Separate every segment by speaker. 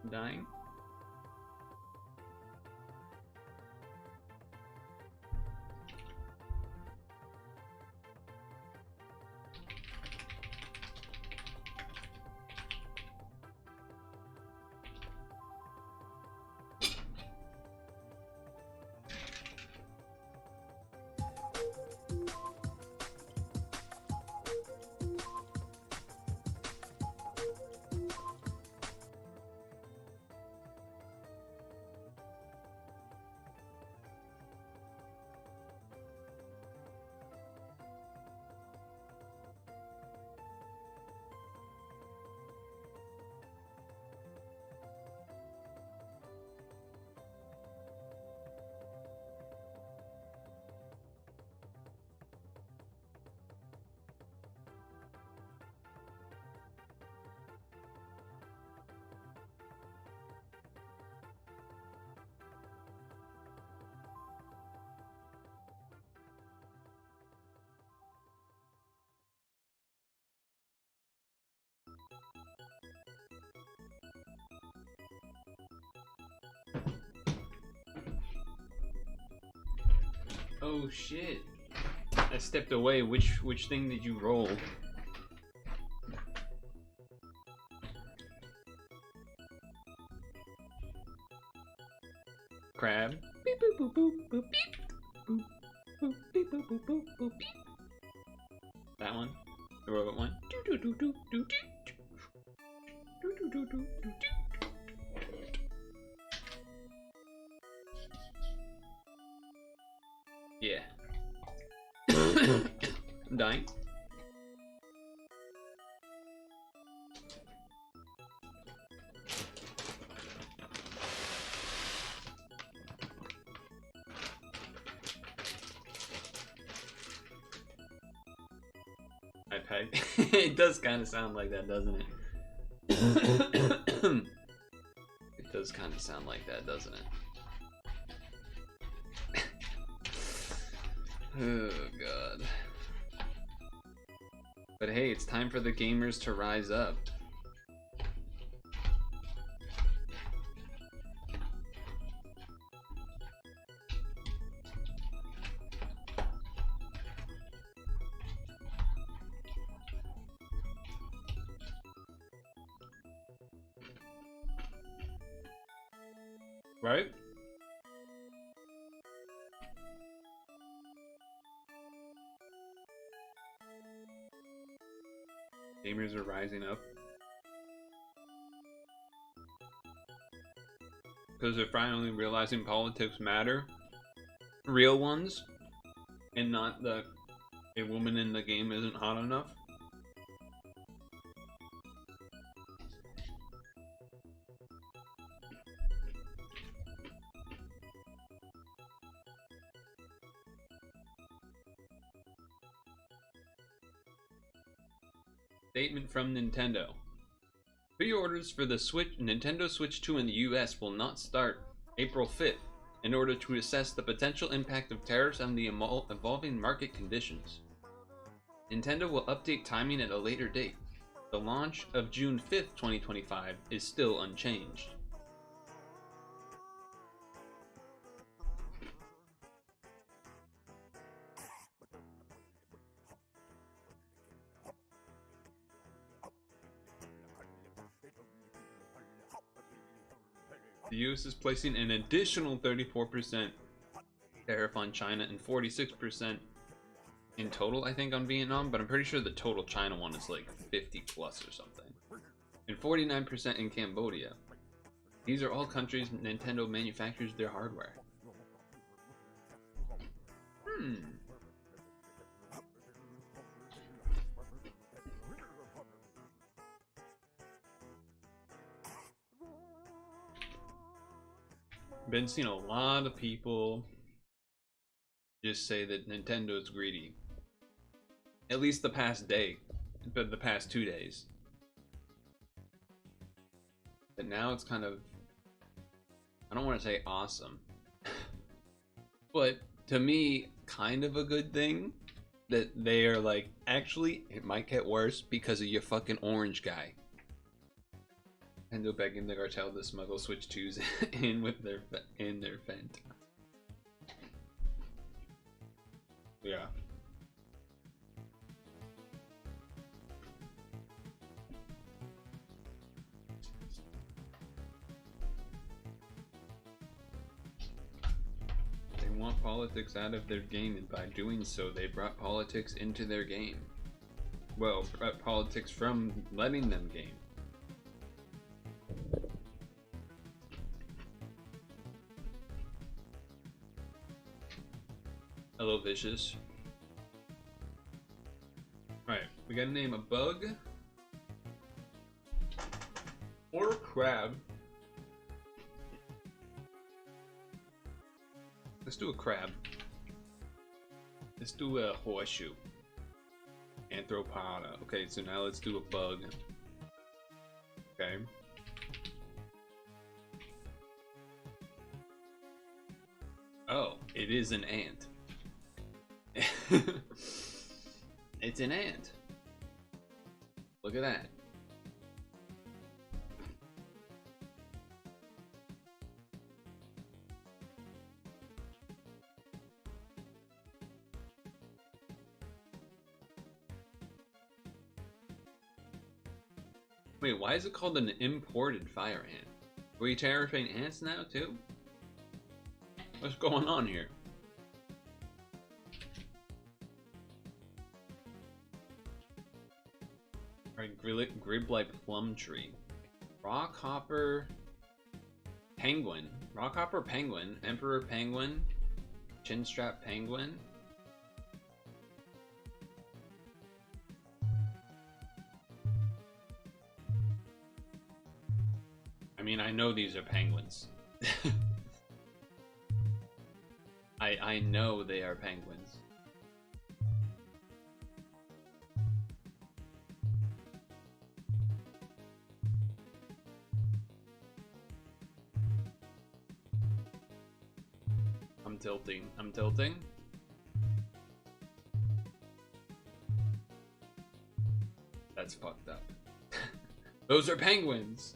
Speaker 1: Dying. Oh shit. I stepped away. Which thing did you roll? Crab. Beep boop boop boop boop beep. Boop boop beep boop boop boop boop beep. That one. The robot one. Do do do do do do. Do do do do do do. Yeah. I'm dying. iPad. It does kind of sound like that, doesn't it? It does kind of sound like that, doesn't it? Oh god. But hey, it's time for the gamers to rise up. Right? Gamers are rising up. Because they're finally realizing politics matter. Real ones. And not the a woman in the game isn't hot enough. Statement from Nintendo. Pre-orders for the Nintendo Switch 2 in the US will not start April 5th in order to assess the potential impact of tariffs on the evolving market conditions. Nintendo will update timing at a later date. The launch of June 5th, 2025 is still unchanged. The US is placing an additional 34% tariff on China and 46% in total, I think, on Vietnam, but I'm pretty sure the total China one is like 50 plus or something. And 49% in Cambodia. These are all countries Nintendo manufactures their hardware. Been seeing a lot of people just say that Nintendo's greedy. At least the past day, but the past 2 days. But now it's kind of, I don't want to say awesome, but to me, kind of a good thing. that they are like, actually, it might get worse because of your fucking orange guy. Nintendo begging the cartel to smuggle Switch 2s in with their vent. Yeah. They want politics out of their game, and by doing so, they brought politics into their game. Well, politics from letting them game. Hello, Vicious. Alright, we gotta name a bug or a crab. Let's do a crab. Let's do a horseshoe. Anthropoda. Okay, so now let's do a bug. Okay. Oh, it is an ant. It's an ant. Look at that. Wait, why is it called an imported fire ant? Are we terrifying ants now too? What's going on here? Alright, Griblight plum tree. Rockhopper penguin. Rockhopper penguin. Emperor penguin. Chinstrap penguin. I mean, I know these are penguins. I know they are penguins. I'm tilting. I'm tilting. That's fucked up. Those are penguins.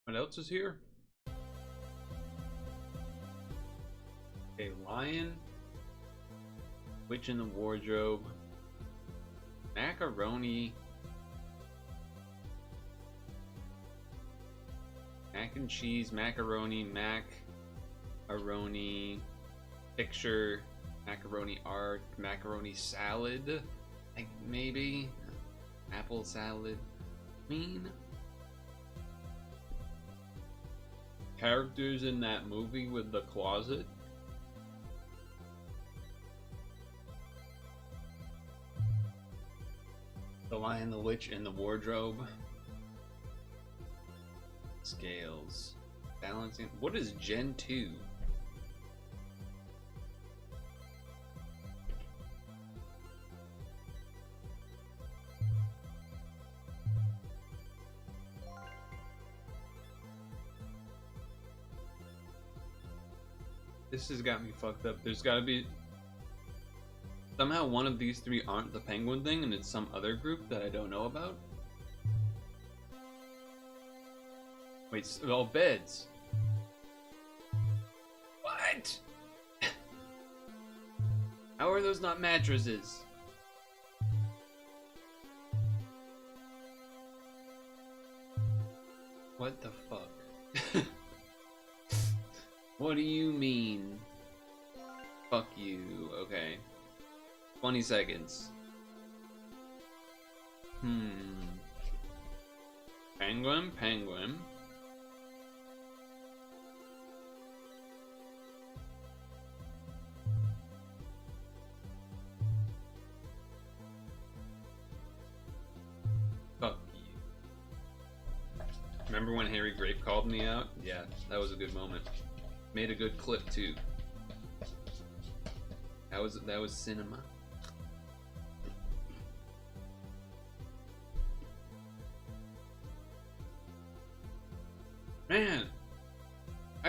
Speaker 1: What else is here? A lion, witch in the wardrobe, macaroni, mac and cheese, macaroni, macaroni, picture, macaroni art, macaroni salad, like maybe apple salad, characters in that movie with the closet. The Lion, the Witch, and the Wardrobe. Scales. Balancing. What is Gen 2? This has got me fucked up. There's gotta be... Somehow one of these three aren't the penguin thing and it's some other group that I don't know about. Wait, oh, beds. What? How are those not mattresses? What the fuck? What do you mean? Fuck you, okay. 20 seconds. Penguin, penguin. Fuck you. Remember when Harry Grape called me out? Yeah, that was a good moment. Made a good clip too. That was cinema.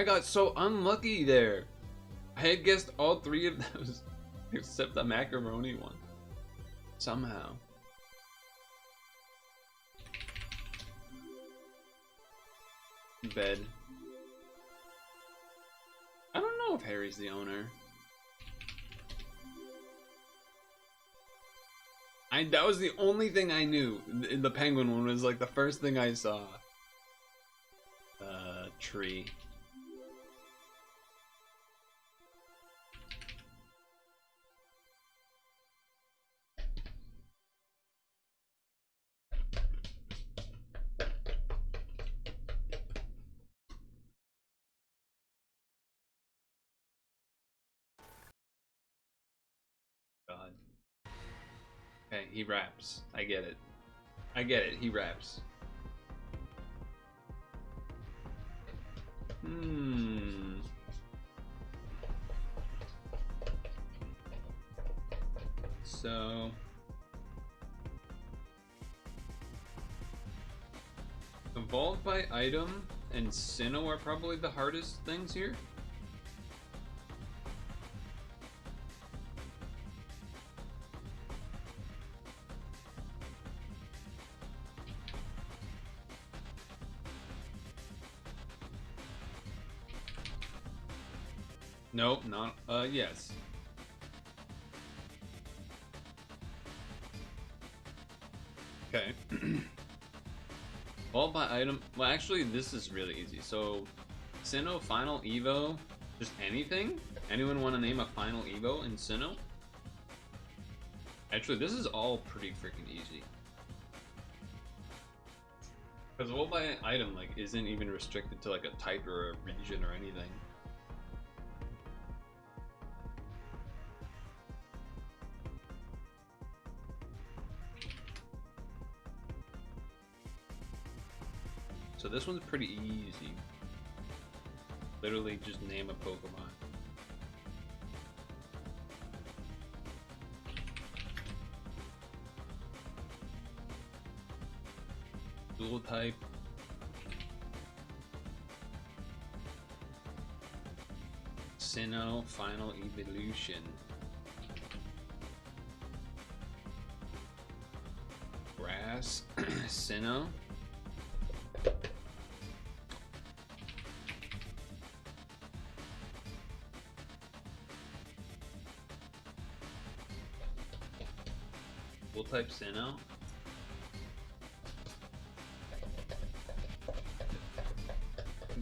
Speaker 1: got so unlucky there. I had guessed all 3 of those except the macaroni one. Somehow. Bed. I don't know if Harry's the owner. That was the only thing I knew. The penguin one was like the first thing I saw. Tree. God. Okay, he raps. I get it. I get it. He raps. So evolved by item and Sinnoh are probably the hardest things here. Nope, not yes. Okay. All by item. Well, actually, this is really easy. So, Sinnoh, Final Evo, just anything? Anyone want to name a Final Evo in Sinnoh? Actually, this is all pretty freaking easy. Because all by item, like, isn't even restricted to, like, a type or a region or anything. So this one's pretty easy. Literally just name a Pokemon. Dual type. Sinnoh, Final Evolution. Grass, Sinnoh. Dual type Sinnoh.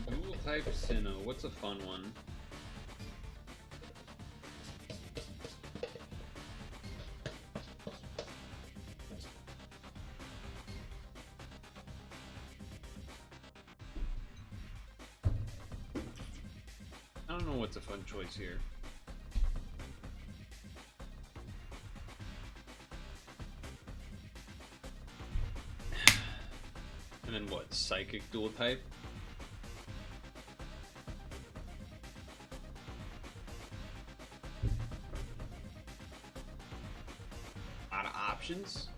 Speaker 1: Dual type Sinnoh. What's a fun one? I don't know what's a fun choice here. And then what? Psychic dual type? Out of options?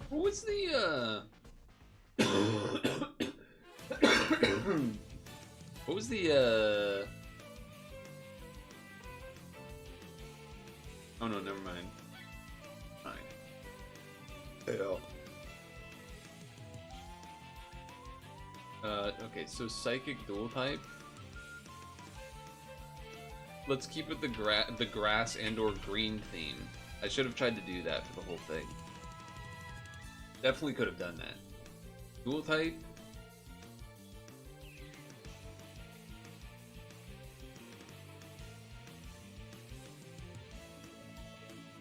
Speaker 1: What was the what was the oh no, never mind. Fine. Hell. Okay, so psychic dual type. Let's keep it the grass and or green theme. I should have tried to do that for the whole thing. Definitely could have done that. Dual type.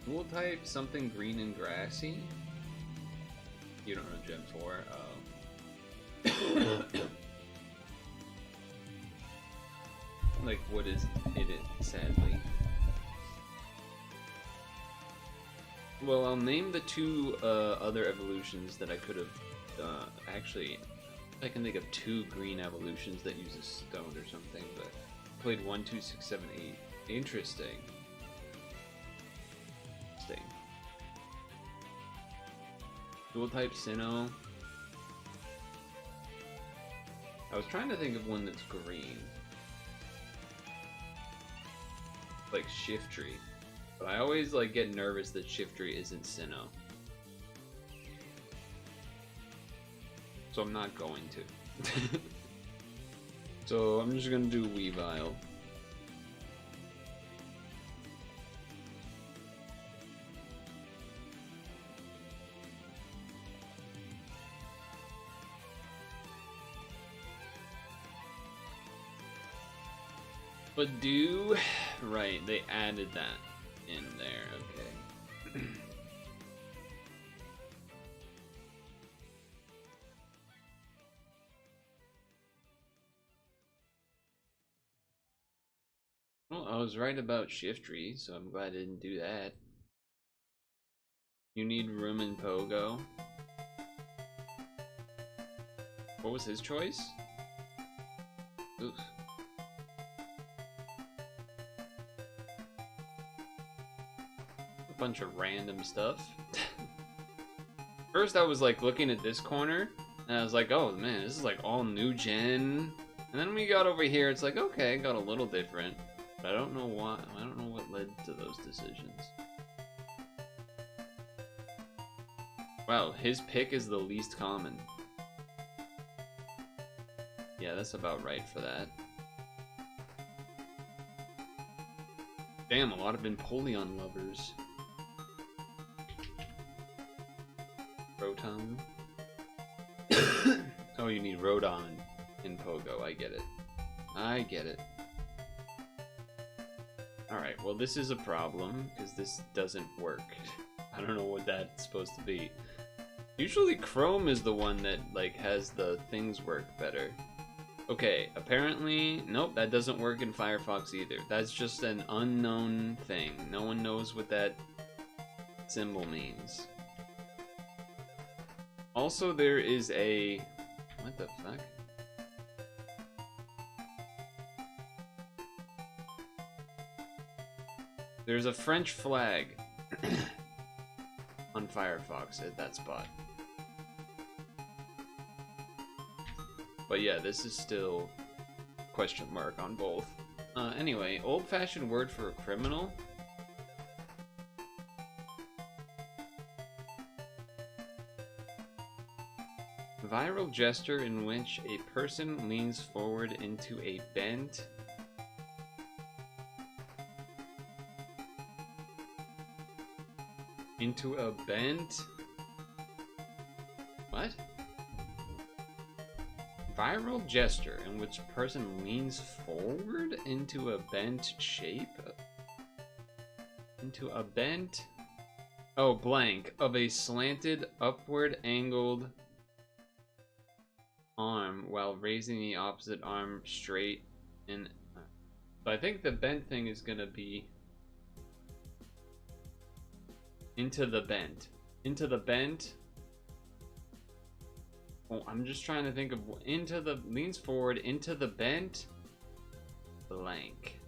Speaker 1: Dual type, something green and grassy. You don't know Gen 4. Oh. Like, what is it, sadly? Well, I'll name the 2 other evolutions that I could have, actually, I can think of 2 green evolutions that use a stone or something, but played 1, 2, 6, 7, 8. Interesting. Dual type Sinnoh. I was trying to think of one that's green. Like Shiftry. But I always like get nervous that Shiftry isn't Sinnoh. So I'm not going to. So I'm just gonna do Weavile. But right, they added that in there, okay. Well, I was right about Shiftry, so I'm glad I didn't do that. You need room in Pogo. What was his choice? Oof. A bunch of random stuff. First I was like looking at this corner, and I was like, oh man, this is like all new gen. And then we got over here, it's like, okay, got a little different. But I don't know why, I don't know what led to those decisions. Wow, his pick is the least common. Yeah, that's about right for that. Damn, a lot of Empoleon lovers. Rotom. Oh, you need Rodon in Pogo, I get it. I get it. Alright, well this is a problem, because this doesn't work. I don't know what that's supposed to be. Usually Chrome is the one that, like, has the things work better. Okay, apparently, nope, that doesn't work in Firefox either. That's just an unknown thing. No one knows what that symbol means. Also, there is a... what the fuck? There's a French flag on Firefox at that spot. But yeah, this is still question mark on both. Anyway, old-fashioned word for a criminal? Viral gesture in which a person leans forward into a bent... What? Viral gesture in which a person leans forward into a bent shape? Into a bent... oh, blank. Of a slanted, upward angled arm while raising the opposite arm straight and... so I think the bent thing is gonna be... into the bent. Into the bent... oh, I'm just trying to think of into the leans forward into the bent blank.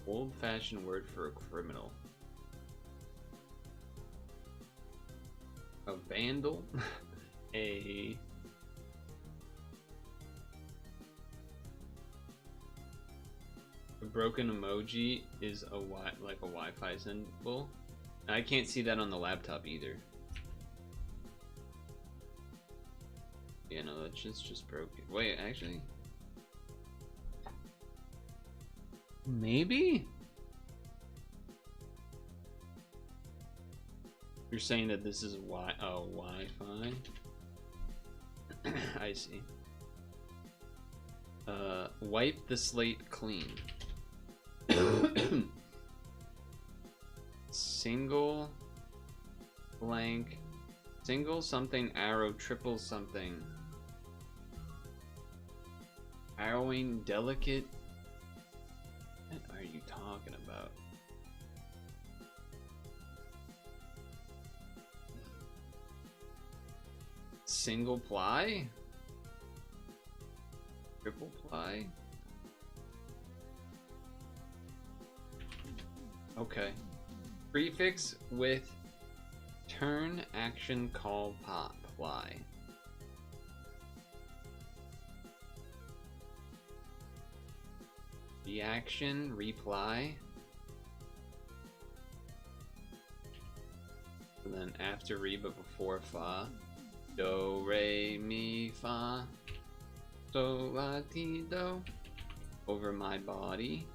Speaker 1: Old-fashioned word for a criminal. A vandal. A broken emoji is a like a Wi-Fi symbol. I can't see that on the laptop either. Yeah, no, that's just broken. Wait, actually. Maybe? You're saying that this is Wi-Fi? I see. Wipe the slate clean. Single blank single something arrow triple something arrowing delicate. What are you talking about? Single ply? Triple ply? Okay. Prefix with turn action call pop ply. reaction, reply. And then after re, but before fa. Do, re, mi, fa. Do, la, ti, do. Over my body.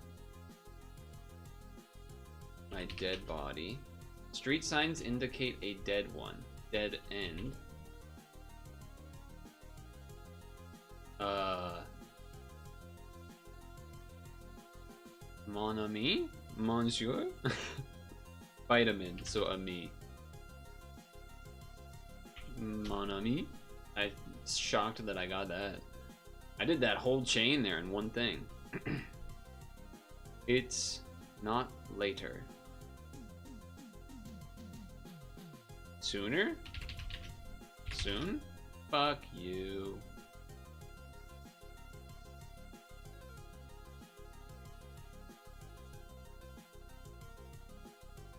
Speaker 1: My dead body. Street signs indicate a dead one. Dead end. Mon ami? Monsieur? Vitamin, so ami. Mon ami? I'm shocked that I got that. I did that whole chain there in one thing. It's not later. Sooner? Soon? Fuck you.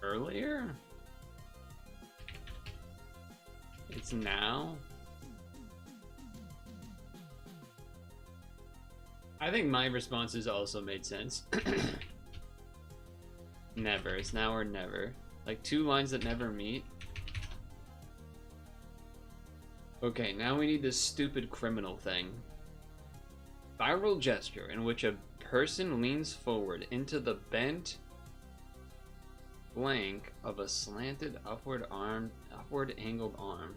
Speaker 1: Earlier? It's now? I think my responses also made sense. Never. It's now or never. Like two lines that never meet. Okay, now we need this stupid criminal thing. Viral gesture in which a person leans forward into the bent flank of a slanted upward angled arm.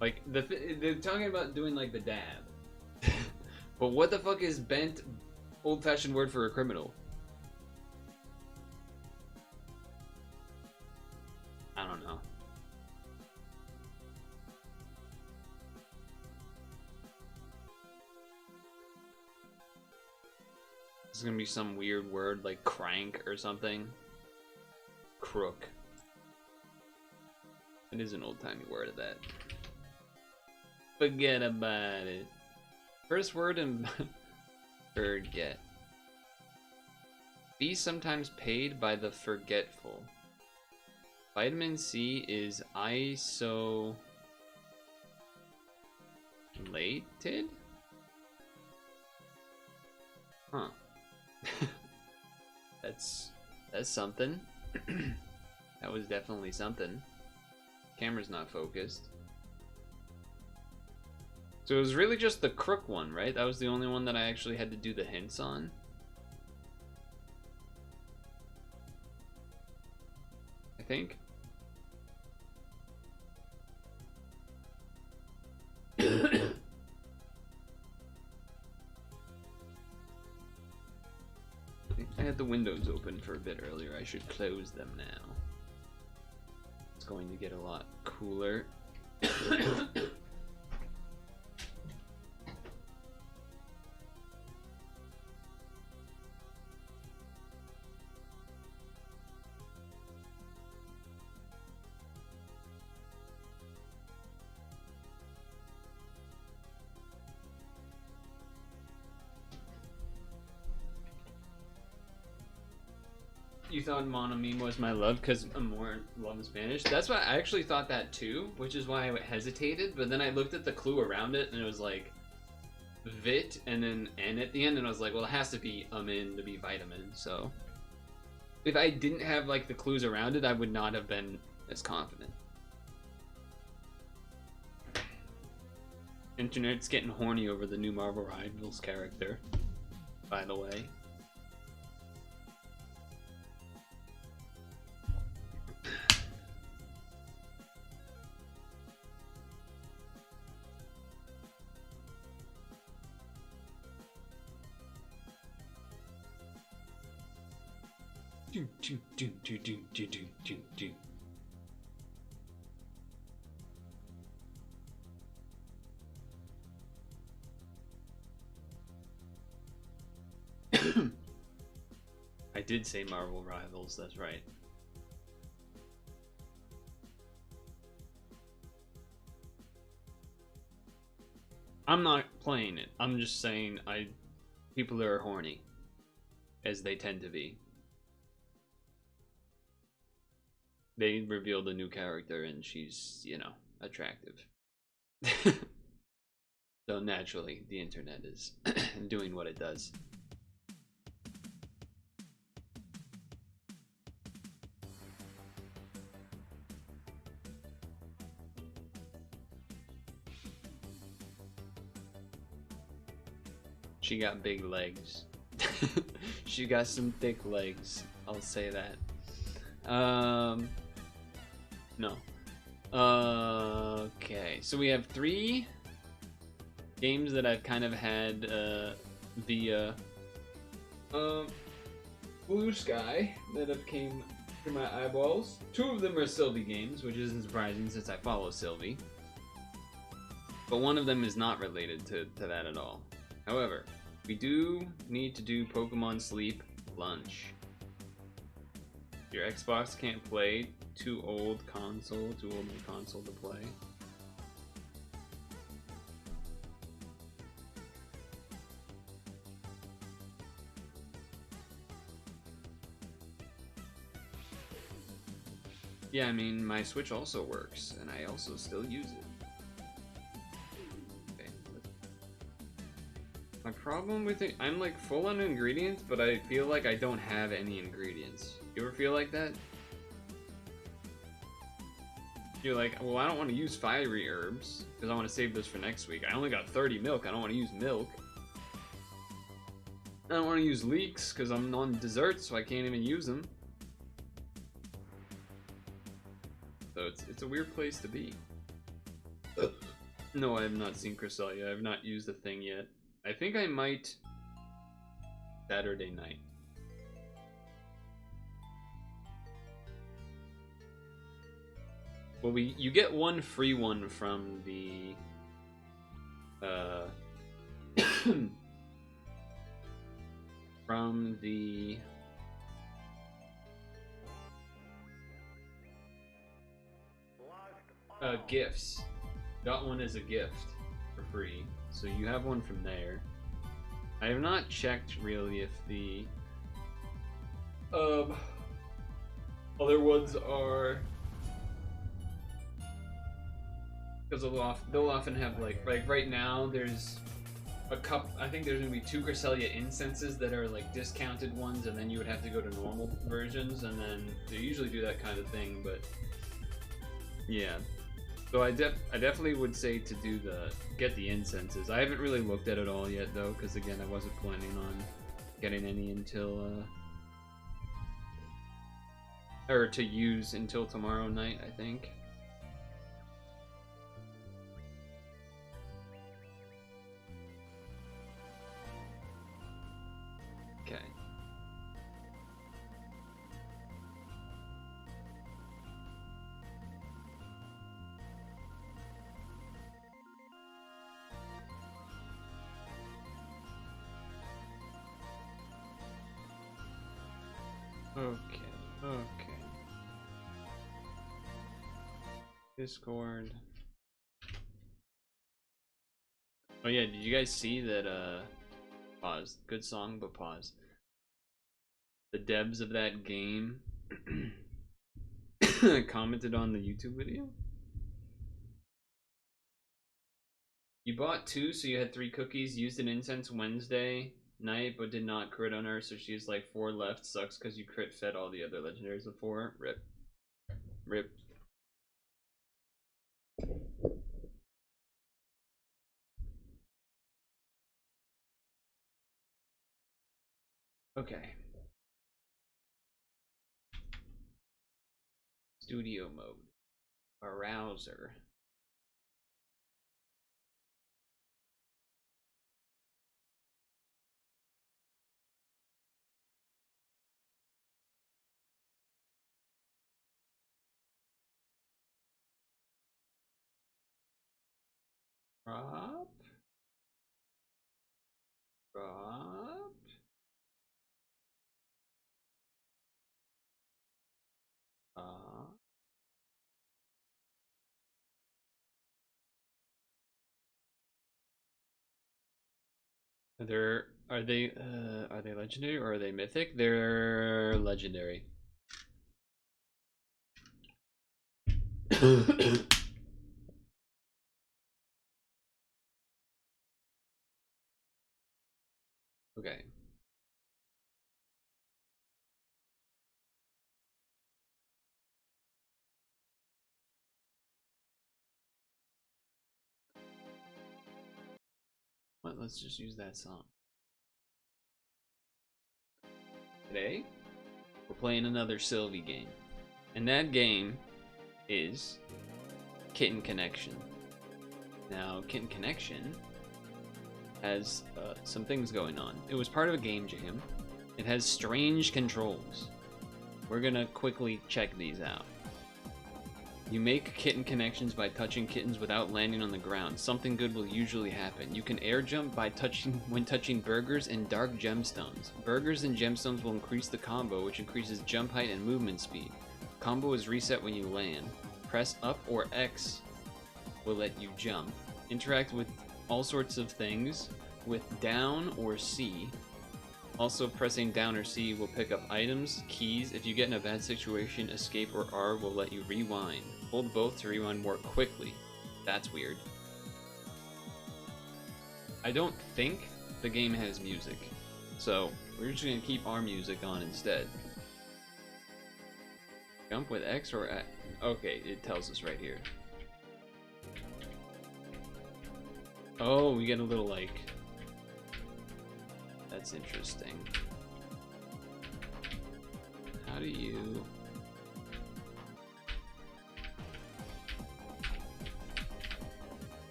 Speaker 1: Like they're talking about doing like the dab. But what the fuck is bent old-fashioned word for a criminal? I don't know. This is gonna be some weird word like crank or something. Crook. It is an old-timey word of that. Forget about it. First word and forget. Be sometimes paid by the forgetful. Vitamin C is isolated? Huh. That's something. That was definitely something. Camera's not focused. So it was really just the crook one, right? That was the only one that I actually had to do the hints on. I think. I had the windows open for a bit earlier. I should close them now. It's going to get a lot cooler. You thought Mon Ami was my love because I'm more love in Spanish? That's why I actually thought that too, which is why I hesitated, but then I looked at the clue around it and it was like vit and then N at the end, and I was like, well, it has to be in to be vitamin, so if I didn't have like the clues around it, I would not have been as confident. Internet's getting horny over the new Marvel Rivals character, by the way. I did say Marvel Rivals, that's right. I'm not playing it. I'm just saying people are horny, as they tend to be. They revealed a new character and she's, you know, attractive. So naturally, the internet is doing what it does. She got big legs. She got some thick legs. I'll say that. No. Okay, so we have 3 games that I've kind of had via Blue Sky that have came through my eyeballs. 2 of them are Sylvie games, which isn't surprising since I follow Sylvie. But one of them is not related to that at all. However, we do need to do Pokemon Sleep Lunch. Your Xbox can't play, too old my console to play. Yeah, I mean, my Switch also works, and I also still use it. Okay. My problem with it, I'm like full on ingredients, but I feel like I don't have any ingredients. You ever feel like that? You're like, well, I don't want to use fiery herbs, because I want to save this for next week. I only got 30 milk, I don't want to use milk. I don't want to use leeks, because I'm on desserts, so I can't even use them. So it's a weird place to be. No, I have not seen Cresselia. I have not used the thing yet. I think I might Saturday night. Well, you get one free one from the from the gifts. Got one as a gift for free, so you have one from there. I have not checked really if the other ones are, because they'll often have like right now there's a cup. I think there's gonna be 2 Cresselia incenses that are like discounted ones, and then you would have to go to normal versions, and then they usually do that kind of thing. But yeah. So I definitely would say to get the incenses. I haven't really looked at it all yet though, because again I wasn't planning on getting any until or to use until tomorrow night, I think. Okay. Okay. Discord. Oh yeah, did you guys see that pause. Good song, but pause. The devs of that game commented on the YouTube video? You bought 2, so you had 3 cookies, used an incense Wednesday night, but did not crit on her, so she's like 4 left. Sucks because you crit fed all the other legendaries before. Rip. Rip. Okay. Studio mode. Arouser. Drop. Drop. Are they legendary or are they mythic? They're legendary. Okay. Well, let's just use that song. Today, we're playing another Sylvie game. And that game is Kitten Connection. Now, Kitten Connection has some things going on. It was part of a game jam. It has strange controls. We're gonna quickly check these out. You make kitten connections by touching kittens without landing on the ground. Something good will usually happen. You can air jump by when touching burgers and dark gemstones. Burgers and gemstones will increase the combo, which increases jump height and movement speed. Combo is reset when you land. Press up or X will let you jump. Interact with all sorts of things with down or C. Also, pressing down or C will pick up items, keys. If you get in a bad situation, escape or R will let you rewind. Hold both to rewind more quickly. That's weird. I don't think the game has music, so we're just gonna keep our music on instead. Jump with X or X? Okay, it tells us right here. Oh, we get a little like... That's interesting. How do you...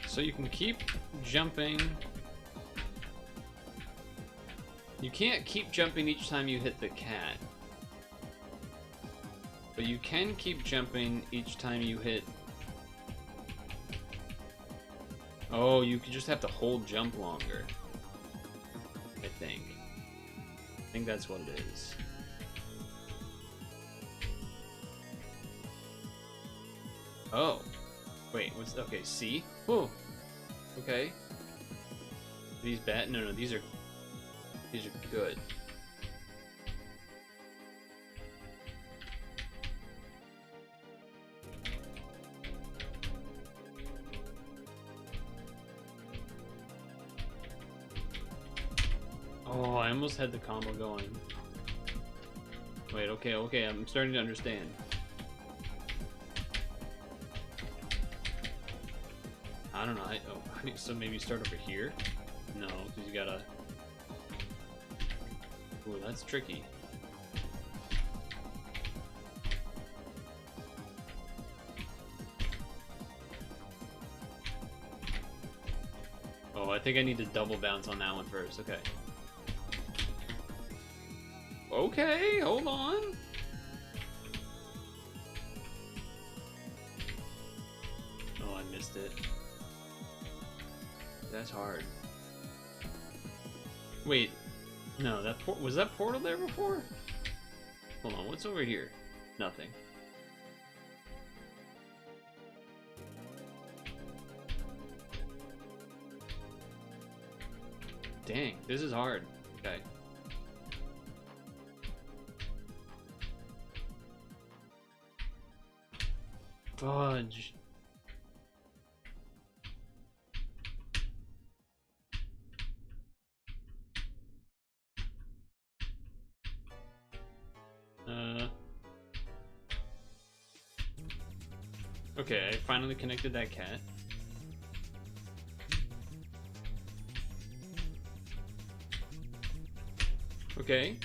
Speaker 1: So you can keep jumping. You can't keep jumping each time you hit the cat. But you can keep jumping each time you hit... Oh, you could just have to hold jump longer. I think. I think that's what it is. Oh. Wait, what's... Okay, C? Oh. Okay. These bad? No, these are good. Oh, I almost had the combo going. Wait, okay, I'm starting to understand. I don't know, so maybe start over here? No, because you gotta... Ooh, that's tricky. Oh, I think I need to double bounce on that one first, okay. Okay, hold on. Oh, I missed it. That's hard. Wait, no, was that Purtle there before? Hold on, what's over here? Nothing. Dang, this is hard. Okay. Fudge. Okay, I finally connected that cat. Okay.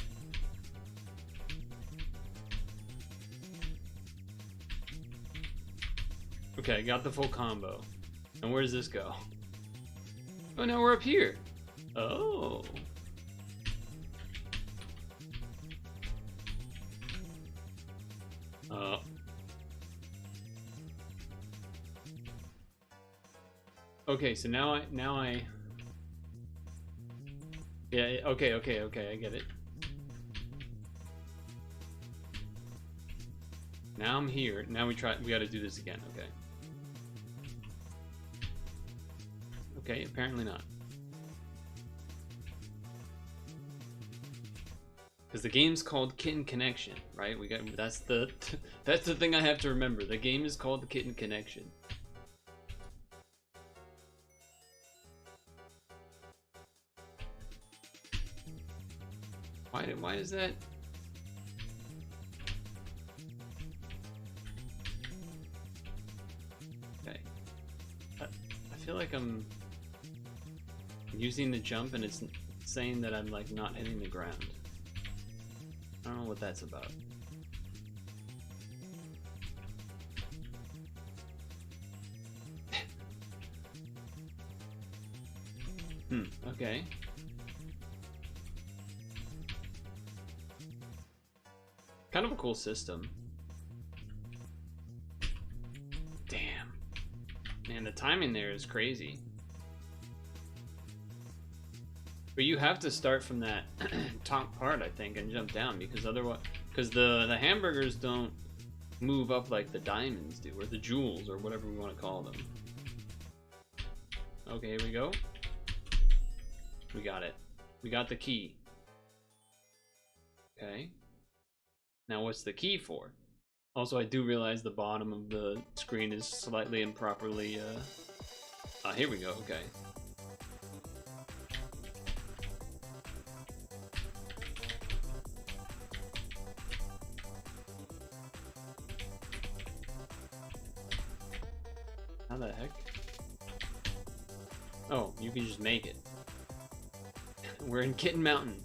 Speaker 1: Okay, I got the full combo. And where does this go? Oh, now we're up here. Oh. Okay, so now I yeah, okay, I get it. Now I'm here. Now we gotta do this again, okay. Okay, apparently not. Because the game's called Kitten Connection, right? That's the thing I have to remember. The game is called the Kitten Connection. Why is that? Okay. I feel like I'm using the jump and it's saying that I'm like not hitting the ground. I don't know what that's about. Okay. Kind of a cool system. Damn. Man, the timing there is crazy. But you have to start from that top part, I think, and jump down because otherwise, because the hamburgers don't move up like the diamonds do, or the jewels, or whatever we want to call them. Okay, here we go. We got it. We got the key. Okay. Now what's the key for? Also, I do realize the bottom of the screen is slightly improperly, here we go, okay. How the heck? Oh, you can just make it. We're in Kitten Mountain.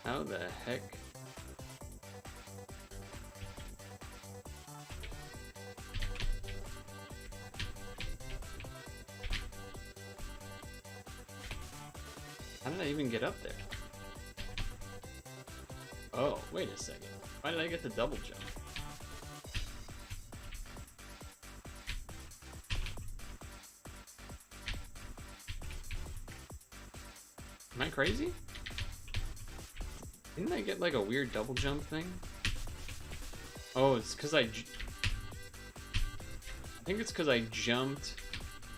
Speaker 1: How the heck? How did I even get up there? Oh, wait a second. Why did I get the double jump? Am I crazy? Didn't I get like a weird double jump thing? Oh, it's because I think it's because I jumped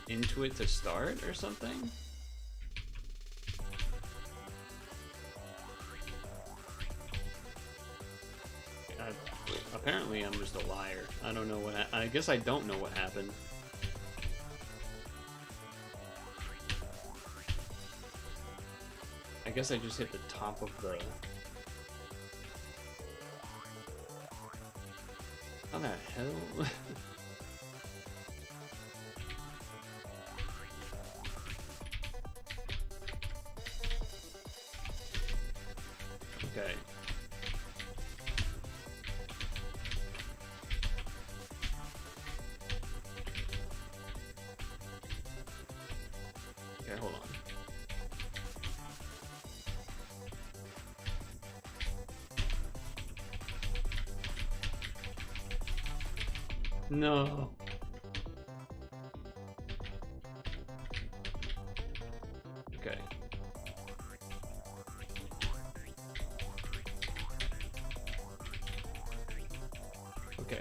Speaker 1: into it to start or something? Apparently I'm just a liar. I don't know what I guess I don't know what happened. I guess I just hit the top of the... How the hell? Okay. Okay, hold on. No. Okay. Okay.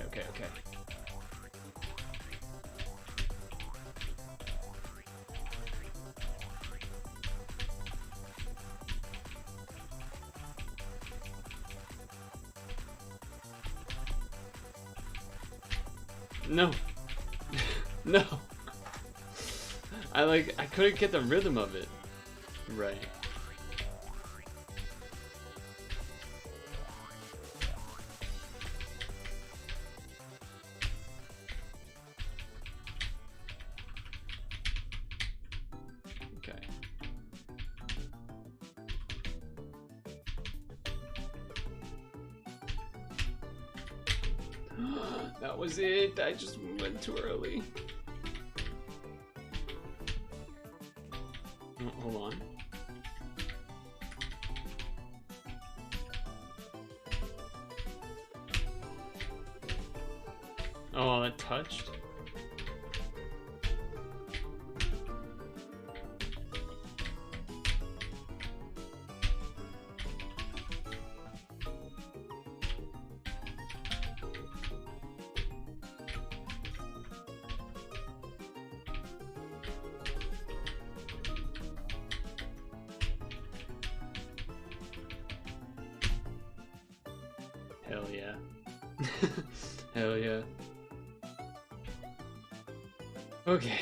Speaker 1: No. No. I couldn't get the rhythm of it. Right. Okay. That was it. I just went too early. Oh, hold on. Oh, that touched. Hell yeah. Hell yeah. Okay.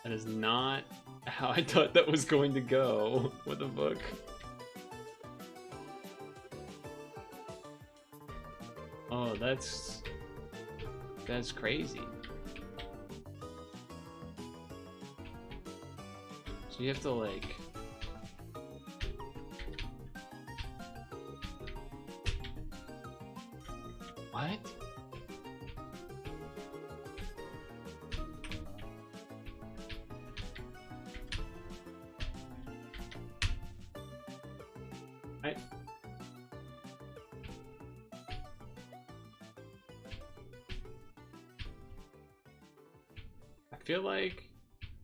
Speaker 1: That is not how I thought that was going to go. What the fuck? Oh, that's crazy. So you have to like... What? I feel like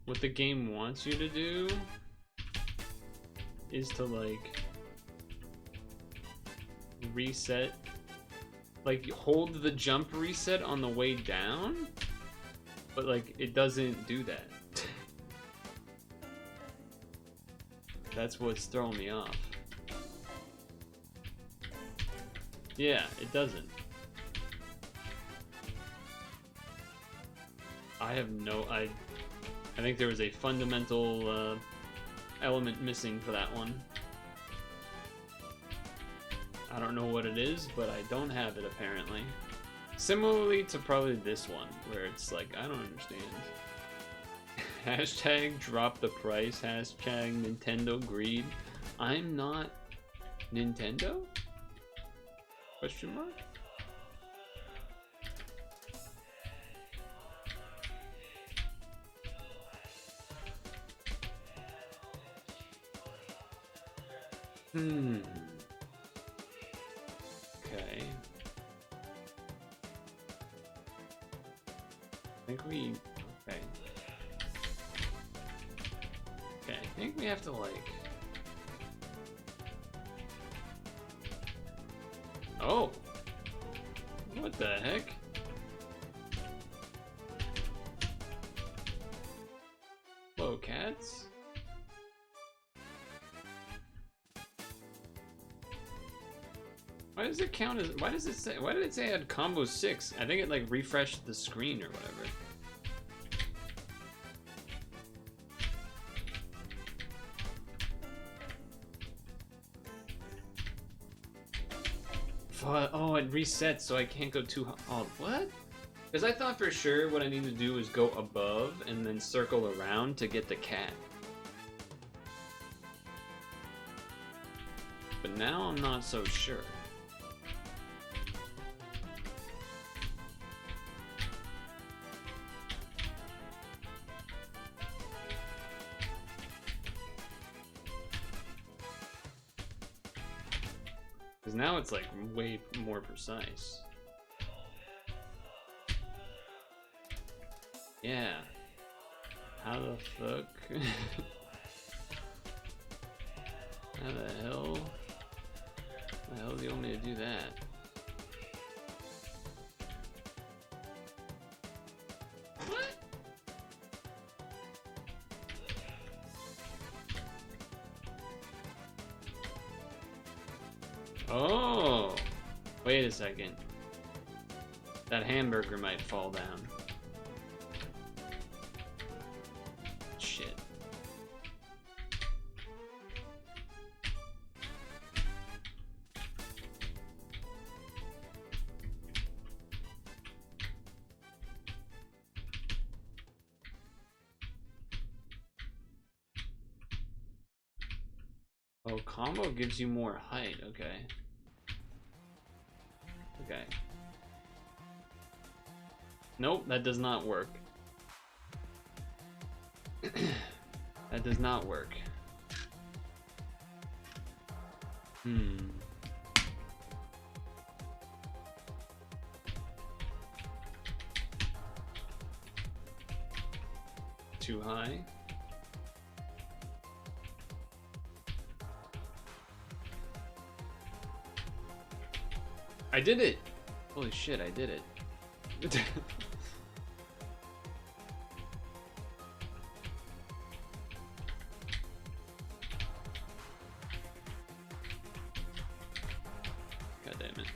Speaker 1: what the game wants you to do is to like reset, like hold the jump reset on the way down, but like it doesn't do that. That's what's throwing me off. Yeah, it doesn't. I have no... I think there was a fundamental element missing for that one. I don't know what it is, but I don't have it apparently. Similarly to probably this one, where it's like, I don't understand. Hashtag drop the price, hashtag Nintendo greed. I'm not Nintendo? Question mark? Okay. I think we... Okay. Okay, I think we have to like... Oh! What the heck? Hello, cats? Why does it count as... Why does it say... Why did it say I had combo 6? I think it like refreshed the screen or whatever. Oh, it resets so I can't go too high. Oh, what? Because I thought for sure what I need to do is go above and then circle around to get the cat. But now I'm not so sure. Because now it's like way more precise. Yeah. How the fuck? How the hell? How the hell do you want me to do that? What? Oh! Wait a second. That hamburger might fall down. Shit. Oh, combo gives you more height, okay. Okay. Nope, that does not work. That does not work. Too high? I did it! Holy shit, I did it. God damn it.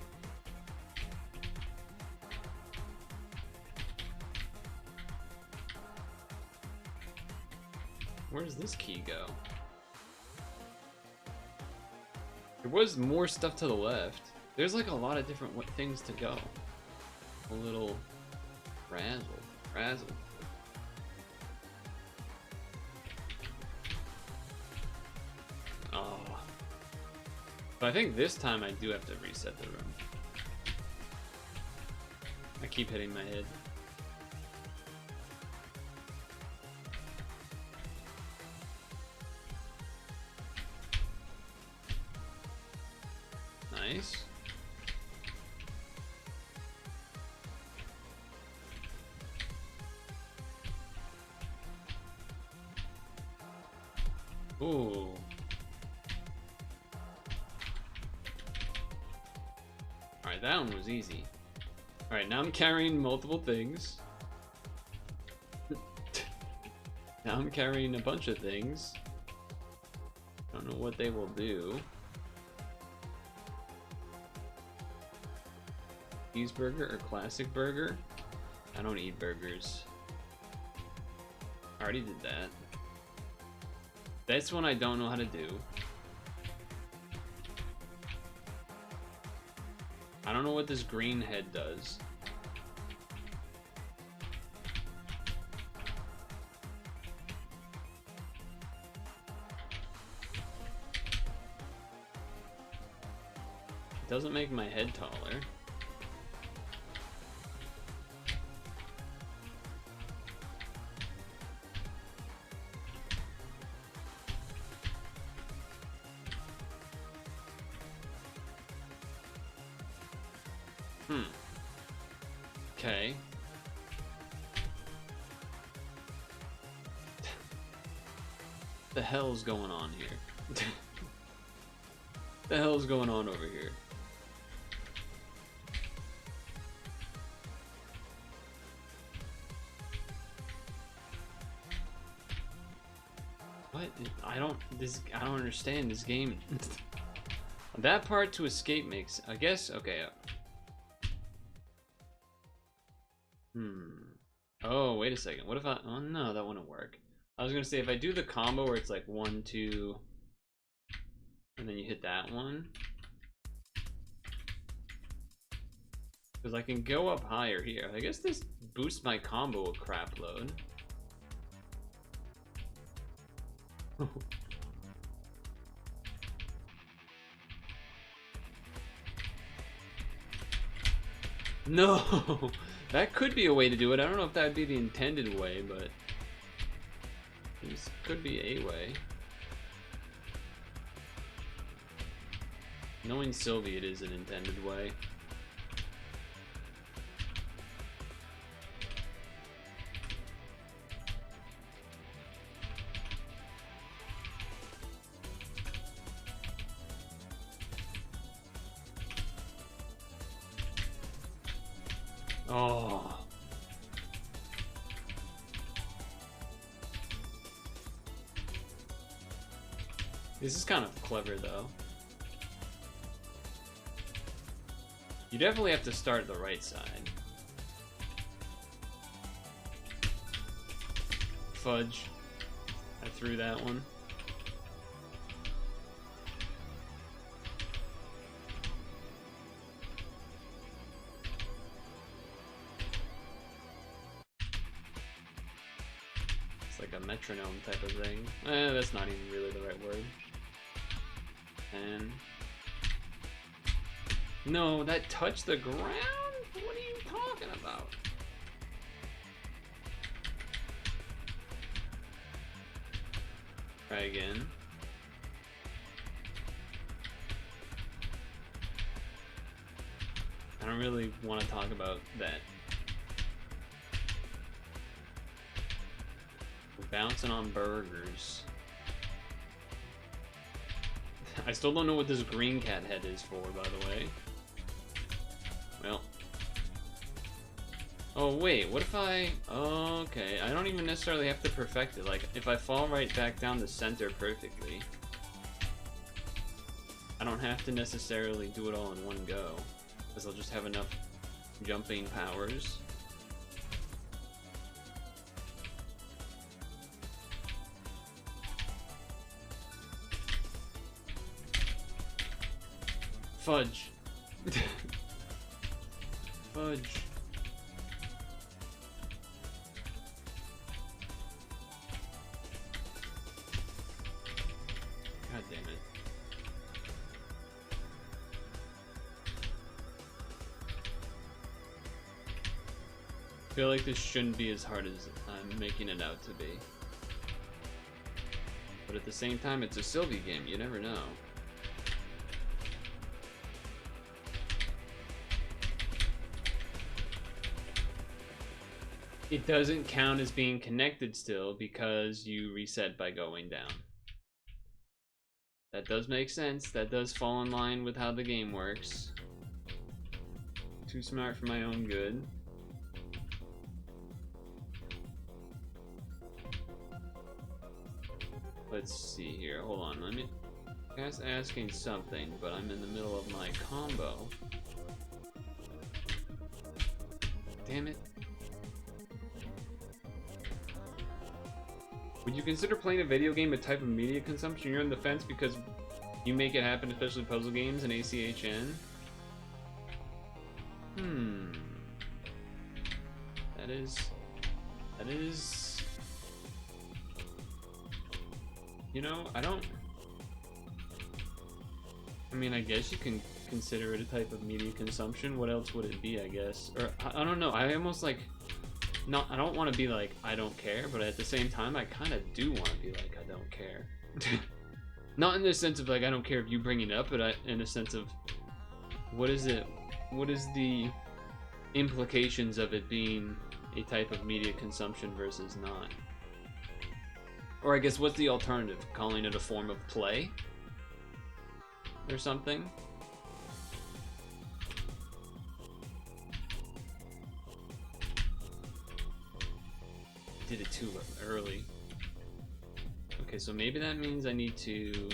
Speaker 1: Where does this key go? There was more stuff to the left. There's like a lot of different things to go. A little razzle. Oh. But I think this time I do have to reset the room. I keep hitting my head. Nice. Ooh. Alright, that one was easy. Alright, now I'm carrying multiple things. Now I'm carrying a bunch of things. Don't know what they will do. Cheeseburger or classic burger? I don't eat burgers. I already did that. That's one I don't know how to do. I don't know what this green head does. It doesn't make my head taller. Okay. The hell's going on here? The hell's going on over here? What? I don't understand this game. That part to escape makes, I guess, okay. Oh, wait a second. What if I... Oh, no, that wouldn't work. I was gonna say, if I do the combo where it's like 1, 2... and then you hit that one... because I can go up higher here. I guess this boosts my combo a crap load. No! That could be a way to do it. I don't know if that would be the intended way, but this could be a way. Knowing Sylvie, it is an intended way. Oh. This is kind of clever, though. You definitely have to start the right side. Fudge. I threw that one. Like a metronome type of thing. That's not even really the right word. And no, that touched the ground? What are you talking about? Try again. I don't really want to talk about that. Bouncing on burgers. I still don't know what this green cat head is for, by the way. Well. Oh, wait, what if I... Oh, okay, I don't even necessarily have to perfect it. Like, if I fall right back down the center perfectly, I don't have to necessarily do it all in one go, because I'll just have enough jumping powers. Fudge. Fudge. God damn it. I feel like this shouldn't be as hard as I'm making it out to be. But at the same time, it's a Sylvie game, you never know. It doesn't count as being connected still because you reset by going down. That does make sense. That does fall in line with how the game works. Too smart for my own good. Let's see here. Hold on. Let me. That's asking something, but I'm in the middle of my combo. Damn it. Would you consider playing a video game a type of media consumption? You're on the fence because you make it happen, especially puzzle games and ACHN. That is... You know, I mean, I guess you can consider it a type of media consumption. What else would it be, I guess? Or, I don't know, I almost like... I don't want to be like, I don't care, but at the same time, I kind of do want to be like, I don't care. Not in the sense of like, I don't care if you bring it up, but in a sense of, what is it? What is the implications of it being a type of media consumption versus not? Or I guess, what's the alternative? Calling it a form of play? Or something? Did it too early. Okay, so maybe that means I need to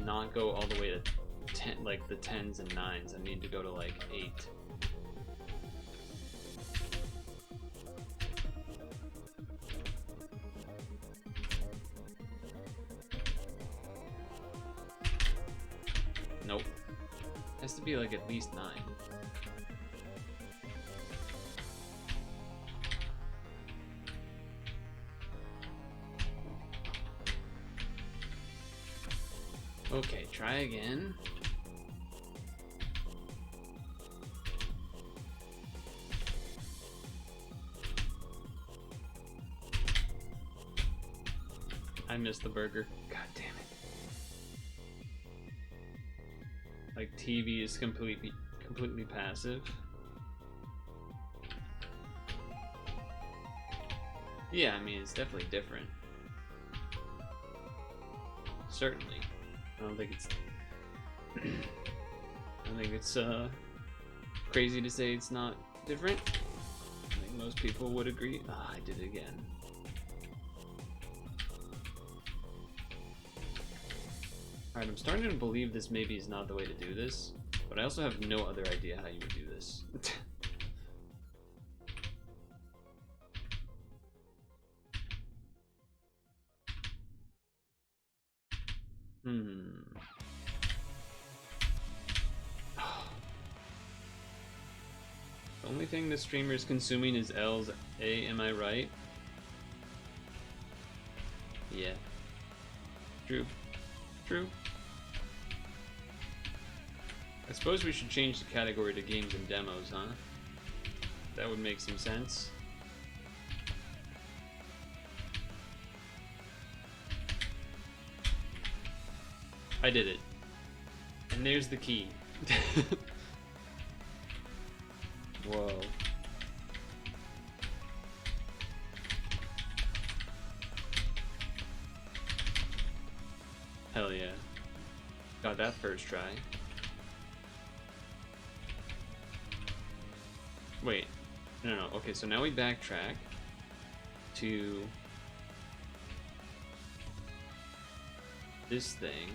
Speaker 1: not go all the way to 10, like the 10s and 9s. I need to go to like 8. Nope. Has to be like at least 9. Okay, try again. I missed the burger. God damn it. Like TV is completely passive. Yeah, I mean, it's definitely different. Certainly. I don't think it's crazy to say it's not different. I think most people would agree. Ah, I did it again. Alright, I'm starting to believe this maybe is not the way to do this, but I also have no other idea how you would do this. The only thing the streamer is consuming is L's A, am I right? Yeah. True. True. I suppose we should change the category to games and demos, huh? That would make some sense. I did it. And there's the key. Whoa. Hell yeah. Got that first try. Wait. No. Okay, so now we backtrack to this thing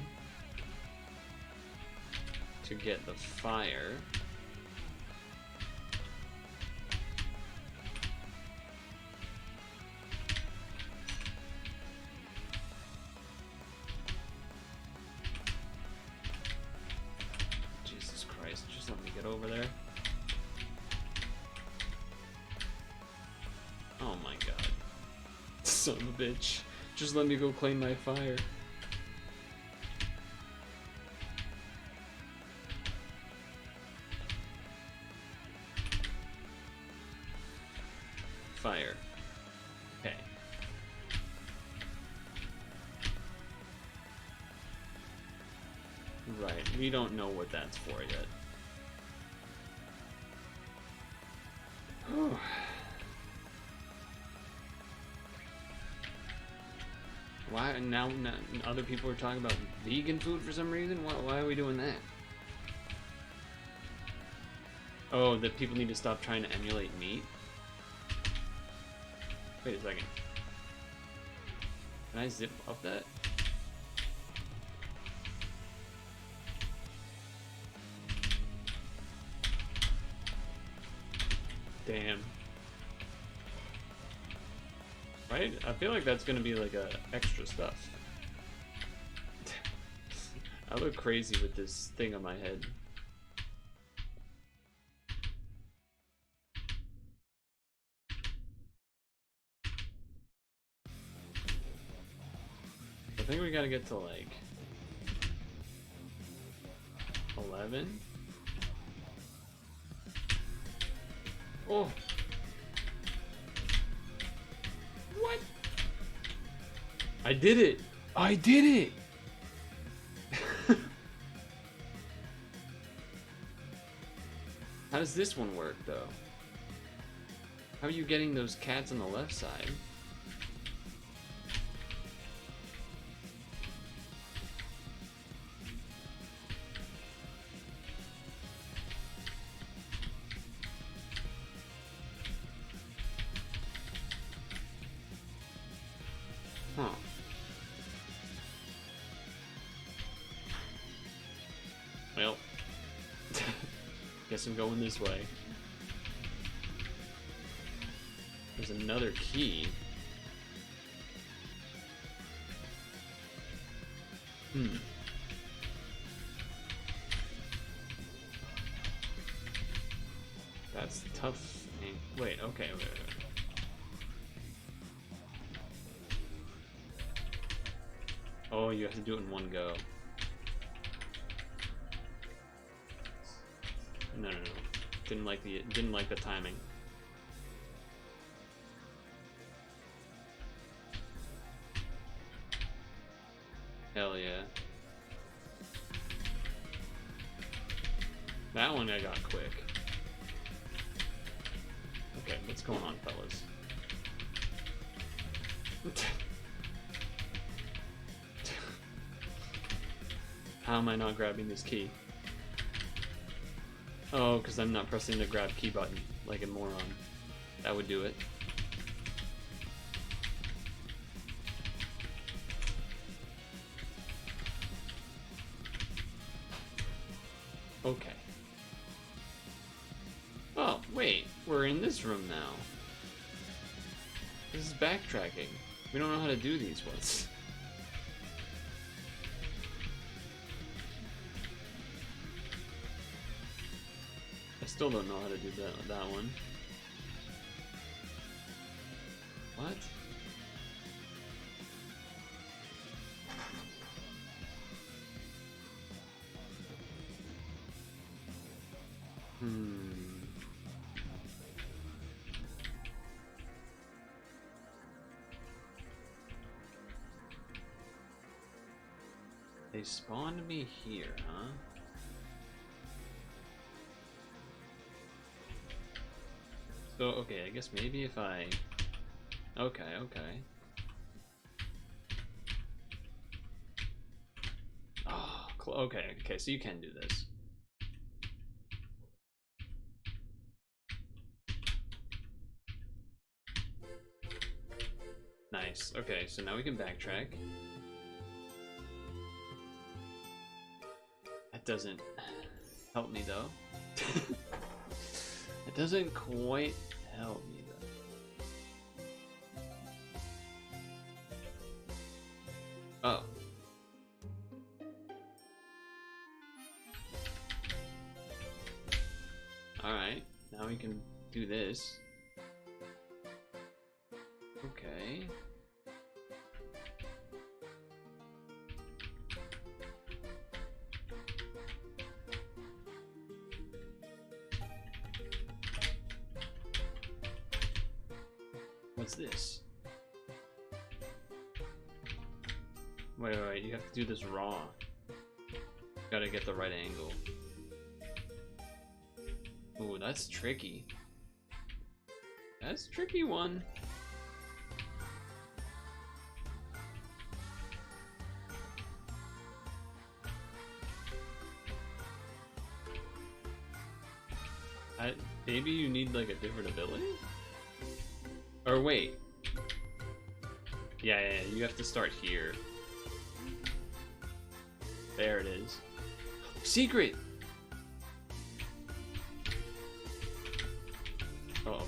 Speaker 1: to get the fire. over there. Oh my god. Son of a bitch. Just let me go claim my fire. Fire. Okay. Right, we don't know what that's for yet. Why now other people are talking about vegan food for some reason? Why are we doing that? Oh, that people need to stop trying to emulate meat? Wait a second. Can I zip up that? Damn. Right? I feel like that's gonna be like a extra stuff. I look crazy with this thing on my head. I think we gotta get to like 11. Oh. What? I did it! I did it! How does this one work, though? How are you getting those cats on the left side? Huh. Well, guess I'm going this way. There's another key. That's tough. Wait, okay, wait. Oh, you have to do it in one go. No. Didn't like the timing. Hell yeah. That one I got quick. Okay, what's going on, fellas? How am I not grabbing this key? Oh, because I'm not pressing the grab key button like a moron. That would do it. Okay. Oh, wait. We're in this room now. This is backtracking. We don't know how to do these ones. I still don't know how to do that one. What? They spawned me here, huh? So, okay, I guess maybe if I... Okay. Oh, okay, so you can do this. Nice, okay, so now we can backtrack. That doesn't help me, though. It doesn't quite help me, though. Oh. Alright, now we can do this. Okay. What's this? Wait, you have to do this raw. Gotta get the right angle. Ooh, that's tricky. That's a tricky one. Maybe you need like a different ability? Or wait. Yeah, you have to start here. There it is. Secret! Uh-oh.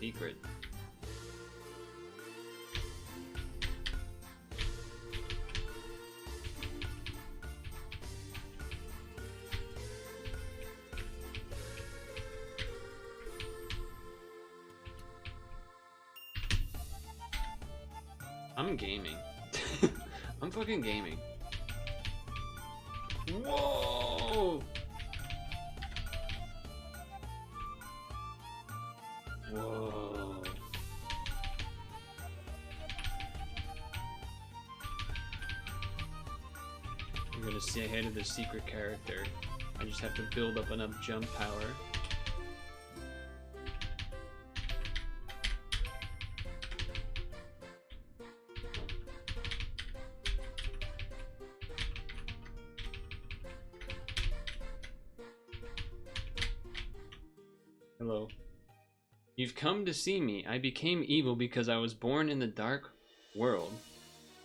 Speaker 1: Secret. I'm gaming. I'm fucking gaming. Whoa! Whoa. You're gonna see ahead of the secret character. I just have to build up enough jump power. Hello. You've come to see me. I became evil because I was born in the dark world.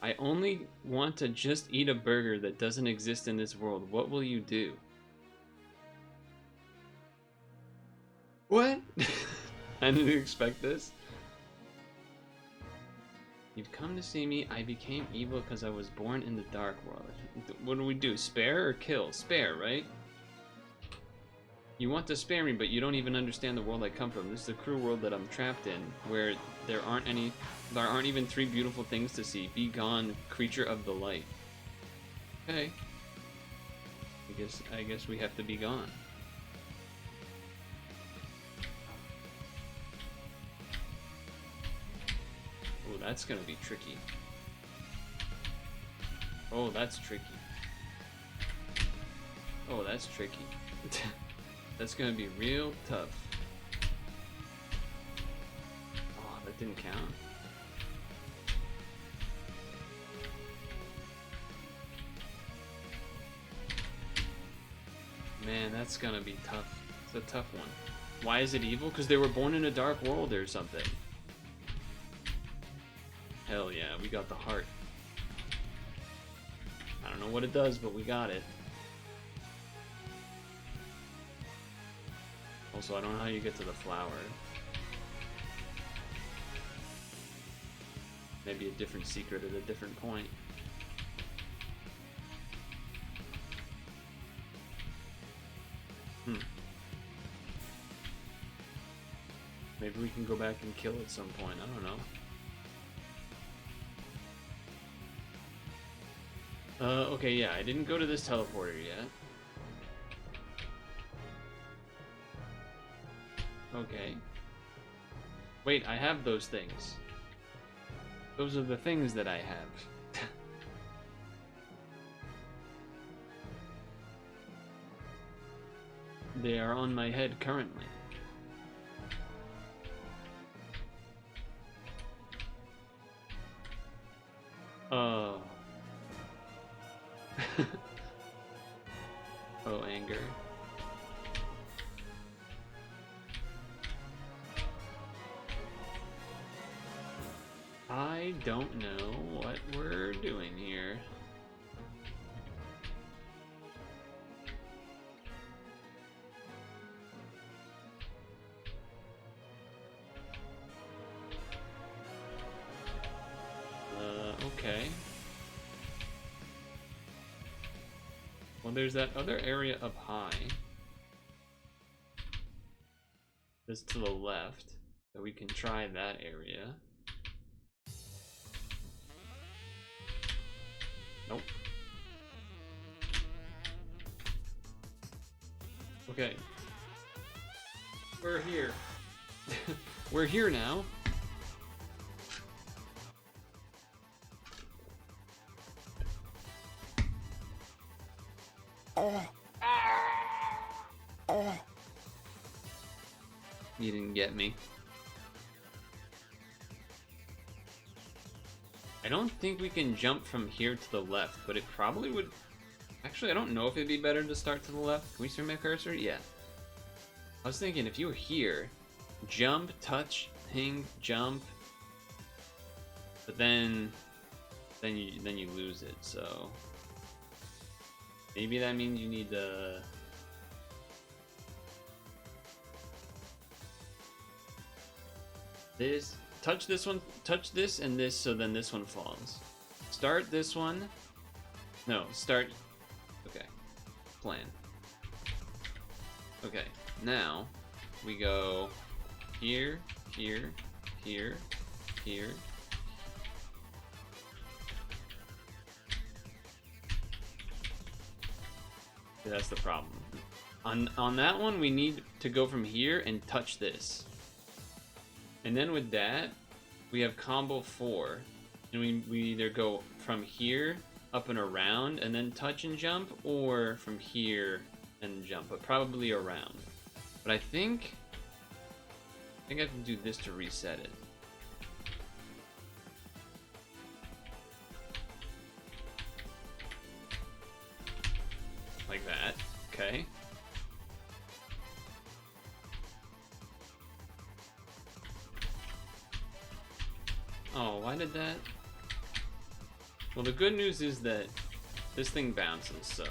Speaker 1: I only want to just eat a burger that doesn't exist in this world. What will you do? What? I didn't expect this. You've come to see me. I became evil because I was born in the dark world. What do we do? Spare or kill? Spare, right? You want to spare me, but you don't even understand the world I come from. This is the cruel world that I'm trapped in, where there aren't even 3 beautiful things to see. Be gone, creature of the light. Okay. I guess we have to be gone. Oh, that's gonna be tricky. Oh, that's tricky. Oh, that's tricky. That's gonna be real tough. Oh, that didn't count. Man, that's gonna be tough. It's a tough one. Why is it evil? Because they were born in a dark world or something. Hell yeah, we got the heart. I don't know what it does, but we got it. Also, I don't know how you get to the flower. Maybe a different secret at a different point. Maybe we can go back and kill at some point, I don't know. Okay, yeah, I didn't go to this teleporter yet. Okay. Wait, I have those things. Those are the things that I have. They are on my head currently. Oh. Oh, anger. I don't know what we're doing here. Okay. Well, there's that other area up high. this to the left, so we can try that area. Nope. Okay. We're here. We're here now. You didn't get me. I don't think we can jump from here to the left, but it probably would. Actually, I don't know if it'd be better to start to the left. Can we see my cursor? Yeah. I was thinking if you were here, jump, touch, ping, jump, but then you lose it. So maybe that means you need to. Touch this one, touch this and this, so then this one falls. Start this one. No, start. Okay. Plan. Okay, now we go here, here, here, here. Okay, that's the problem. On that one, we need to go from here and touch this. And then with that, we have combo 4. And we either go from here up and around and then touch and jump, or from here and jump, but probably around. But I think I can do this to reset it. Like that. Okay. Oh, why did that? Well, the good news is that this thing bounces, so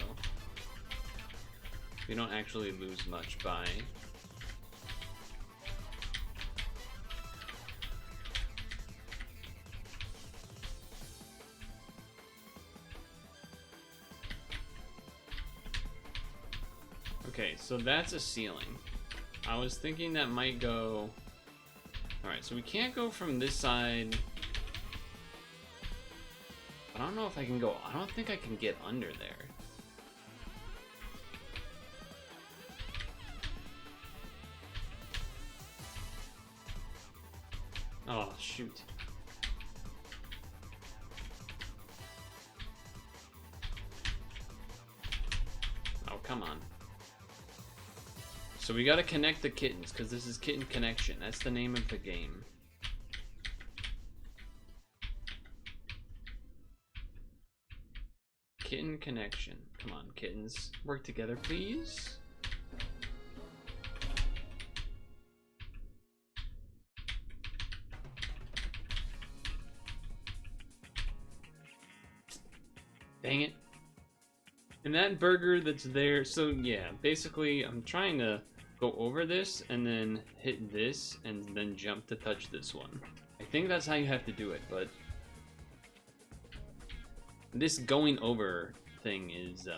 Speaker 1: we don't actually lose much by okay, so that's a ceiling. I was thinking that might go. Alright, so we can't go from this side. I don't know if I can go. I don't think I can get under there. Oh, shoot. Oh, come on. So we gotta connect the kittens, because this is Kitten Connection. That's the name of the game. Kitten Connection. Come on, kittens. Work together, please. Dang it. And that burger that's there, so yeah, basically I'm trying to go over this and then hit this and then jump to touch this one. I think that's how you have to do it, but this going over thing is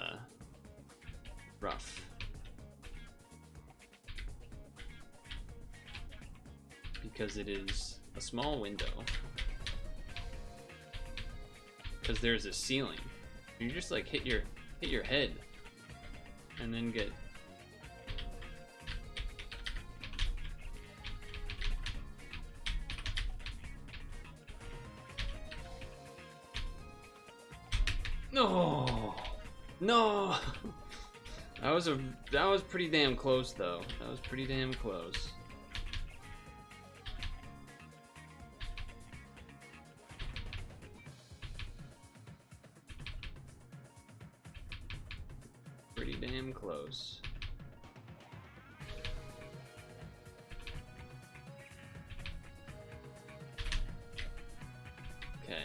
Speaker 1: rough. Because it is a small window. Because there's a ceiling. You just like hit your head and then get no that was pretty damn close though. That was pretty damn close. Pretty damn close. Okay.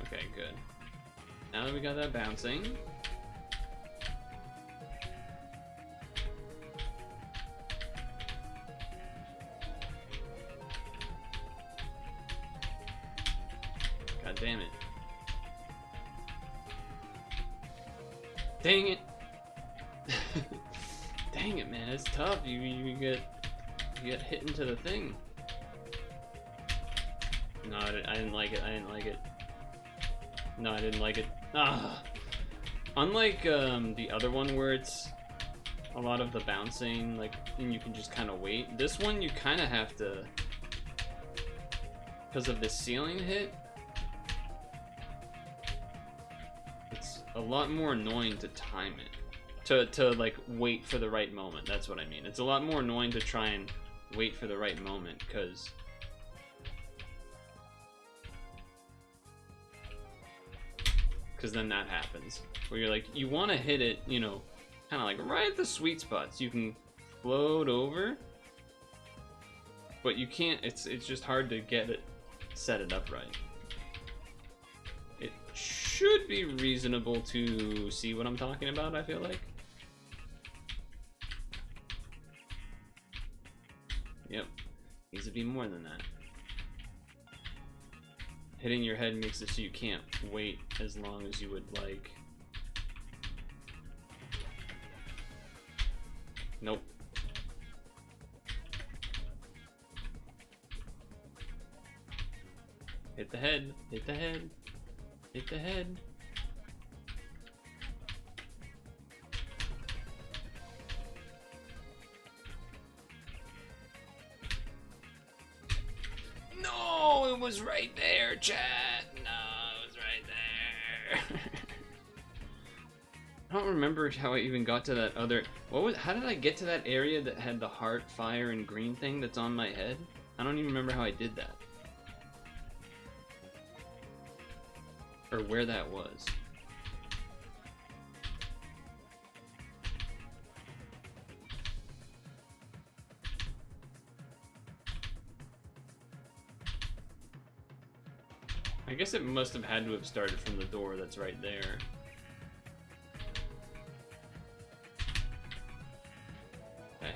Speaker 1: Okay, good. Now that we got that bouncing. God damn it. Dang it. Dang it, man, it's tough. You get hit into the thing. No, I didn't like it. I didn't like it. No, I didn't like it. Ah. Unlike the other one where it's a lot of the bouncing, like, and you can just kind of wait. This one you kind of have to, because of the ceiling hit. It's a lot more annoying to time it. To like wait for the right moment. That's what I mean. It's a lot more annoying to try and wait for the right moment because then that happens where you're like, you want to hit it, you know, kind of like right at the sweet spot so you can float over, but you can't. It's just hard to get it, set it up right. It should be reasonable to see what I'm talking about, I feel like. Yep, needs to be more than that. Hitting your head makes it so you can't wait as long as you would like. Nope. Hit the head, hit the head, hit the head. No, it was right there, chat. No, it was right there. I don't remember how I even got to that other. How did I get to that area that had the heart, fire, and green thing that's on my head? I don't even remember how I did that. Or where that was. I guess it must have had to have started from the door that's right there. Okay.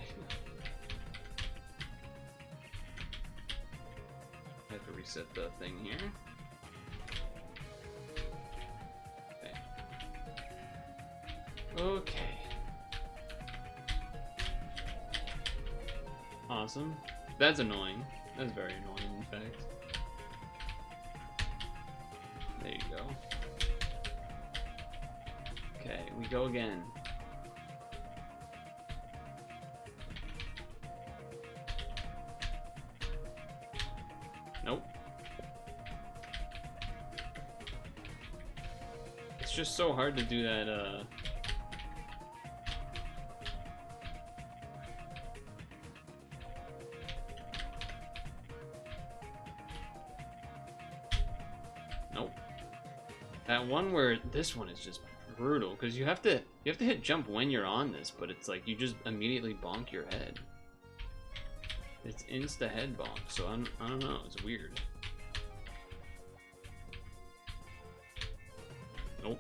Speaker 1: I have to reset the thing here. Okay. Awesome. That's annoying. That's very annoying, in fact. There you go. Okay, we go again. Nope. It's just so hard to do that, Nope. That one where this one is just brutal because you have to hit jump when you're on this, but it's like you just immediately bonk your head. It's insta head bonk, so I don't know. It's weird. Nope.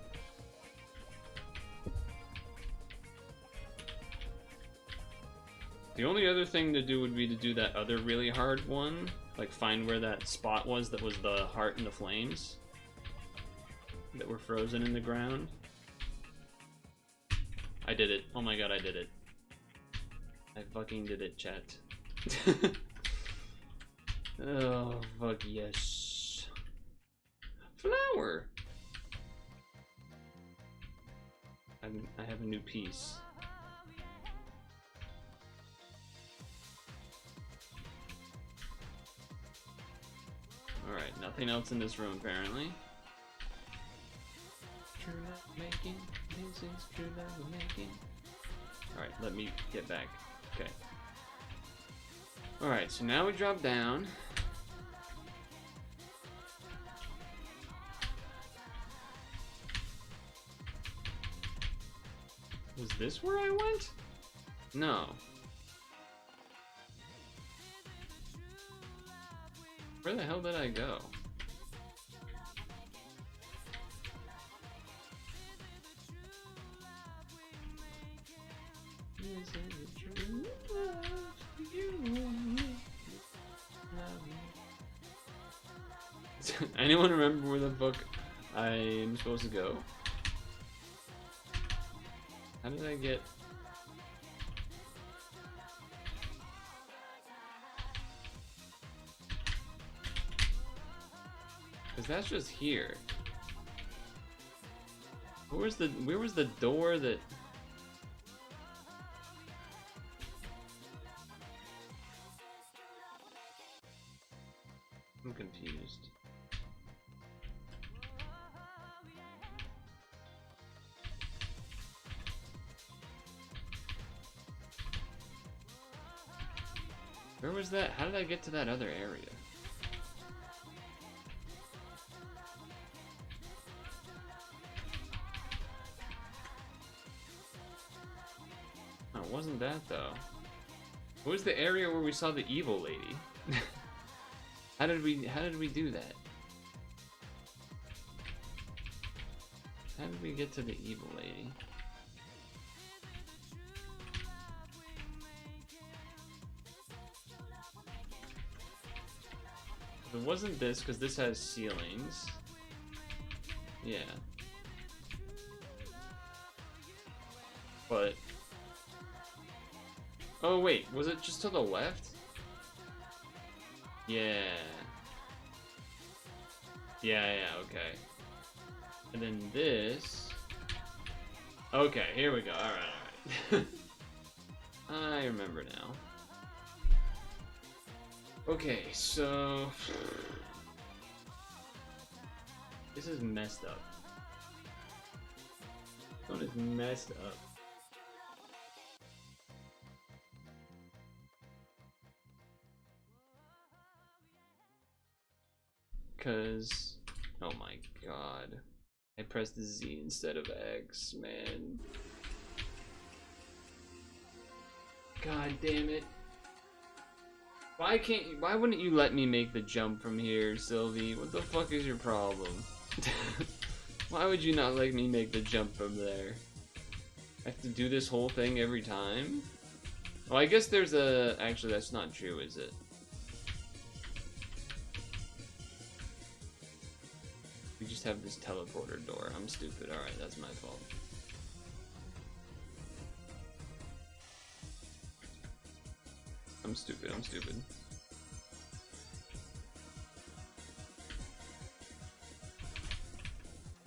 Speaker 1: The only other thing to do would be to do that other really hard one, like find where that spot was that was the heart and the flames that were frozen in the ground. I did it. Oh my god, I did it. I fucking did it, chat. Oh, fuck yes. Flower! I have a new piece. Alright, nothing else in this room apparently. True love making, this is true love making. Alright, let me get back. Okay. Alright, so now we drop down. Was this where I went? No. Where the hell did I go? Is it true love you want me? Anyone remember where the fuck I'm supposed to go? How did I get... Because that's just here. Where was the door that... I'm confused. Where was that? How did I get to that other area? Oh, it wasn't that though. What was the area where we saw the evil lady? How did we do that? How did we get to the evil lady? It wasn't this, because this has ceilings. Yeah. But... Oh wait, was it just to the left? Yeah. Yeah, okay. And then this... Okay, here we go, alright. I remember now. Okay, so... This is messed up. This one is messed up. Cause... Oh my god. I pressed Z instead of X, man. God damn it. Why wouldn't you let me make the jump from here, Sylvie? What the fuck is your problem? Why would you not let me make the jump from there? I have to do this whole thing every time? Well, I guess there's a... Actually, that's not true, is it? We just have this teleporter door. I'm stupid. Alright, that's my fault. I'm stupid.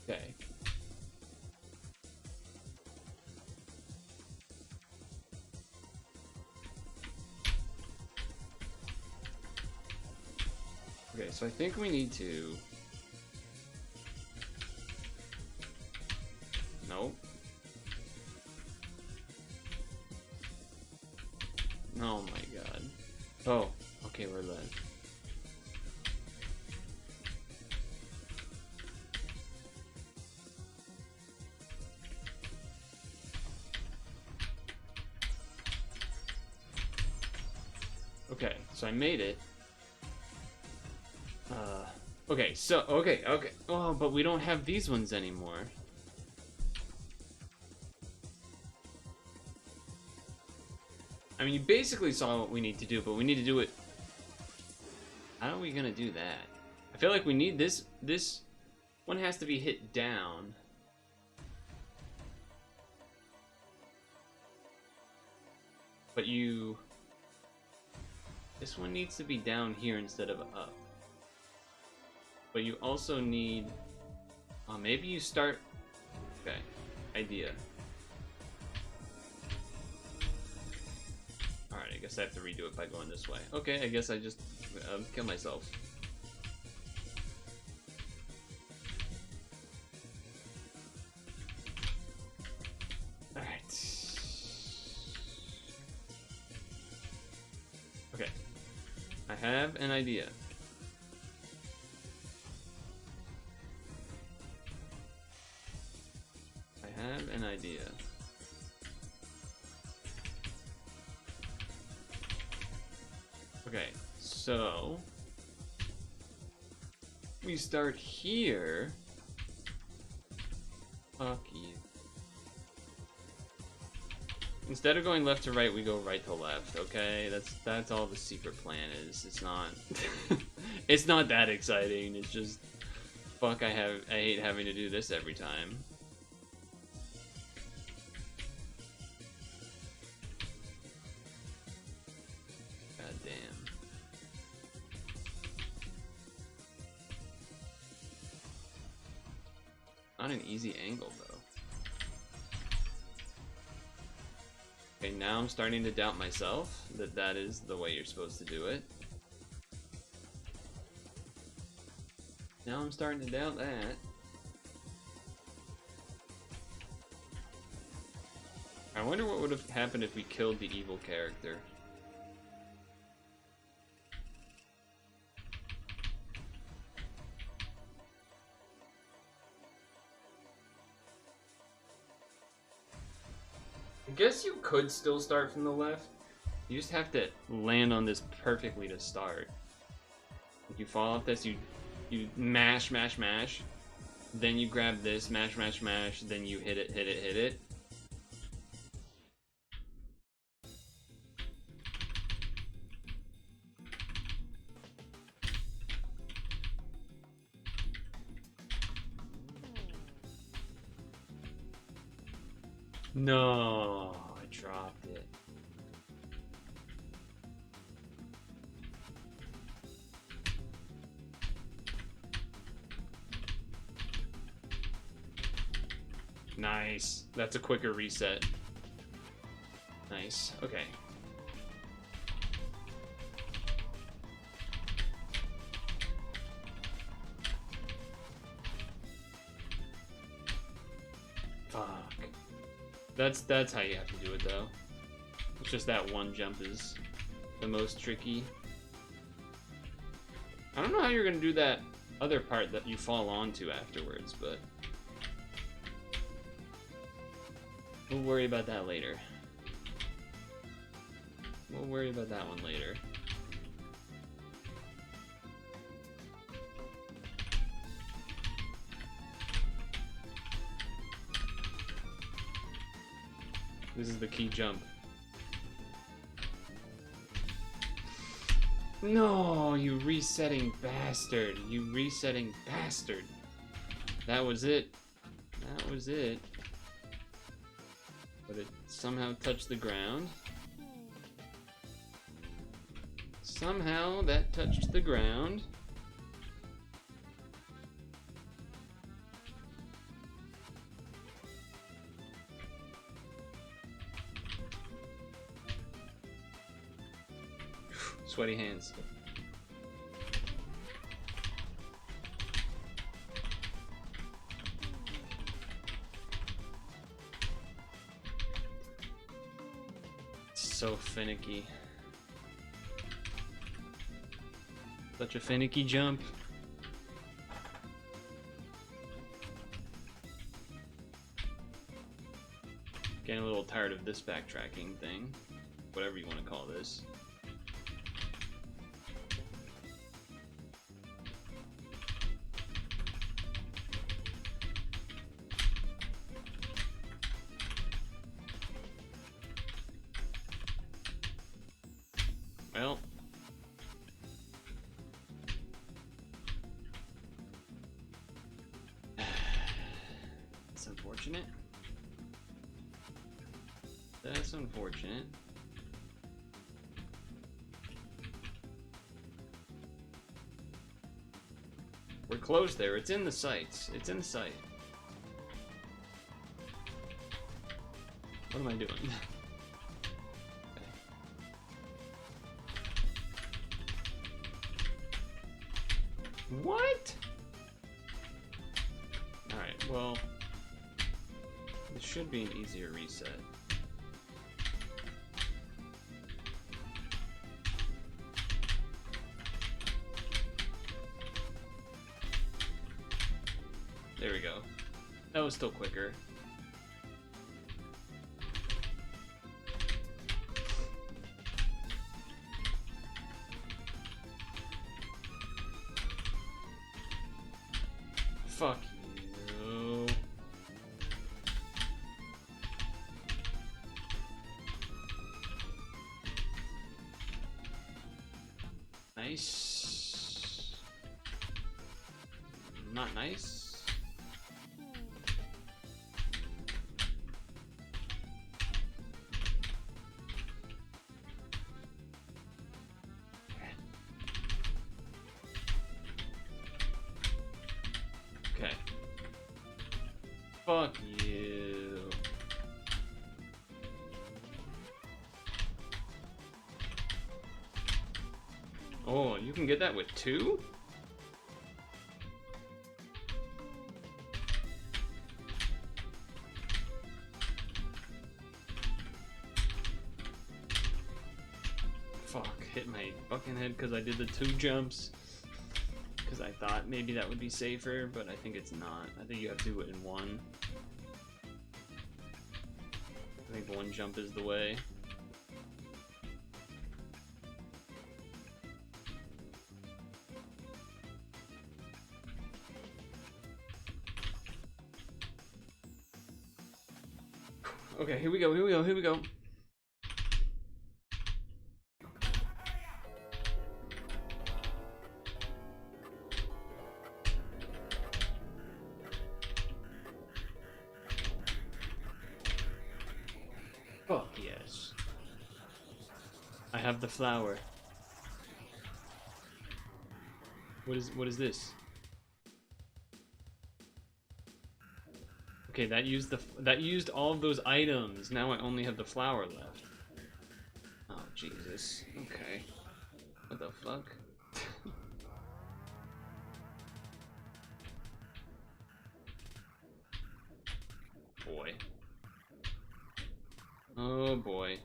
Speaker 1: Okay. Okay, so I think we need to... Nope. Oh my god. Oh, okay, we're done. Okay, so I made it. Okay, so, okay. Oh, but we don't have these ones anymore. I mean, you basically saw what we need to do, but we need to do it... How are we gonna do that? I feel like we need this one has to be hit down. But this one needs to be down here instead of up. But you also need... maybe you start... Okay, idea. Alright, I guess I have to redo it by going this way. Okay, I guess I just kill myself. Alright. Okay. I have an idea. Okay, so we start here. Fuck you. Instead of going left to right, we go right to left. Okay, that's all the secret plan is. It's not. It's not that exciting. It's just fuck. I hate having to do this every time. Not an easy angle, though. Okay, now I'm starting to doubt myself that that is the way you're supposed to do it. Now I'm starting to doubt that. I wonder what would have happened if we killed the evil character. I guess you could still start from the left. You just have to land on this perfectly to start. If you fall off this, you mash, mash, mash. Then you grab this, mash, mash, mash. Then you hit it, hit it, hit it. No, I dropped it. Nice. That's a quicker reset. Nice. Okay. Fuck. That's how you have to do it, though. It's just that one jump is the most tricky. I don't know how you're gonna do that other part that you fall onto afterwards, but we'll worry about that later. We'll worry about that one later. This is the key jump. No, you resetting bastard. You resetting bastard. That was it. That was it. But it somehow touched the ground. Somehow that touched the ground. Sweaty hands. So finicky. Such a finicky jump. Getting a little tired of this backtracking thing. Whatever you want to call this. Well, that's unfortunate. That's unfortunate. We're close there. It's in the sights. It's in sight. What am I doing? What? Alright, well, this should be an easier reset. There we go. That was still quicker. Fuck you. Nice. Not nice. Okay. Fuck you. Oh, you can get that with 2? Fuck, hit my fucking head because I did the 2 jumps. Because I thought maybe that would be safer, but I think it's not. I think you have to do it in 1. I think 1 jump is the way. Okay, here we go, here we go, here we go. Fuck yes. I have the flower. What is this? Okay, that used all of those items. Now I only have the flower left. Oh Jesus. Okay. What the fuck? Boy. Oh boy.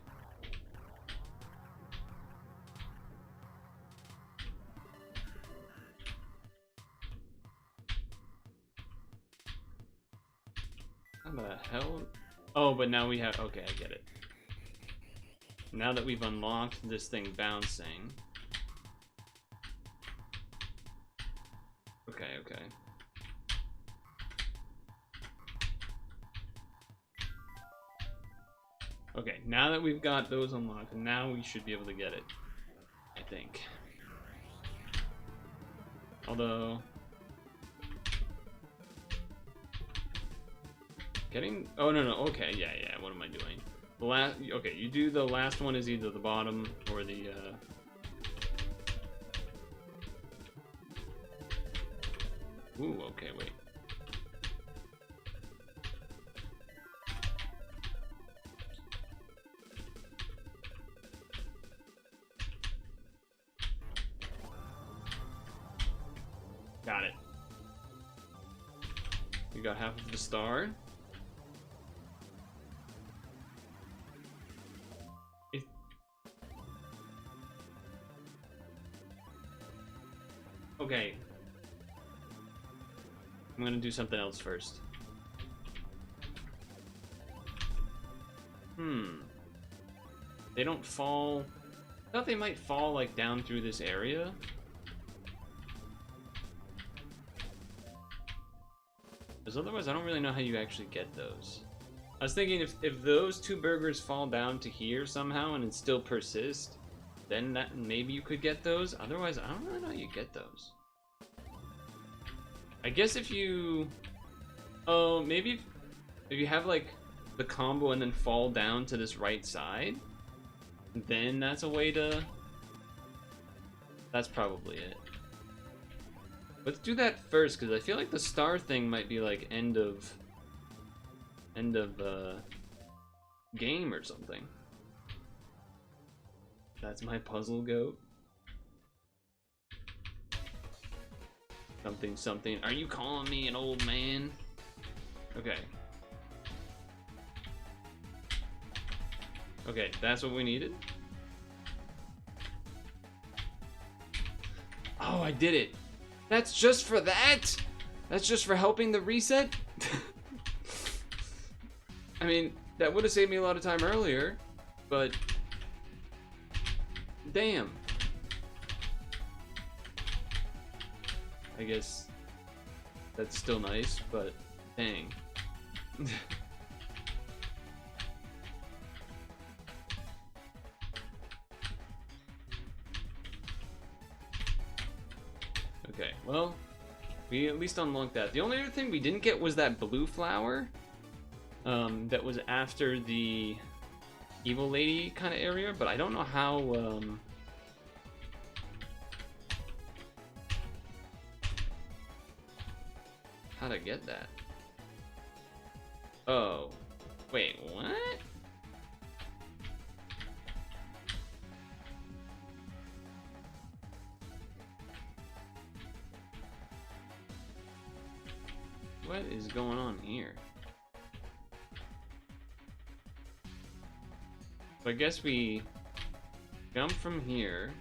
Speaker 1: How the hell? Oh, but now we have. Okay, I get it. Now that we've unlocked this thing bouncing. Okay, okay. Okay, now that we've got those unlocked, now we should be able to get it. I think. Although... Getting... Oh, no, okay, yeah, what am I doing? The last... Okay, you do the last one is either the bottom or the, Ooh, okay, wait. Got it. You got half of the star. Okay. I'm gonna do something else first. They don't fall... I thought they might fall, like, down through this area. Because otherwise, I don't really know how you actually get those. I was thinking if those 2 burgers fall down to here somehow and it still persist, then that maybe you could get those. Otherwise, I don't really know how you get those. I guess if you... Oh, maybe if you have, like, the combo and then fall down to this right side, then that's a way to... That's probably it. Let's do that first, because I feel like the star thing might be, like, end of game or something. That's my puzzle goat. Something, something. Are you calling me an old man? Okay. Okay, that's what we needed. Oh, I did it. That's just for that? That's just for helping the reset? I mean, that would have saved me a lot of time earlier, but... Damn. I guess that's still nice, but dang. Okay, well, we at least unlocked that. The only other thing we didn't get was that blue flower. That was after the evil lady kind of area, but I don't know how, how to get that. Oh. Wait, what? What is going on here? So I guess we jump from here.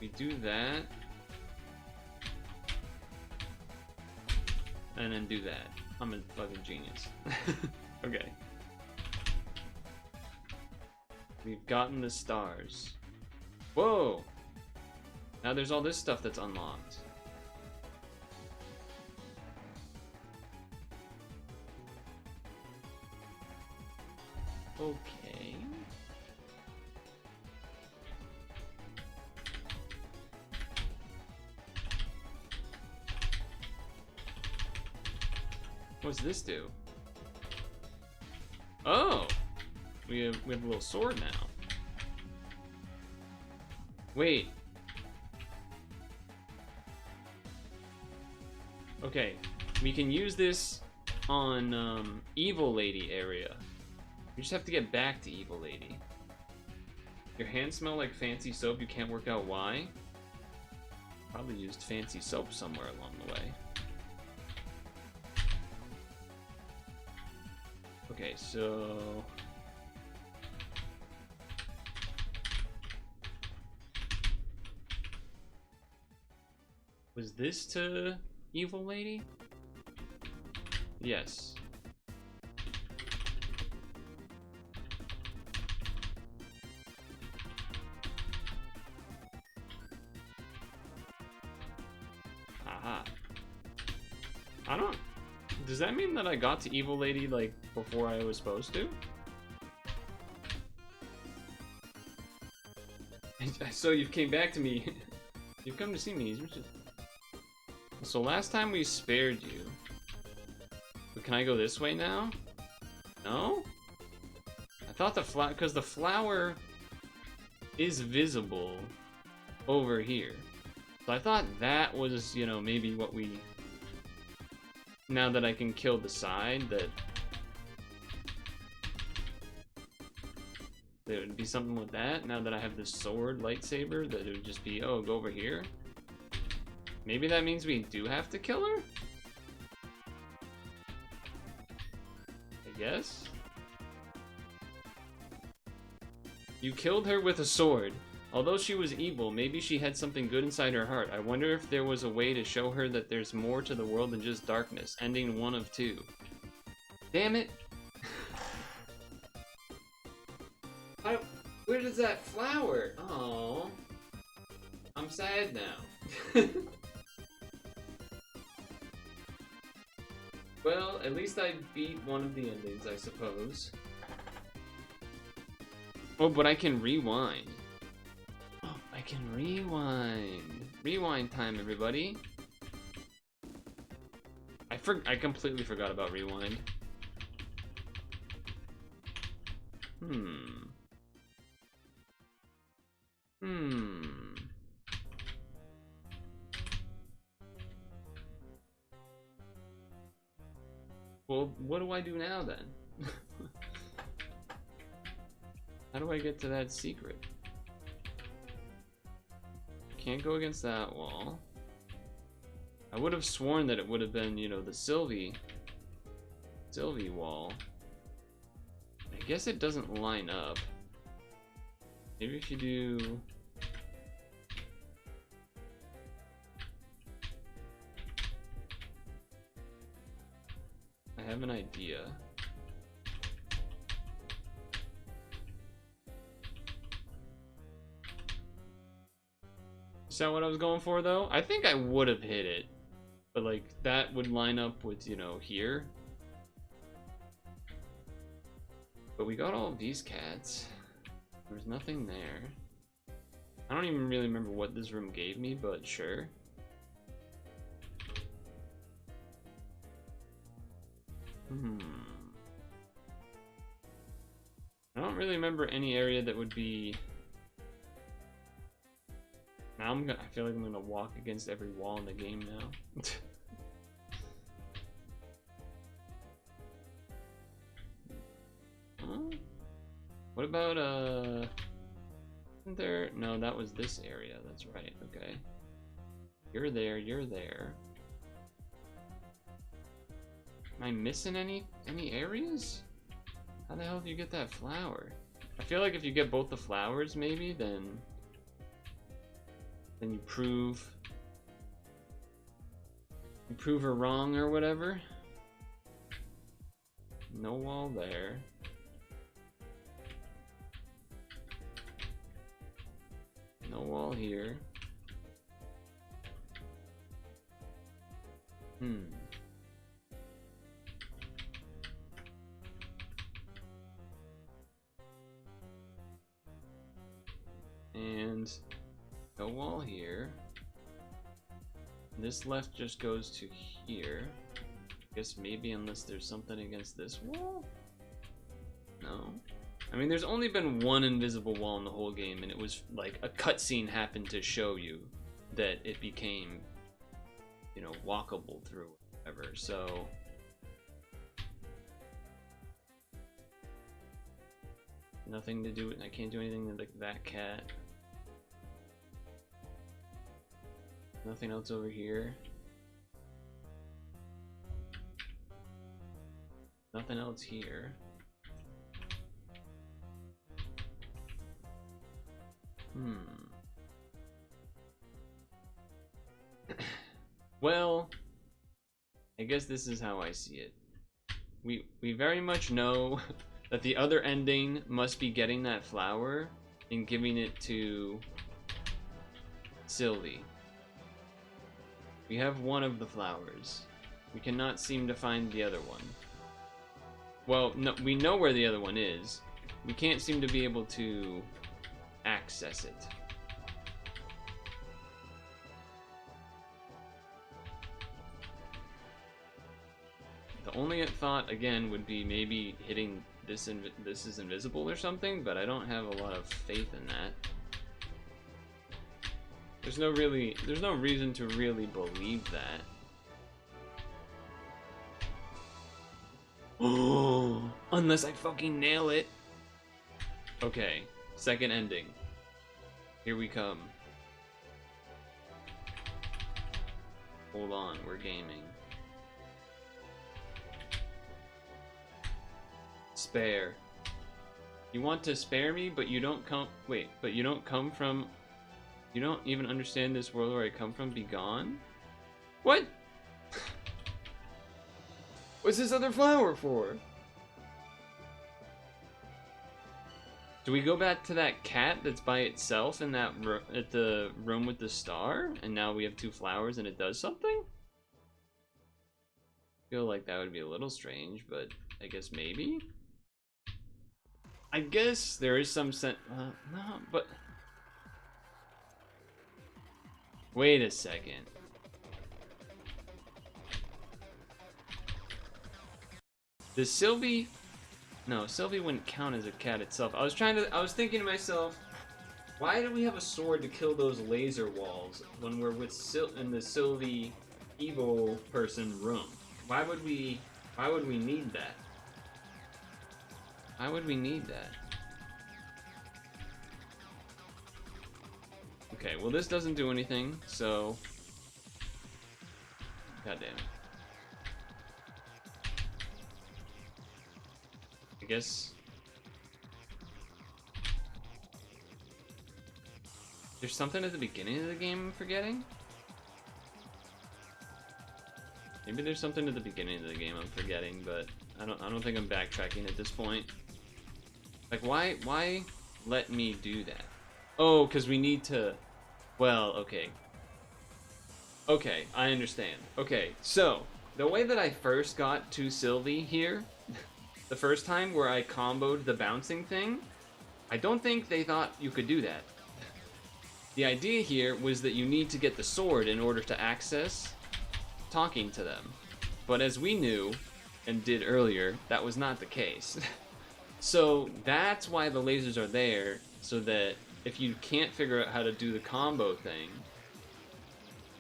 Speaker 1: We do that. And then do that. I'm a fucking genius. Okay. We've gotten the stars. Whoa! Now there's all this stuff that's unlocked. Okay. What's this do? Oh! We have a little sword now. Wait. Okay. We can use this on Evil Lady area. We just have to get back to Evil Lady. Your hands smell like fancy soap. You can't work out why. Probably used fancy soap somewhere along the way. Okay, so... Was this to Evil Lady? Yes. Aha. I don't... Does that mean that I got to Evil Lady, like, before I was supposed to? So you came back to me. You've come to see me. So last time we spared you. But can I go this way now? No? I thought the flower... Because the flower is visible over here. So I thought that was, you know, maybe what we... Now that I can kill the side, that there would be something with that. Now that I have this sword lightsaber, that it would just be, oh, go over here. Maybe that means we do have to kill her? I guess. You killed her with a sword. Although she was evil, maybe she had something good inside her heart. I wonder if there was a way to show her that there's more to the world than just darkness. Ending 1 of 2. Damn it! Where does that flower? Oh, I'm sad now. Well, at least I beat one of the endings, I suppose. Oh, but I can rewind. I can rewind. Rewind time, everybody. I completely forgot about rewind. Well, what do I do now then? How do I get to that secret? Can't go against that wall. I would have sworn that it would have been, you know, the Sylvie wall. I guess it doesn't line up. Maybe if you do... I have an idea. Is that what I was going for, though? I think I would have hit it. But, like, that would line up with, you know, here. But we got all of these cats. There's nothing there. I don't even really remember what this room gave me, but sure. I don't really remember any area that would be... Now I feel like I'm gonna walk against every wall in the game now. What about, isn't there? No, that was this area. That's right. Okay. You're there. You're there. Am I missing any areas? How the hell do you get that flower? I feel like if you get both the flowers, maybe, then you prove her wrong or whatever. No wall there. No wall here. And no wall here. This left just goes to here. I guess maybe unless there's something against this wall? No. I mean, there's only been one invisible wall in the whole game, and it was like a cutscene happened to show you that it became, you know, walkable through whatever, so... Nothing to do with, I can't do anything to that cat. Nothing else over here. Nothing else here. Well, I guess this is how I see it. We very much know that the other ending must be getting that flower and giving it to Sylvie. We have one of the flowers. We cannot seem to find the other one. Well, no, we know where the other one is. We can't seem to be able to access it. The only thought, again, would be maybe hitting this is invisible or something, but I don't have a lot of faith in that. There's no reason to really believe that. Oh, unless I fucking nail it. Okay, second ending. Here we come. Hold on, we're gaming. Spare. You want to spare me, but you don't come. Wait, but you don't come from. You don't even understand this world where I come from. Be gone. What? What's this other flower for? Do we go back to that cat that's by itself in that at the room with the star, and now we have two flowers and it does something? I feel like that would be a little strange, but I guess maybe. I guess there is some sense. No, but wait a second. Does Sylvie? No, Sylvie wouldn't count as a cat itself. I was thinking to myself, why do we have a sword to kill those laser walls when we're with in the Sylvie evil person room? Why would we need that? Why would we need that? Okay, well this doesn't do anything, so goddamn. I guess there's something at the beginning of the game I'm forgetting. Maybe there's something at the beginning of the game I'm forgetting, but I don't think I'm backtracking at this point. Like why let me do that? Oh, because we need to. Well, okay. Okay, I understand. Okay, so the way that I first got to Sylvie here, the first time where I comboed the bouncing thing, I don't think they thought you could do that. The idea here was that you need to get the sword in order to access talking to them. But as we knew and did earlier, that was not the case. So that's why the lasers are there, so that if you can't figure out how to do the combo thing,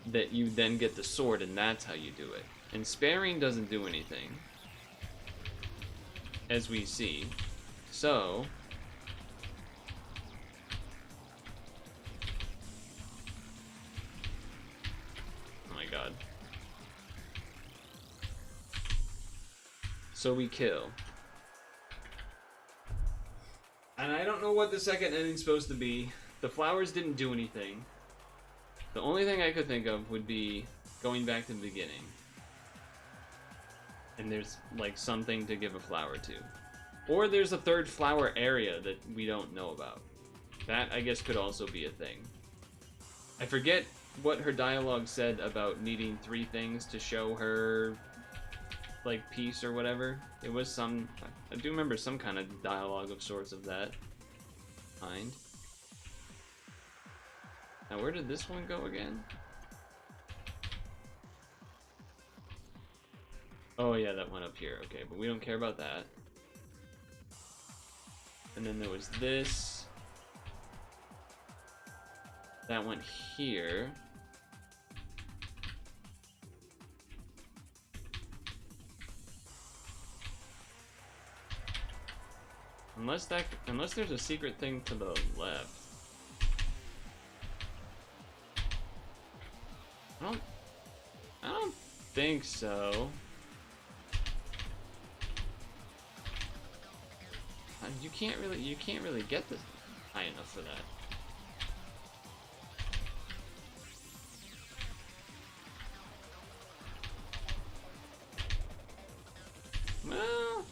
Speaker 1: that you then get the sword and that's how you do it. And sparing doesn't do anything, as we see. So so we kill. And I don't know what the second ending's supposed to be. The flowers didn't do anything. The only thing I could think of would be going back to the beginning. And there's like something to give a flower to. Or there's a third flower area that we don't know about. That, I guess, could also be a thing. I forget what her dialogue said about needing 3 things to show her, like, peace or whatever. It was some... I do remember some kind of dialogue of sorts of that kind. Now, where did this one go again? Oh, yeah, that went up here. Okay, but we don't care about that. And then there was this. That went here. Unless there's a secret thing to the left. I don't think so. You can't really get this high enough for that. Well,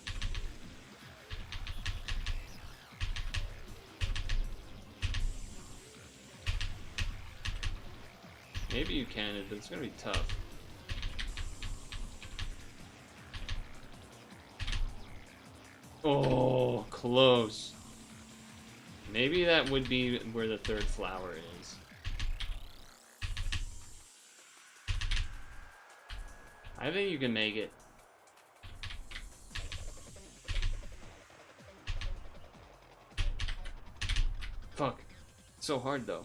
Speaker 1: maybe you can, but it's gonna be tough. Oh, close. Maybe that would be where the third flower is. I think you can make it. Fuck. It's so hard though.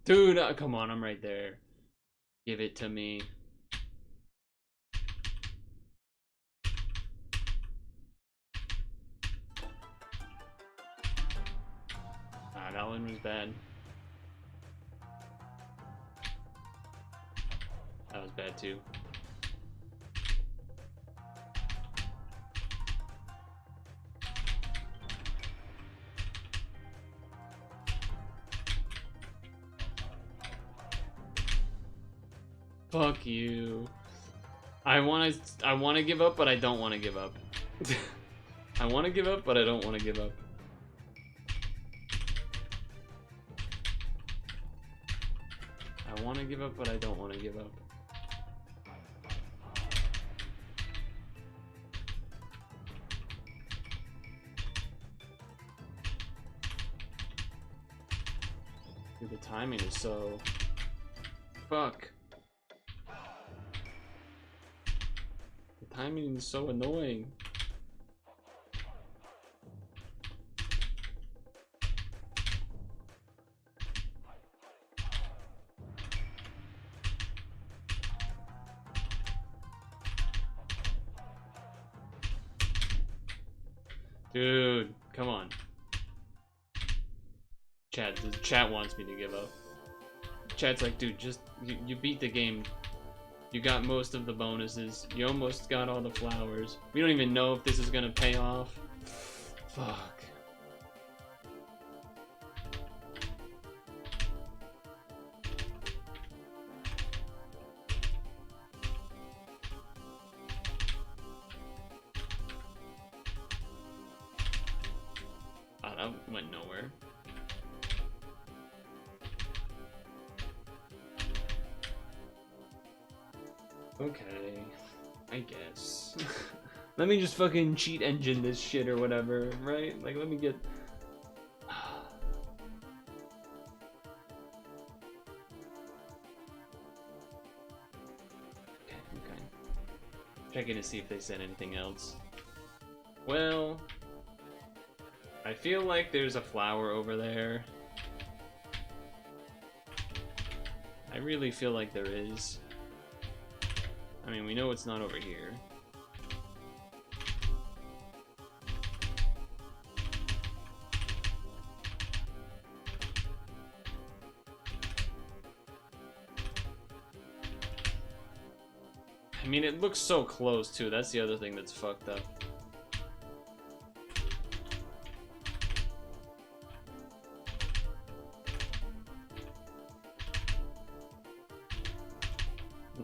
Speaker 1: Dude, come on, I'm right there. Give it to me. Ah, that one was bad. That was bad too. Fuck you. I wanna give up, but I don't wanna give up. I wanna give up, but I don't wanna give up. I wanna give up, but I don't wanna give up. Dude, the timing is so... Fuck. The timing is so annoying. Dude, come on. Chat wants me to give up. Chat's like, dude, just you beat the game. You got most of the bonuses. You almost got all the flowers. We don't even know if this is gonna pay off. Fuck. Oh, that went nowhere. Okay, I guess. Let me just fucking cheat engine this shit or whatever, right? Like, let me get... Okay. Checking to see if they said anything else. Well... I feel like there's a flower over there. I really feel like there is. I mean, we know it's not over here.
Speaker 2: mean, it looks so close, too. That's the other thing that's fucked up.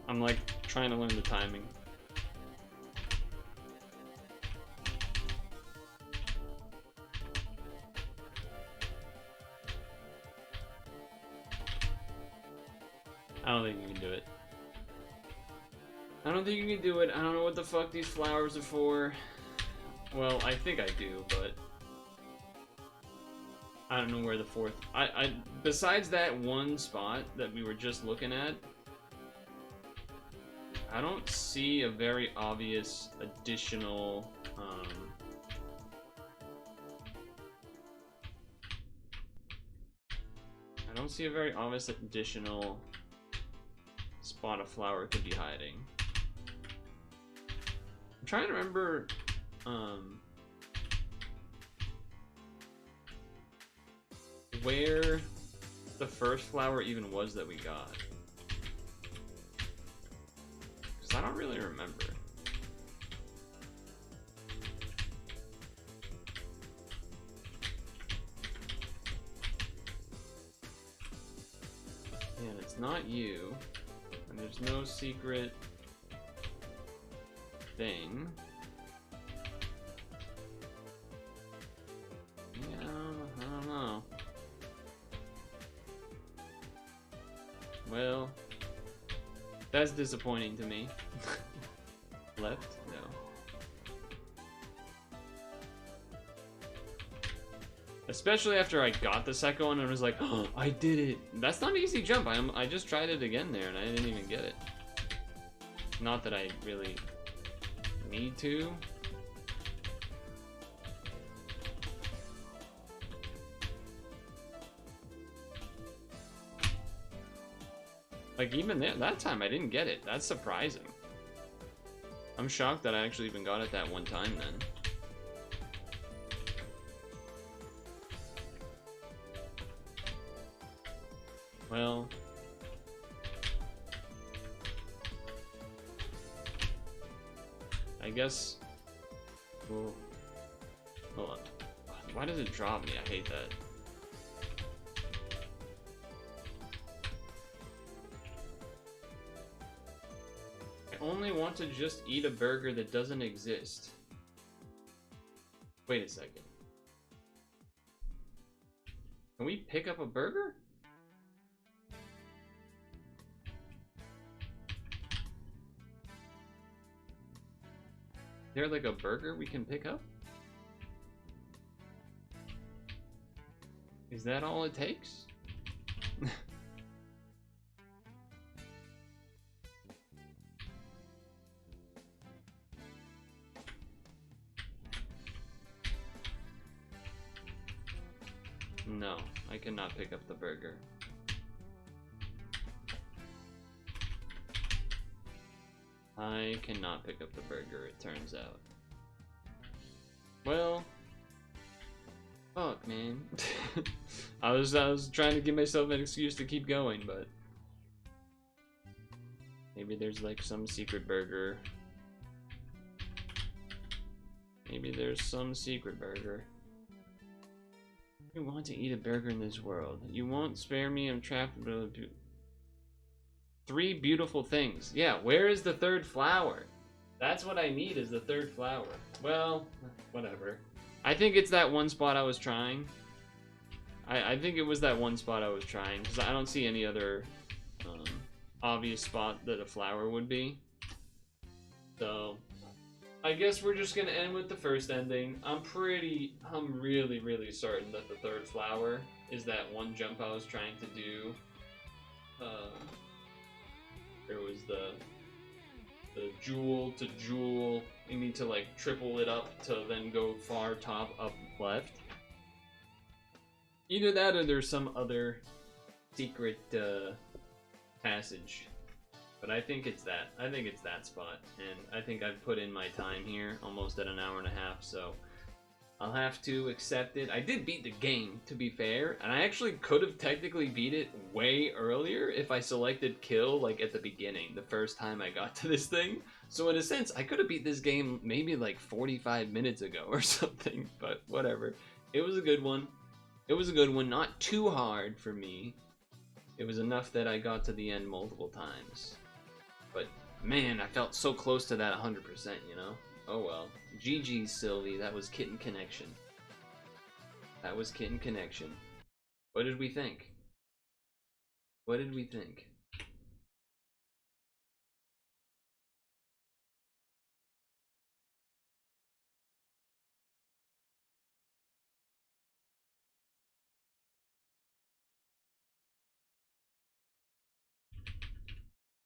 Speaker 2: I'm, like, trying to learn the timing. I don't think you can do it. I don't think you can do it. I don't know what the fuck these flowers are for. Well, I think I do, but I don't know where the fourth... besides that one spot that we were just looking at, I don't see a very obvious additional... I don't see a very obvious additional spot a flower could be hiding. I'm trying to remember, where the first flower even was that we got. Because I don't really remember. And it's not you. And there's no secret thing. Yeah, I don't know. Well, that's disappointing to me. Left? No. Especially after I got the second one and was like, oh, I did it. That's not an easy jump. I just tried it again there and I didn't even get it. Not that I really need to. Like, even there, that time I didn't get it. That's surprising. I'm shocked that I actually even got it that one time then. Well, I guess we'll... Hold on. Why does it drop me? I hate that. I only want to just eat a burger that doesn't exist. Wait a second. Can we pick up a burger? Is there like a burger we can pick up? Is that all it takes? No, I cannot pick up the burger. I cannot pick up the burger, it turns out. Well, fuck, man. I was trying to give myself an excuse to keep going, but maybe there's like some secret burger. Maybe there's some secret burger. You want to eat a burger in this world. You won't spare me, I'm trapped with 3 beautiful things. Yeah, where is the third flower? That's what I need, is the third flower. Well, whatever. I think it's that one spot I was trying. I think it was that one spot I was trying, because I don't see any other obvious spot that a flower would be. So, I guess we're just gonna end with the first ending. I'm really, really certain that the third flower is that one jump I was trying to do. There was the jewel to jewel. You need to like triple it up to then go far top up left. Either that or there's some other secret passage. But I think it's that. I think it's that spot. And I think I've put in my time here, almost at an hour and a half, so I'll have to accept it. I did beat the game, to be fair, and I actually could have technically beat it way earlier if I selected kill, like, at the beginning, the first time I got to this thing. So in a sense, I could have beat this game maybe like 45 minutes ago or something, but whatever. It was a good one. It was a good one, not too hard for me. It was enough that I got to the end multiple times. But man, I felt so close to that 100%, you know? Oh well. GG, Sylvie. That was Kitten Connection. That was Kitten Connection. What did we think? What did we think?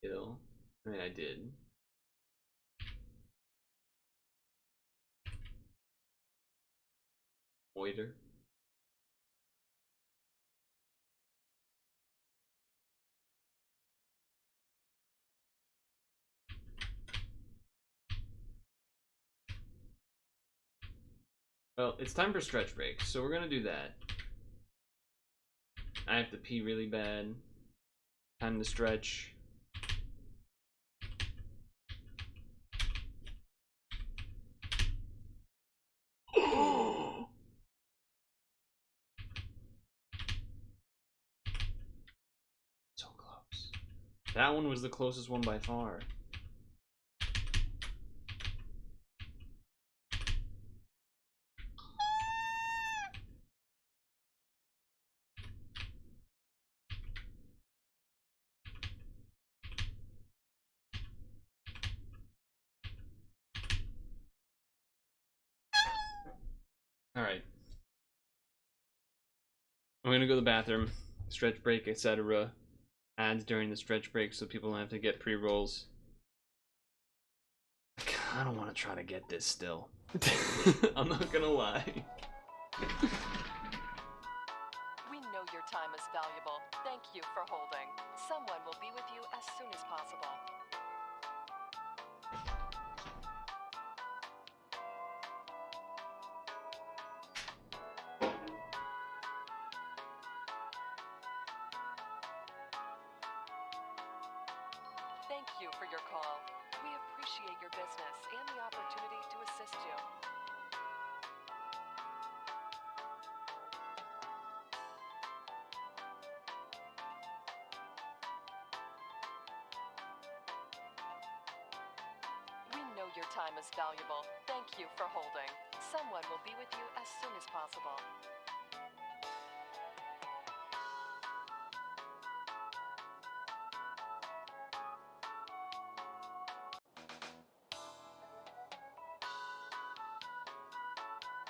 Speaker 2: Kill? I mean, I did. Oiter. Well, it's time for stretch break, so we're gonna do that. I have to pee really bad. Time to stretch. So close. That one was the closest one by far. Alright. I'm gonna go to the bathroom, stretch break, etc. Ads during the stretch break so people don't have to get pre-rolls. I don't want to try to get this still. I'm not gonna lie.
Speaker 3: We know your time is valuable. Thank you for holding. Someone will be with you as soon as possible. Thank you for your call. We appreciate your business and the opportunity to assist you. We know your time is valuable. Thank you for holding. Someone will be with you as soon as possible.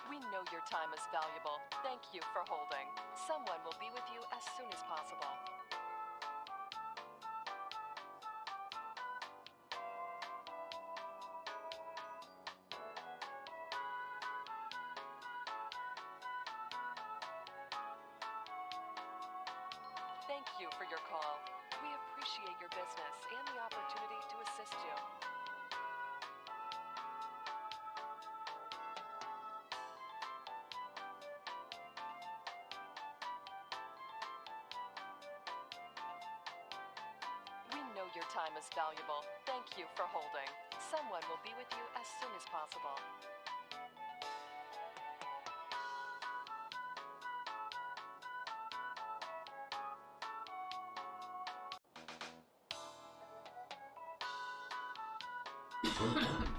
Speaker 3: We know your time is valuable. Thank you for holding. Someone will be with you as soon as possible. Thank you for your call. We appreciate your business and the opportunity to assist you. We know your time is valuable. Thank you for holding. Someone will be with you as soon as possible.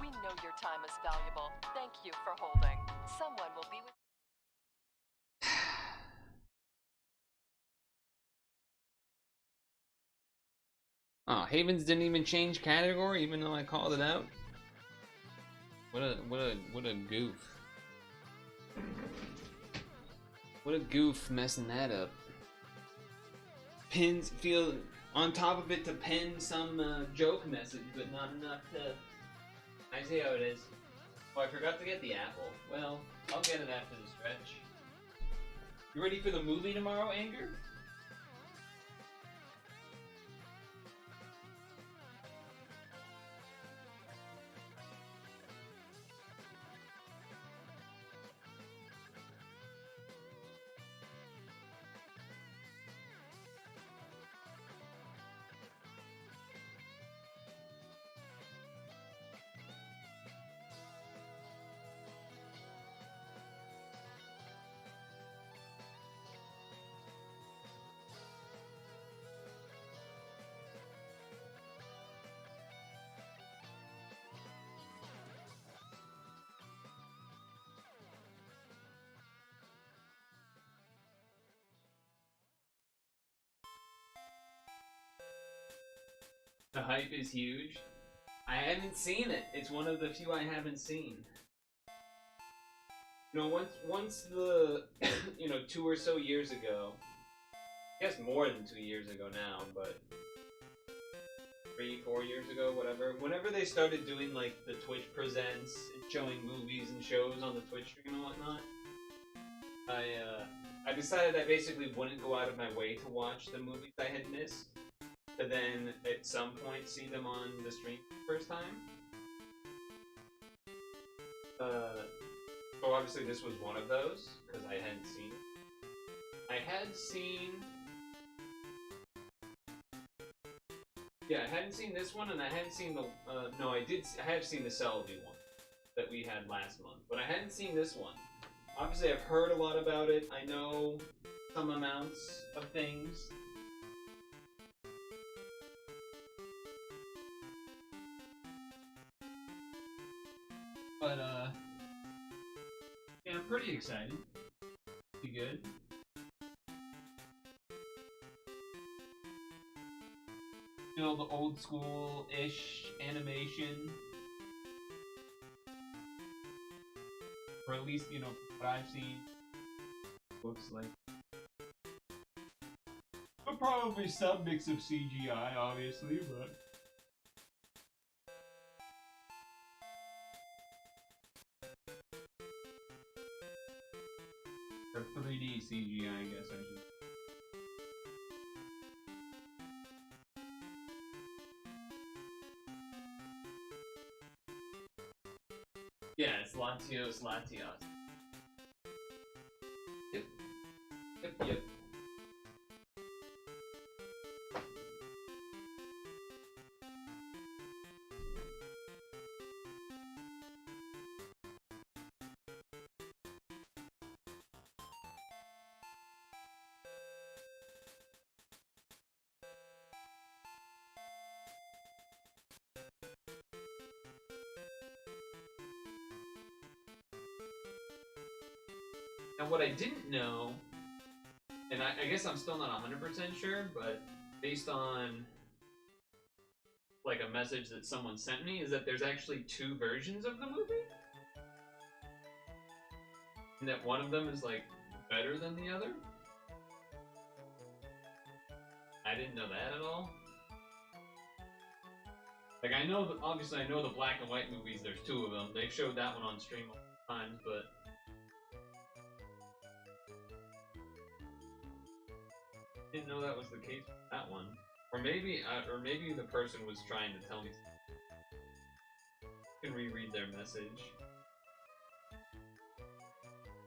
Speaker 3: We know your time is valuable. Thank you for holding. Someone will be with
Speaker 2: Oh, Havens didn't even change category even though I called it out. What a goof. What a goof messing that up. Pins feel on top of it to pin some joke message, but not enough to. I see how it is. Oh, I forgot to get the apple. Well, I'll get it after the stretch. You ready for the movie tomorrow, Anger? The hype is huge. I haven't seen it. It's one of the few I haven't seen. You know, once the, you know, 2 or so years ago, I guess more than 2 years ago now, but 3, 4 years ago, whatever. Whenever they started doing like the Twitch presents and showing movies and shows on the Twitch stream and whatnot, I decided I basically wouldn't go out of my way to watch the movies I had missed, to then at some point see them on the stream for the first time. So obviously this was one of those, because I hadn't seen it. I had seen... Yeah, I hadn't seen this one, and I hadn't seen the... no, I have seen the Sylvie one that we had last month, but I hadn't seen this one. Obviously, I've heard a lot about it. I know some amounts of things. But, yeah, I'm pretty excited. Be good. You know, the old school-ish animation. Or at least, you know, what I've seen. Looks like. But probably some mix of CGI, obviously, but... Or 3D CGI, I guess I should. Yeah, it's Latios Latios. Yep. Yep. Now what I didn't know, and I guess I'm still not 100% sure, but based on like a message that someone sent me, is that there's actually 2 versions of the movie? And that one of them is like better than the other? I didn't know that at all. Like I know, obviously I know the black and white movies, there's 2 of them. They showed that one on stream all times, but... didn't know that was the case with that one. Or maybe the person was trying to tell me something. I can reread their message.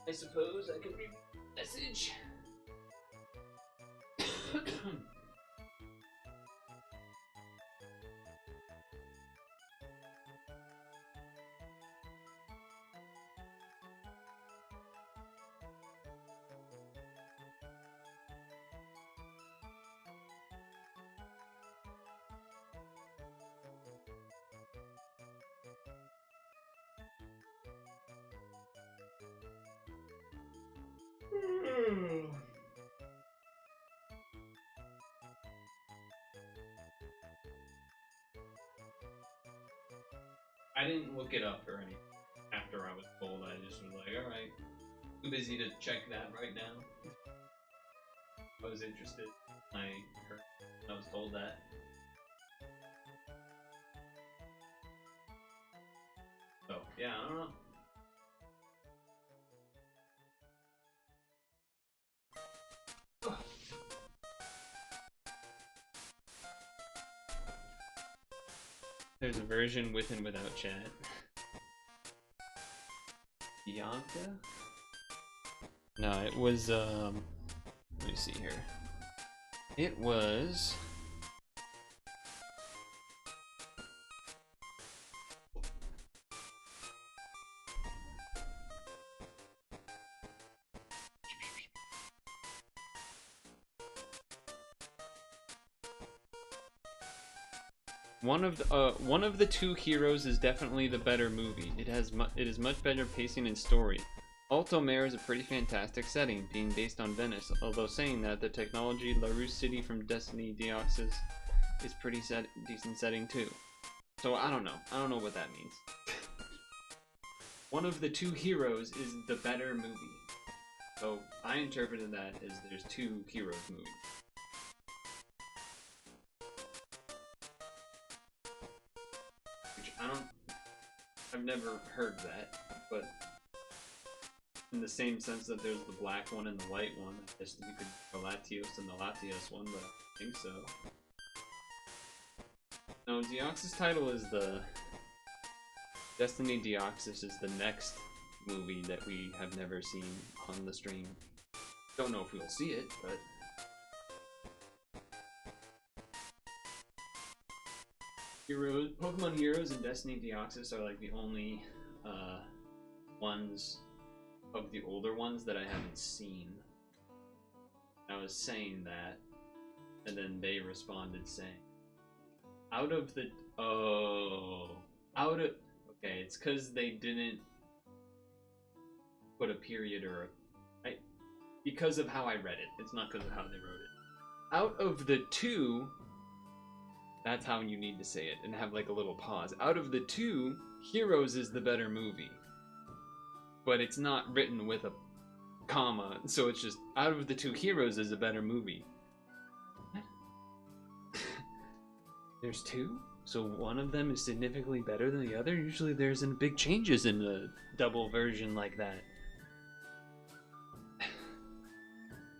Speaker 2: I suppose I can read the message. I didn't look it up or anything after I was told. I just was like, alright, too busy to check that right now. I was interested. I was told that. So, yeah, I don't know. There's a version with and without chat. Bianca? No, it was, let me see here. It was... one of the 2 heroes is definitely the better movie. It is much better pacing and story. Altomare is a pretty fantastic setting, being based on Venice, although saying that, the technology LaRue City from Destiny Deoxys is pretty decent setting too. So I don't know. I don't know what that means. One of the two heroes is the better movie. So I interpreted that as there's two heroes movies. Which I've never heard that, but in the same sense that there's the black one and the white one, I guess you could the Latios and the Latios one, but I think so. No, Deoxys title is the... Destiny Deoxys is the next movie that we have never seen on the stream. Don't know if we'll see it, but... Pokemon Heroes and Destiny Deoxys are like the only ones of the older ones that I haven't seen. I was saying that, and then they responded saying, out of the... Okay, it's because they didn't put a period or because of how I read it. It's not because of how they wrote it. Out of the two... That's how you need to say it, and have like a little pause. Out of the two, Heroes is the better movie. But it's not written with a comma, so it's just, out of the two, Heroes is a better movie. What? There's two? So one of them is significantly better than the other? Usually there's big changes in a double version like that.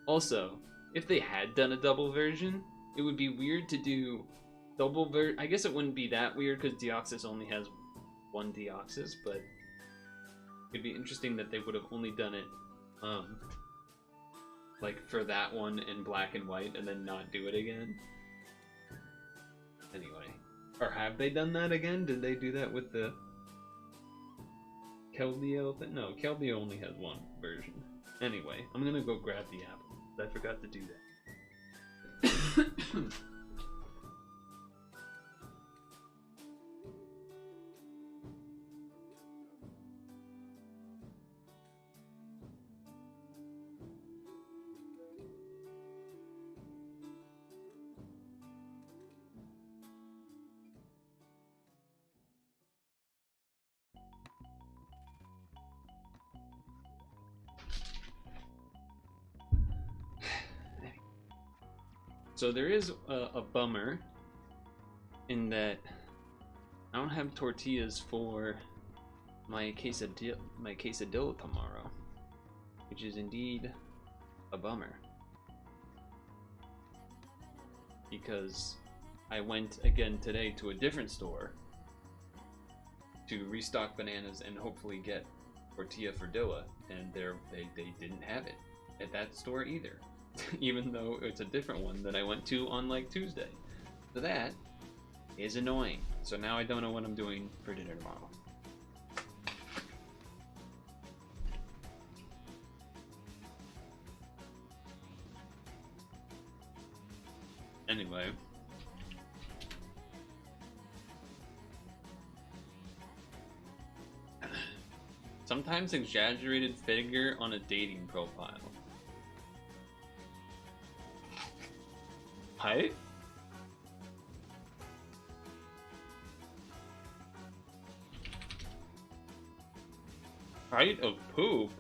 Speaker 2: Also, if they had done a double version, it would be weird to do I guess it wouldn't be that weird because Deoxys only has one Deoxys, but it'd be interesting that they would have only done it like for that one in black and white and then not do it again. Anyway, or have they done that again? Did they do that with the Keldeo thing? No, Keldeo only has one version. Anyway, I'm gonna go grab the apple. I forgot to do that. So there is a bummer in that I don't have tortillas for my quesadilla tomorrow, which is indeed a bummer because I went again today to a different store to restock bananas and hopefully get tortilla for Dilla, and they didn't have it at that store either. Even though it's a different one that I went to on like Tuesday. So that is annoying. So now I don't know what I'm doing for dinner tomorrow. Anyway. Sometimes exaggerated figure on a dating profile. Height? Height of poop?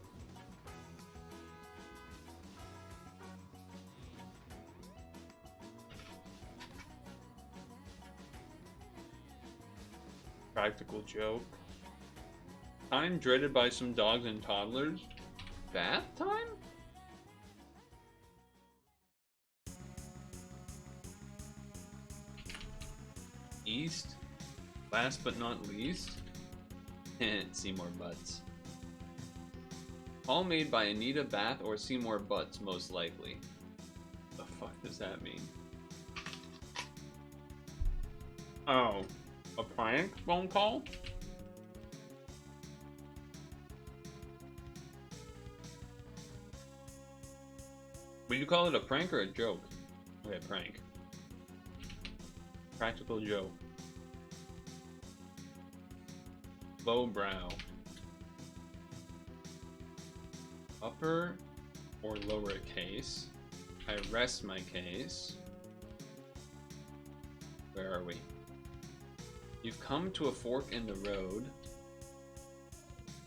Speaker 2: Practical joke. Time dreaded by some dogs and toddlers. Bath time? East, last but not least, and Seymour Butts. All made by Anita Bath or Seymour Butts, most likely. The fuck does that mean? Oh, a prank phone call? Would you call it a prank or a joke? Okay, prank. Practical joke. Low brow. Upper or lower case. I rest my case.
Speaker 1: Where are we? You've come to a fork in the road.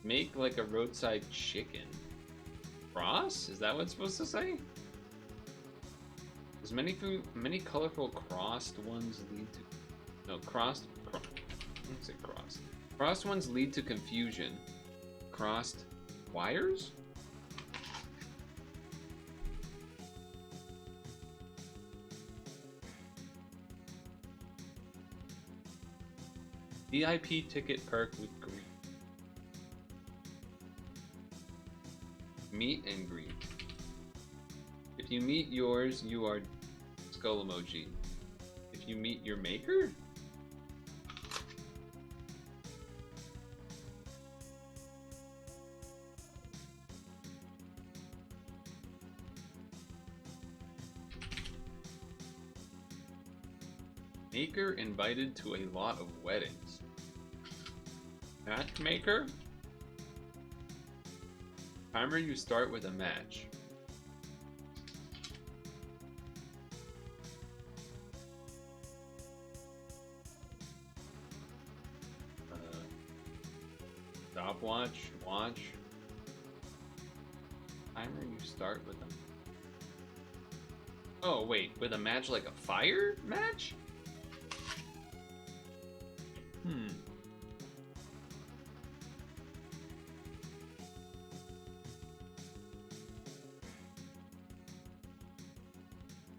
Speaker 1: Make like a roadside chicken. Cross? Is that what it's supposed to say? There's many colorful crossed ones lead to... No, crossed... I didn't say crossed. Crossed ones lead to confusion. Crossed wires? VIP ticket perk with greet. Meet and greet. If you meet yours, you are skull emoji. If you meet your maker? Maker invited to a lot of weddings. Matchmaker? Timer, you start with a match. Stopwatch, watch. Timer, you start with a... Oh, wait, with a match like a fire match?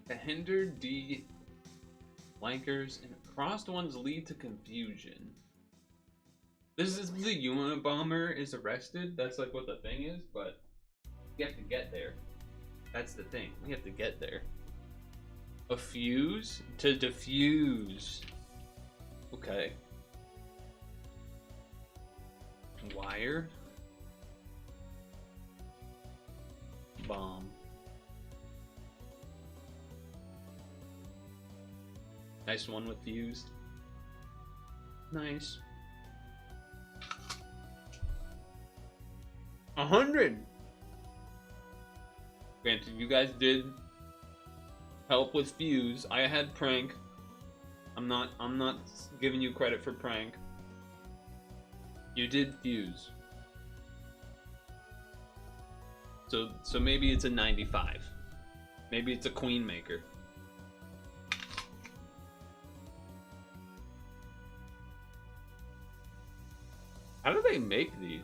Speaker 1: The hindered D flankers and crossed ones lead to confusion. This is the Unabomber is arrested. That's like what the thing is, but you have to get there. That's the thing. We have to get there. A fuse to diffuse. Okay. Wire. Bomb. Nice one with fused. Nice. 100. Granted, you guys did help with fuse. I had prank. I'm not giving you credit for prank. You did fuse. So maybe it's a 95. Maybe it's a queen maker. How do they make these?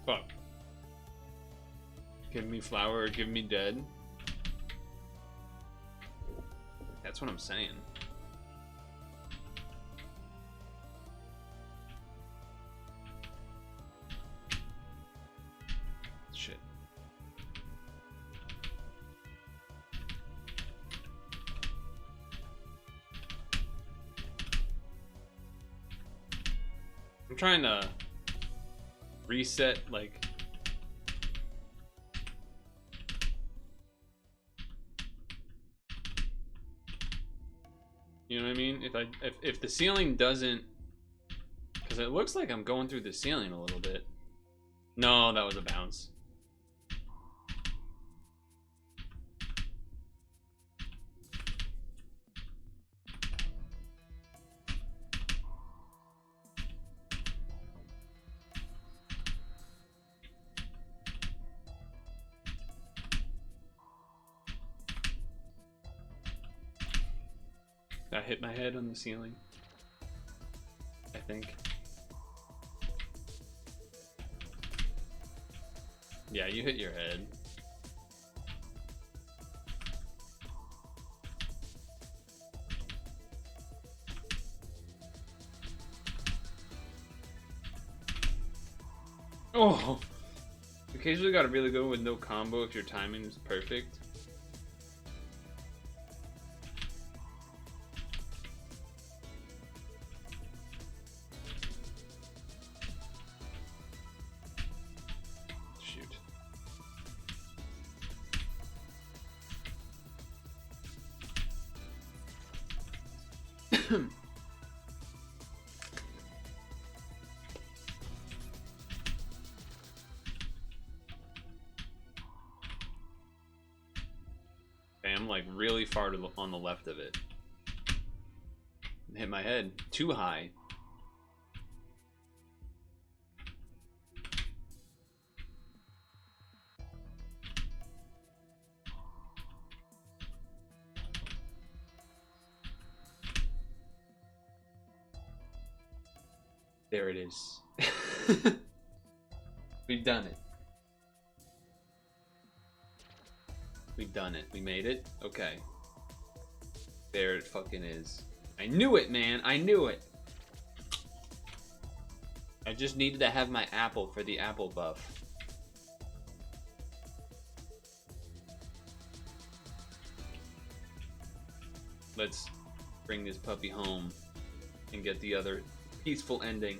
Speaker 1: Fuck. Give me flower or give me dead. That's what I'm saying. Shit. I'm trying to reset, like, you know what I mean? If the ceiling doesn't, because it looks like I'm going through the ceiling a little bit. No, that was a bounce. I hit my head on the ceiling, I think. Yeah, you hit your head. Oh! Occasionally got a really good one with no combo if your timing is perfect. Shoot. Okay, I'm like really far on the left of it. Hit my head too high. There it is. We've done it. We've done it. We made it. Okay. There it fucking is. I knew it, man. I knew it. I just needed to have my apple for the apple buff. Let's bring this puppy home and get the other peaceful ending.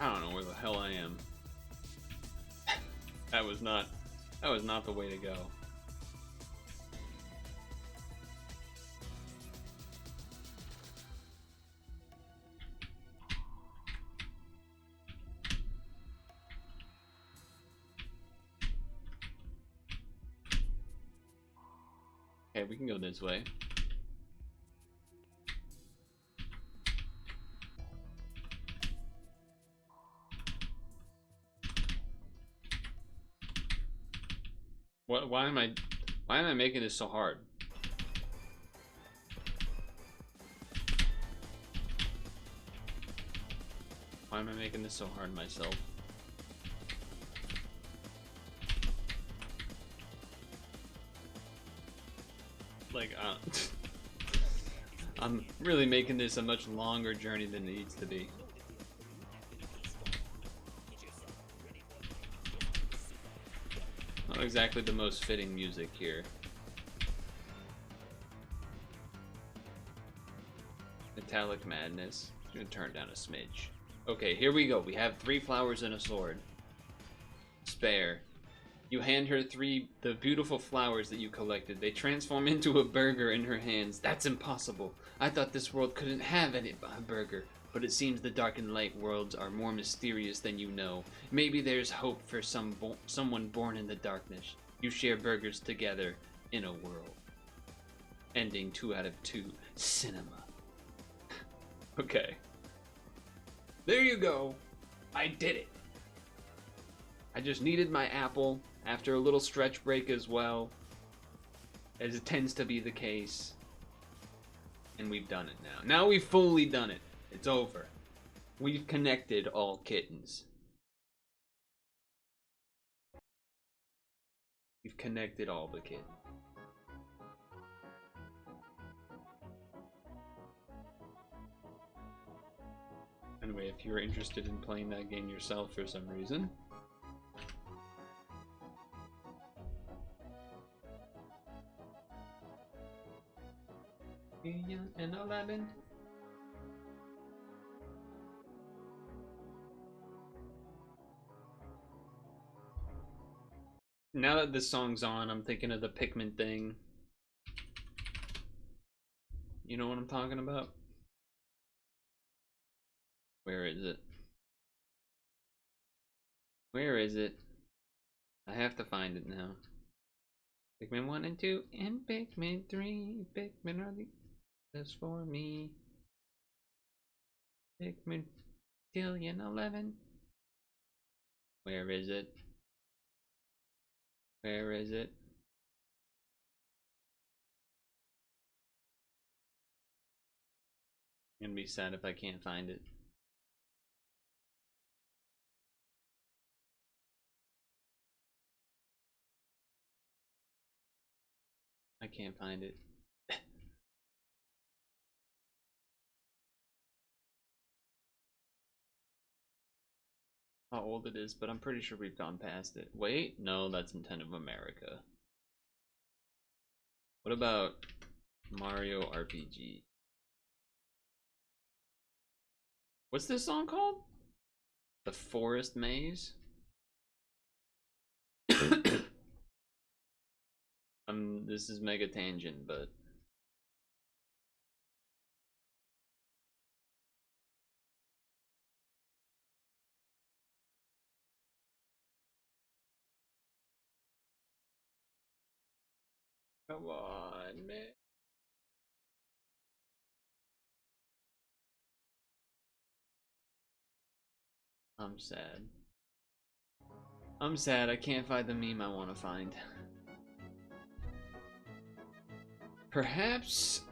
Speaker 1: I don't know where the hell I am. That was not the way to go. Okay, we can go this way. What? Why am I making this so hard? Why am I making this so hard myself? Like, I'm really making this a much longer journey than it needs to be. Not exactly the most fitting music here. Metallic Madness. I'm gonna turn it down a smidge. Okay, here we go. We have 3 flowers and a sword. Spare. You hand her the beautiful flowers that you collected. They transform into a burger in her hands. That's impossible. I thought this world couldn't have a burger, but it seems the dark and light worlds are more mysterious than you know. Maybe there's hope for someone born in the darkness. You share burgers together in a world. Ending 2 out of 2. Cinema. Okay. There you go. I did it. I just needed my apple after a little stretch break as well, as it tends to be the case. And we've done it now. Now we've fully done it. It's over. We've connected all kittens. We've connected all the kittens. Anyway, if you're interested in playing that game yourself for some reason, and 11. Now that this song's on, I'm thinking of the Pikmin thing. You know what I'm talking about? Where is it? Where is it? I have to find it now. Pikmin 1 and 2 and Pikmin 3. Pikmin are the best for me. Pikmin Dillion 11. Where is it? Where is it? I'm gonna be sad if I can't find it.
Speaker 2: can't find it. How old it is, but I'm pretty sure we've gone past it. Wait, no, that's Nintendo of America. What about Mario RPG? What's this song called? The Forest Maze? This is mega tangent, but come on, man. I'm sad. I'm sad I can't find the meme I want to find. Perhaps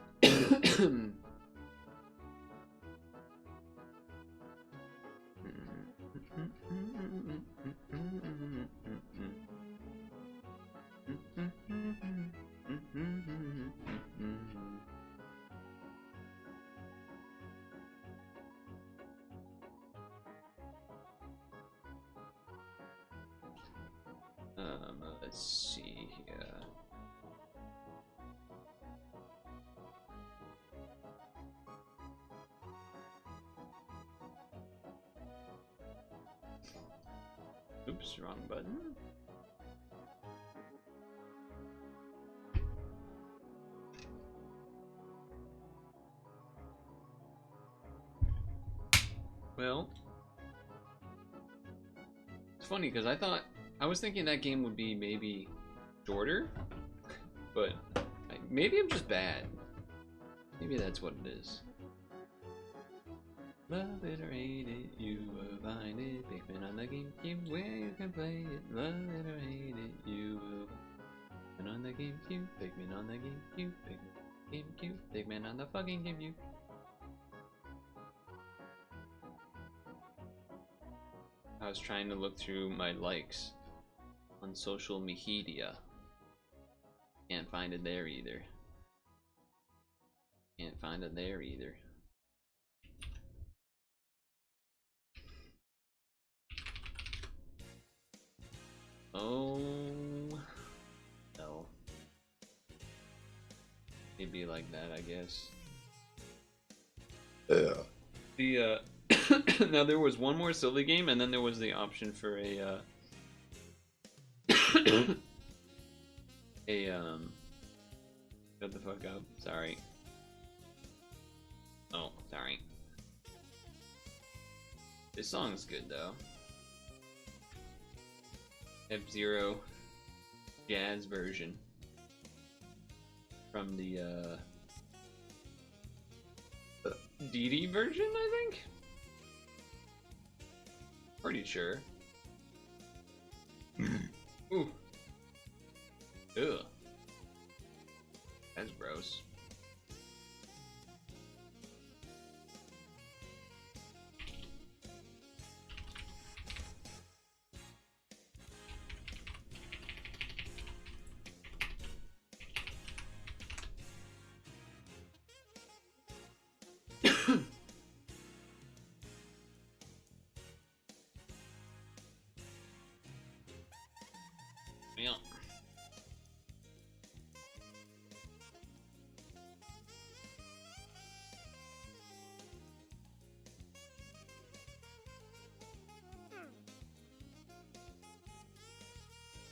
Speaker 2: let's see here. Oops, wrong button. Well, it's funny because I was thinking that game would be maybe shorter, but maybe I'm just bad. Maybe that's what it is. Love it or hate it, you will find it. Pikmin on the GameCube where you can play it. Love it or hate it, you will find it on the GameCube. Pikmin on the GameCube. Pikmin GameCube. Pikmin on the fucking GameCube. I was trying to look through my likes on social media. Can't find it there either. Can't find it there either. Oh no. It'd be like that, I guess. Yeah. The now there was one more Sylvie game, and then there was the option for a shut the fuck up. Sorry. Oh, sorry. This song's good though. F-Zero jazz version from the DD version, I think. Pretty sure. Ooh. Ugh. That's gross. Yeah.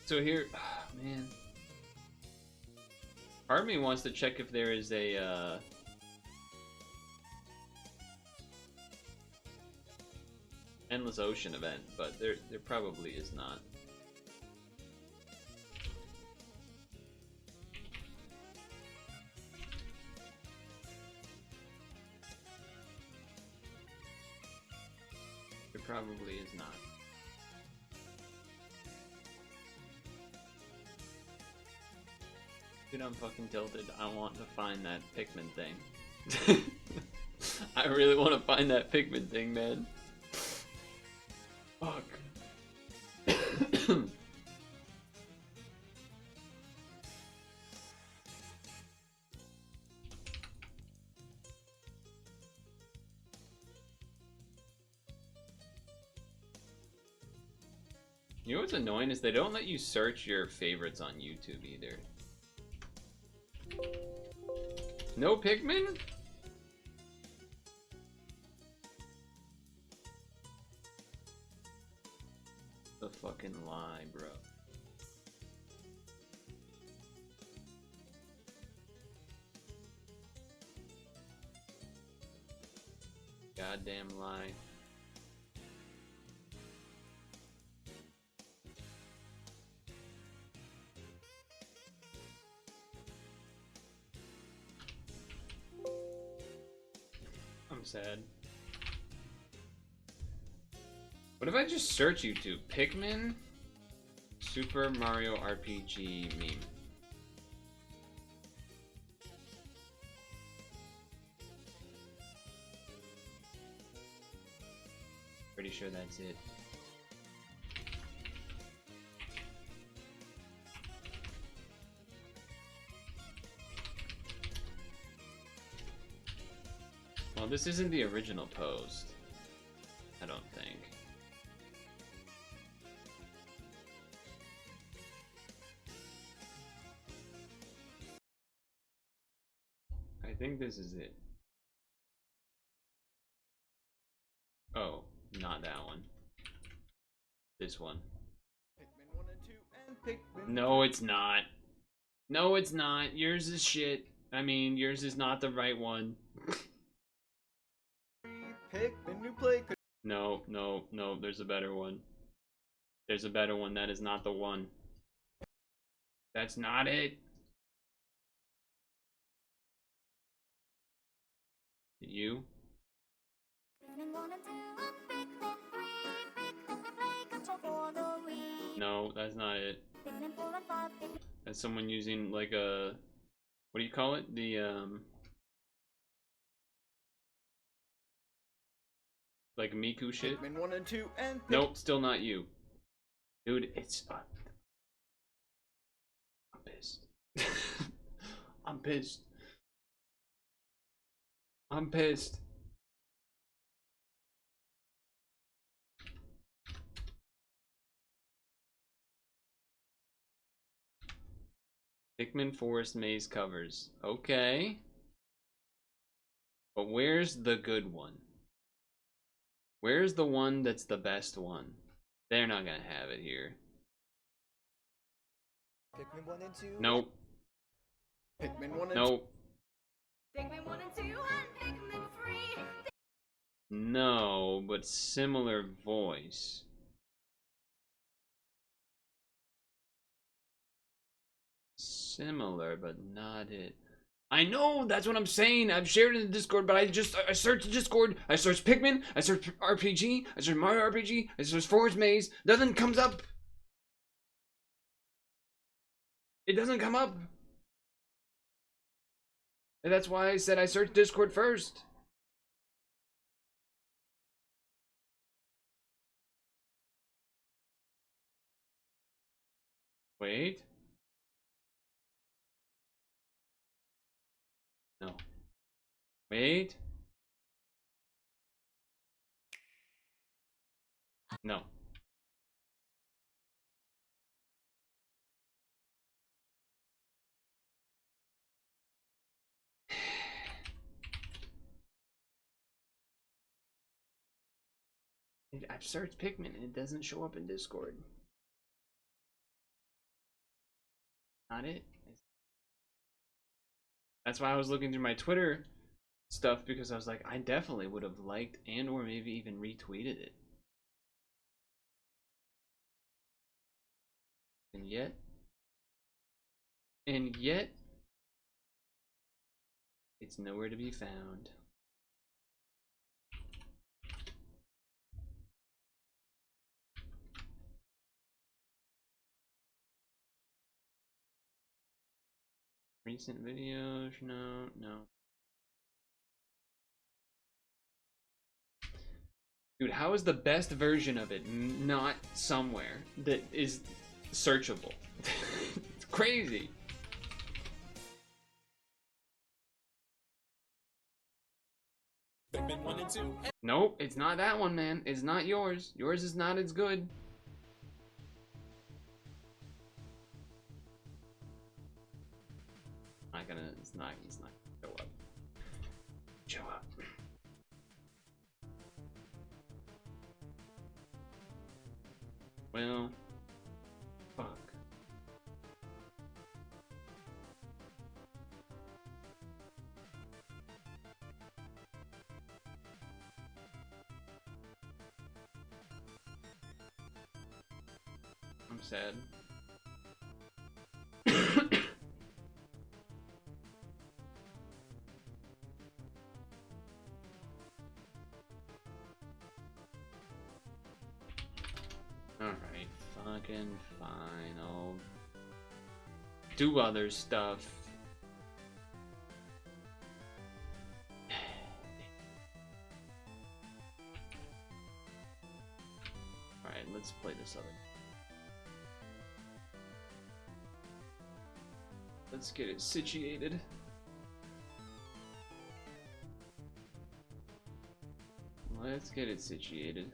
Speaker 2: So here, oh, man. Part of me wants to check if there is a Endless Ocean event, but there probably is not. There probably is not. Dude, I'm fucking tilted. I want to find that Pikmin thing. I really want to find that Pikmin thing, man. Fuck.
Speaker 1: You know what's annoying is they don't let you search your favorites on YouTube either. No Pikmin? The fucking lie, bro. Goddamn lie. I'm sad. What if I just search YouTube? Pikmin? Super Mario RPG meme. Pretty sure that's it. Well, this isn't the original post. I don't think. I think this is it. Oh, not that one. This one.
Speaker 4: Pikmin 1 and 2 and Pikmin.
Speaker 1: No, it's not. No, it's not. Yours is shit. I mean, yours is not the right one.
Speaker 4: Pikmin new play.
Speaker 1: No, no, no, there's a better one. There's a better one. That is not the one. That's not it. You? No, that's not it. That's someone using like a, what do you call it? The like Miku shit.
Speaker 4: Pikmin 1 and 2 and
Speaker 1: Nope, still not you. Dude, it's I'm pissed. I'm pissed. I'm pissed. Pikmin Forest Maze covers. Okay. But where's the good one? Where's the one that's the best one? They're not gonna have it here.
Speaker 4: Pikmin 1 and 2.
Speaker 1: Nope.
Speaker 4: Pikmin 1 and 2.
Speaker 1: Nope.
Speaker 5: Pikmin 1 and 2 and Pikmin 3.
Speaker 1: No, but similar voice. Similar, but not it. I know, that's what I'm saying. I've shared it in the Discord, but I searched the Discord. I searched Pikmin. I searched RPG. I searched Mario RPG. I searched Forest Maze. Nothing comes up. It doesn't come up. And that's why I said I searched Discord first. Wait. No. Wait. No. I've searched Pikmin and it doesn't show up in Discord. Not it. That's why I was looking through my Twitter stuff, because I was like, I definitely would have liked and or maybe even retweeted it. And yet it's nowhere to be found. Recent videos, no. Dude, how is the best version of it not somewhere that is searchable? It's crazy.
Speaker 4: Pikmin 1 and 2.
Speaker 1: Nope, it's not that one, man. It's not yours. Yours is not as good.
Speaker 2: not gonna. He's not gonna show up. Show up. Well, fuck. I'm sad. Alright, fucking fine. I'll do other stuff. Alright, let's play this other. Let's get it situated. Let's get it situated.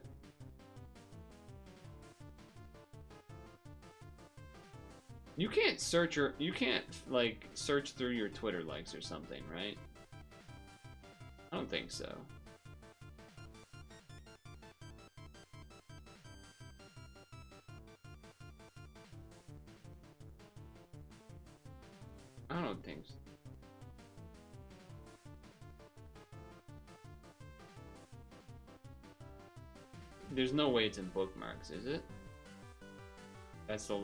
Speaker 2: You can't search you can't like search through your Twitter likes or something, right? I don't think so. I don't think so. There's no way it's in bookmarks, is it? That's the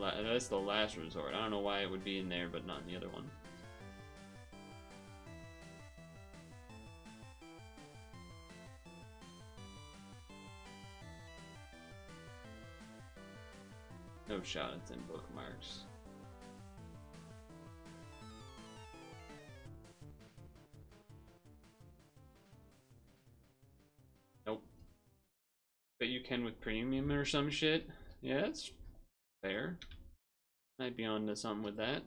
Speaker 2: last resort. I don't know why it would be in there, but not in the other one. No shot it's in bookmarks. Nope. Bet you can with premium or some shit. Yeah, that's fair. Might be on to something with that.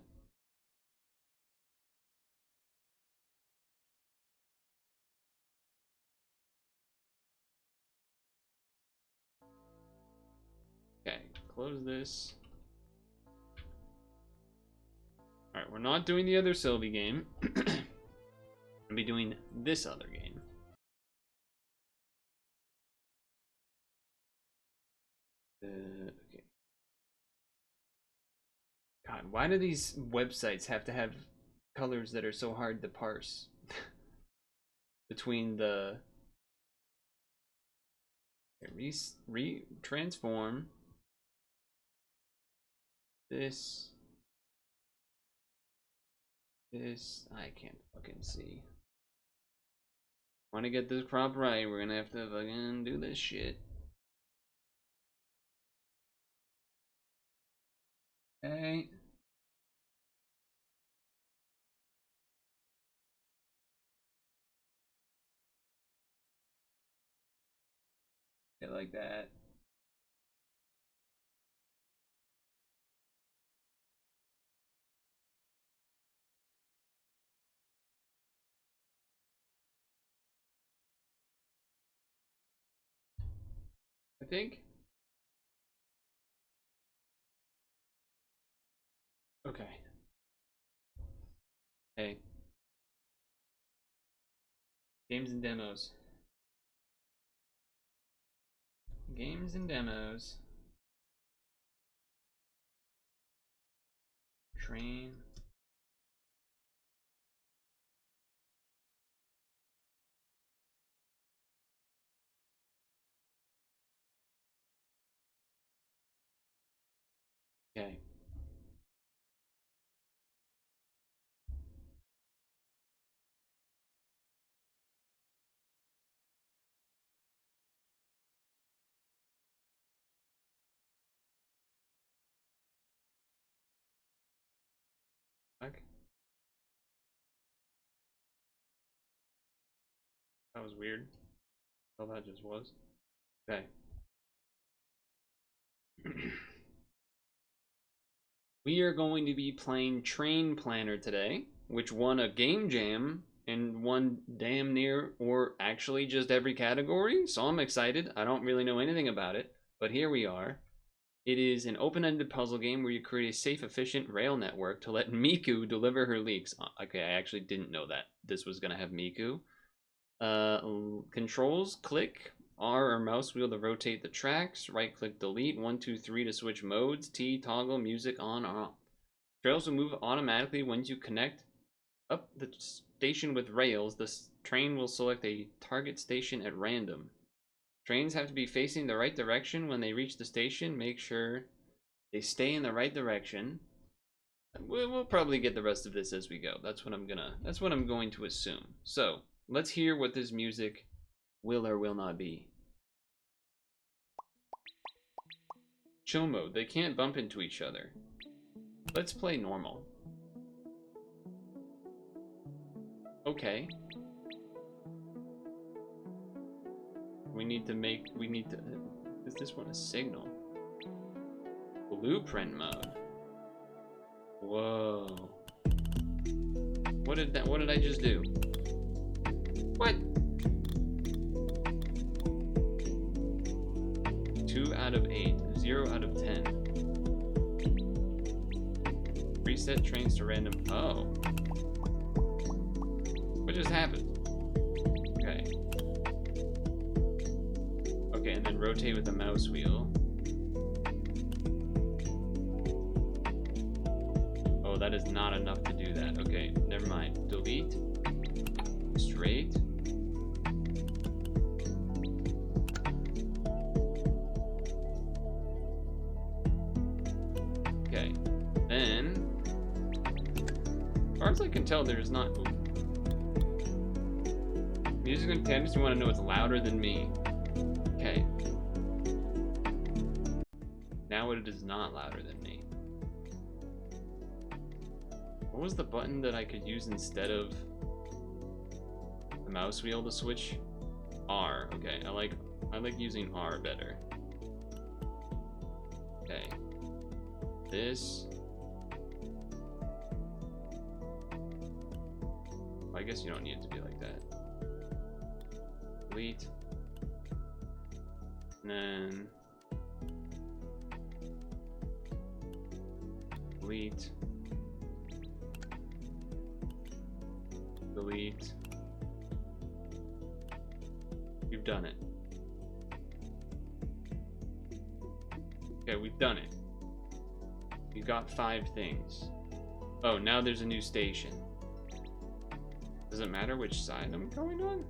Speaker 2: Okay, close this. Alright, we're not doing the other Sylvie game. I'll be doing this other game. Okay. God, why do these websites have to have colors that are so hard to parse? Between the transform this I can't fucking see. Want to get this crop right, we're gonna have to fucking do this shit. Okay. Get like that. I think. Okay. Hey. Games and demos. Games and demos. Train. Okay. Okay. That was weird. Oh, that just was. Okay. We are going to be playing Train Planner today, which won a game jam and won damn near, or actually just every category. So I'm excited. I don't really know anything about it, but here we are. It is an open-ended puzzle game where you create a safe, efficient rail network to let Miku deliver her leaks. Okay, I actually didn't know that this was gonna have Miku. Controls, click R or mouse wheel to rotate the tracks, right click delete, 1, 2, 3 to switch modes, T toggle music on or off. Trails will move automatically once you connect up the station with rails. The train will select a target station at random. Trains have to be facing the right direction when they reach the station. Make sure they stay in the right direction. We'll probably get the rest of this as we go. That's what I'm going to assume. So let's hear what this music will or will not be. Chill mode. They can't bump into each other. Let's play normal. Okay. Is this one a signal? Blueprint mode. Whoa. What did I just do? What? 2 out of 8, 0 out of 10. Reset trains to random. Oh. What just happened? Okay. Okay, and then rotate with the mouse wheel. Oh, that is not enough to do that. Okay, never mind. Delete. Straight. Okay. Then, as far as I can tell, there's not. Ooh. Music and tendency want to know it's louder than me. Okay. Now it is not louder than me. What was the button that I could use instead of the mouse wheel to switch? R. Okay, I like using R better. Okay. This. I guess you don't need it to be like that. Delete. And then delete. Delete. We've done it. Okay, we've done it. We got 5 things. Oh, now there's a new station. Does it matter which side I'm going on?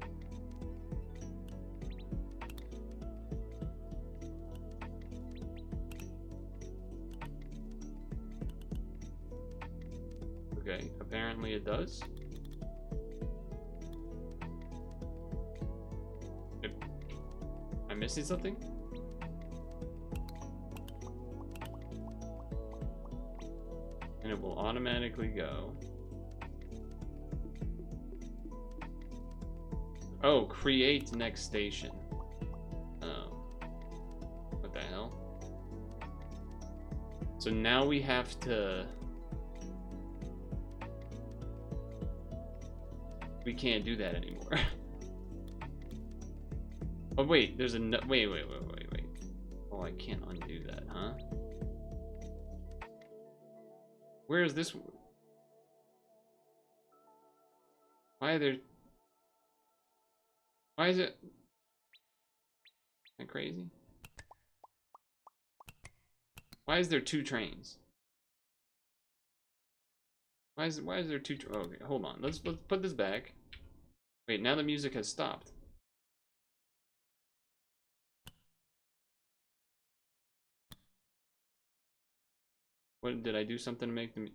Speaker 2: Okay, apparently it does. Am I missing something? And it will automatically go. Oh, create next station. Oh. What the hell? So now we have to... We can't do that anymore. Oh wait, there's a no wait. Oh, I can't undo that, huh? Where is this? Why are there? Why is it? Am I crazy? Why is there 2 trains? Why is there 2? Oh, okay, hold on. Let's put this back. Wait, now the music has stopped. What did I do something to make them?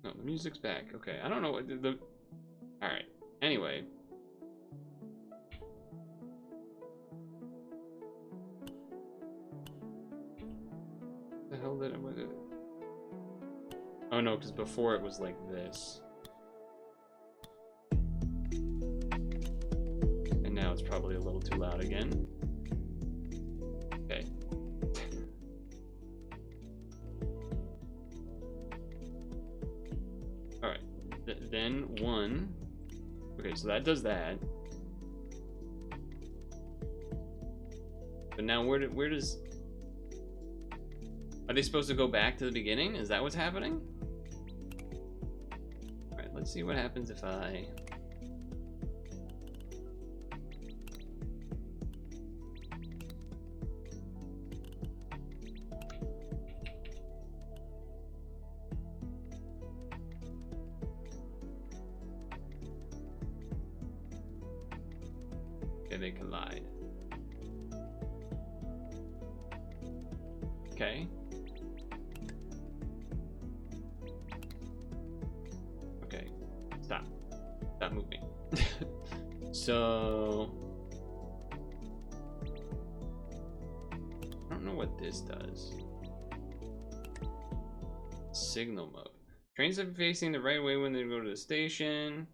Speaker 2: No, the music's back. Okay, I don't know what the. All right. Anyway. The hell did it? What did it? Oh no, because before it was like this. And now it's probably a little too loud again. Okay. Alright. Then 1. Okay, so that does that. But now where does... Are they supposed to go back to the beginning? Is that what's happening? Alright, let's see what happens if I... Okay, they collide. Okay. Okay. Stop. Stop moving. So... I don't know what this does. Signal mode. Trains are facing the right way when they go to the station.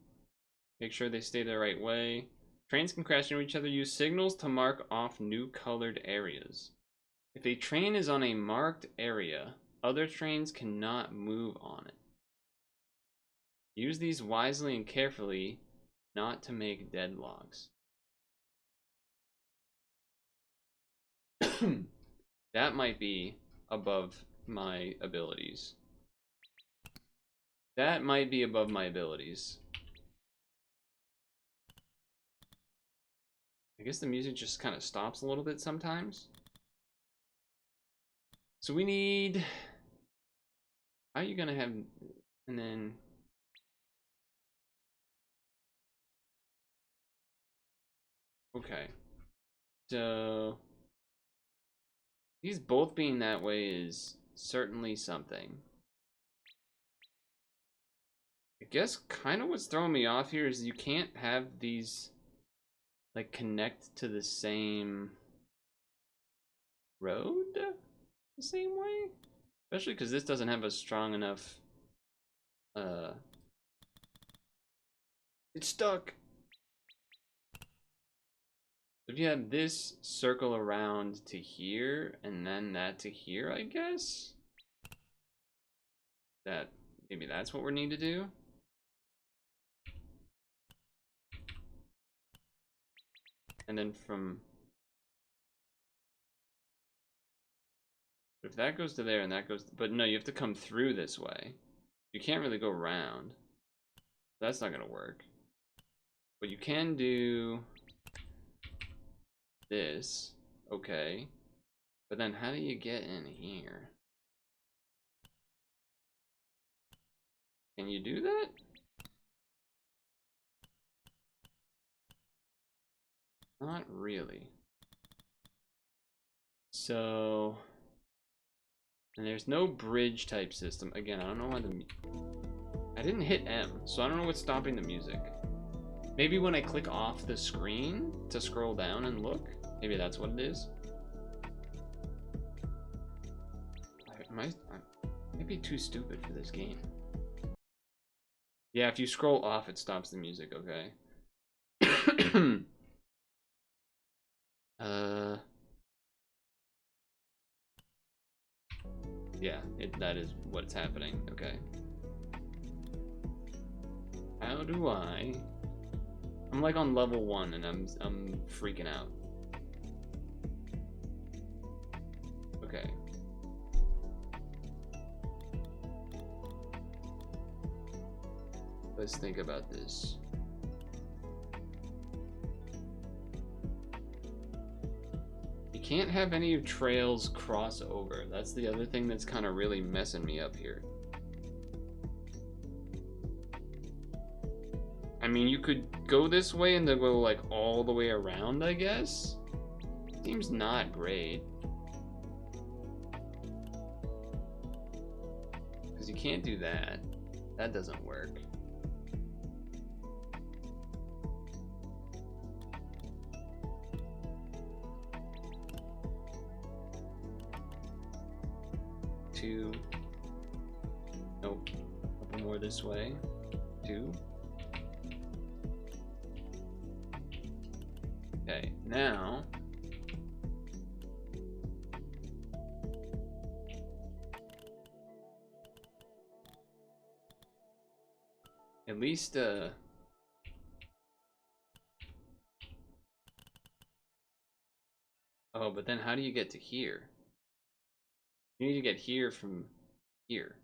Speaker 2: Make sure they stay the right way. Trains can crash into each other. Use signals to mark off new colored areas. If a train is on a marked area, other trains cannot move on it. Use these wisely and carefully, not to make deadlocks. That might be above my abilities. That might be above my abilities. I guess the music just kind of stops a little bit sometimes. So we need... How are you gonna have... And then... Okay. So... These both being that way is certainly something. I guess kind of what's throwing me off here is you can't have these... like connect to the same road the same way, especially because this doesn't have a strong enough it's stuck. If you have this circle around to here and then that to here, I guess that maybe that's what we need to do. And then from... If that goes to there and that goes... But no, you have to come through this way. You can't really go around. That's not going to work. But you can do... this. Okay. But then how do you get in here? Can you do that? Not really. So, and there's no bridge type system. Again, I don't know why I didn't hit M, so I don't know what's stopping the music. Maybe when I click off the screen to scroll down and look, maybe that's what it is. I might be too stupid for this game. Yeah, if you scroll off, it stops the music, okay. Yeah, that is what's happening. Okay. How do I? I'm like on level 1 and I'm freaking out. Okay. Let's think about this. Can't have any trails cross over. That's the other thing that's kind of really messing me up here. I mean, you could go this way and then go like all the way around, I guess. Seems not great. Because you can't do that. That doesn't work. Two. Nope. A couple more this way. 2. Okay, now at least Oh, but then how do you get to here? You need to get here from here.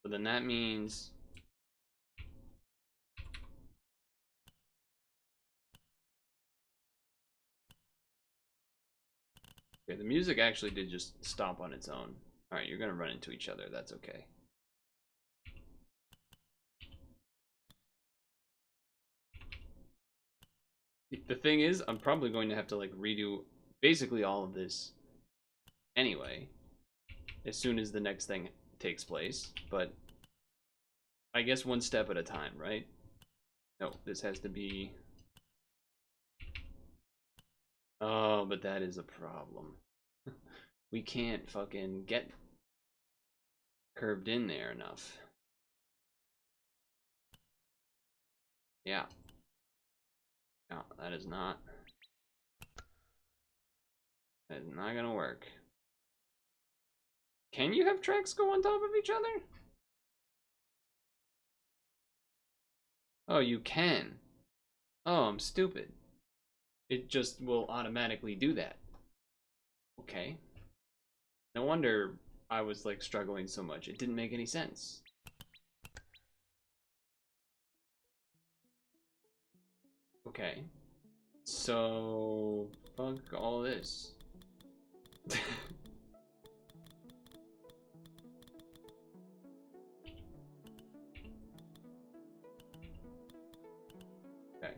Speaker 2: So then that means... Okay, the music actually did just stop on its own. Alright, you're gonna run into each other, that's okay. The thing is, I'm probably going to have to like redo basically all of this anyway, as soon as the next thing takes place, but I guess one step at a time, right? No, this has to be... Oh, but that is a problem. We can't fucking get curved in there enough. Yeah. No, that is not gonna work. Can you have tracks go on top of each other? Oh, you can. Oh, I'm stupid. It just will automatically do that. Okay. No wonder I was like struggling so much. It didn't make any sense. Okay. So, fuck all this. Okay.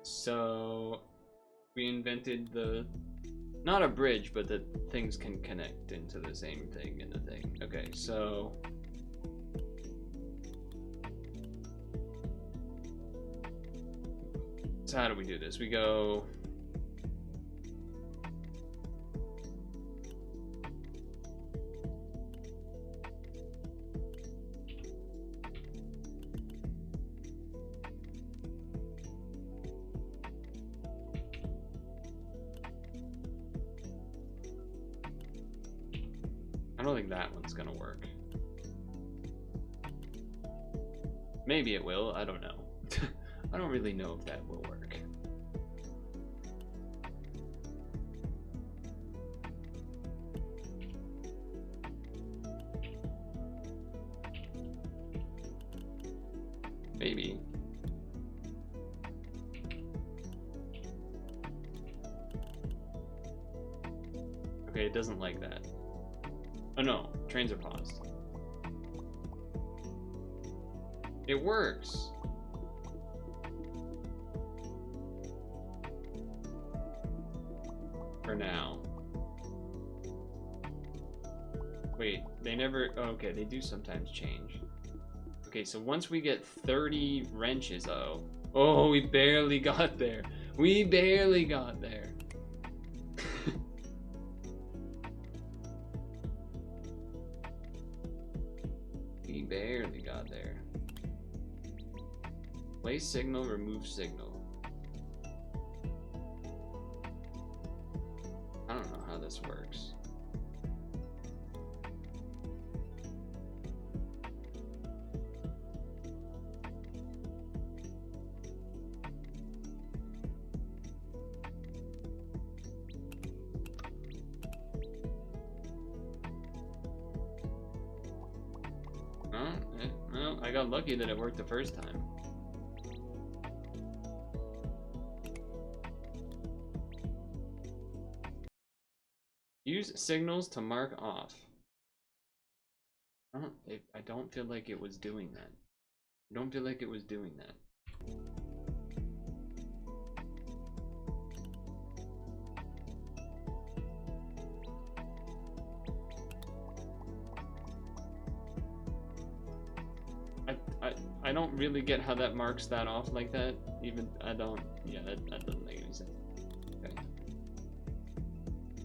Speaker 2: So, we invented the... Not a bridge, but that things can connect into the same thing in the thing. Okay, so... So how do we do this? We go... I don't think that one's gonna work. Maybe it will, I don't know. I don't really know if that will work. Maybe. Okay, it doesn't like that. Oh no, trains are paused. It works. For now. Wait, they never... Oh, okay, they do sometimes change. Okay, so once we get 30 wrenches... Uh-oh. Oh, we barely got there. We barely got there. We barely got there. Place signal, remove signal. I don't know how this works. No, I got lucky that it worked the first time. Use signals to mark off. I don't feel like it was doing that. I don't feel like it was doing that. I don't really get how that marks that off like that. Even, I don't, yeah, that doesn't make any sense. Okay.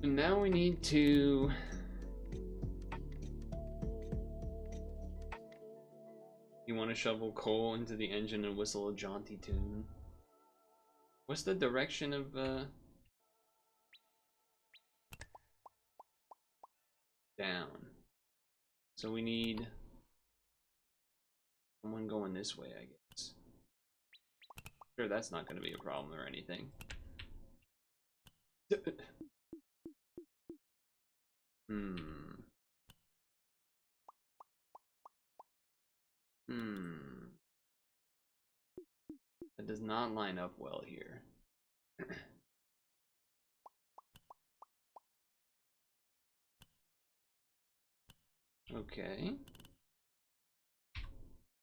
Speaker 2: So now we need to... You want to shovel coal into the engine and whistle a jaunty tune. What's the direction of, down. So we need... someone going this way, I guess. Sure, that's not going to be a problem or anything.
Speaker 1: Hmm. Hmm. That does not line up well here. Okay.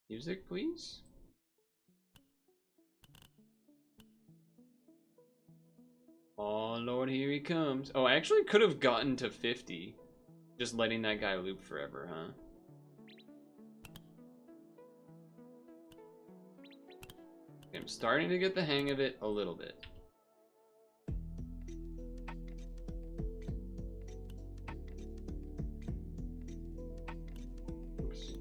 Speaker 1: Music, please. Oh Lord, here he comes. Oh, I actually could have gotten to 50. Just letting that guy loop forever, huh? Okay, I'm starting to get the hang of it a little bit. Oops.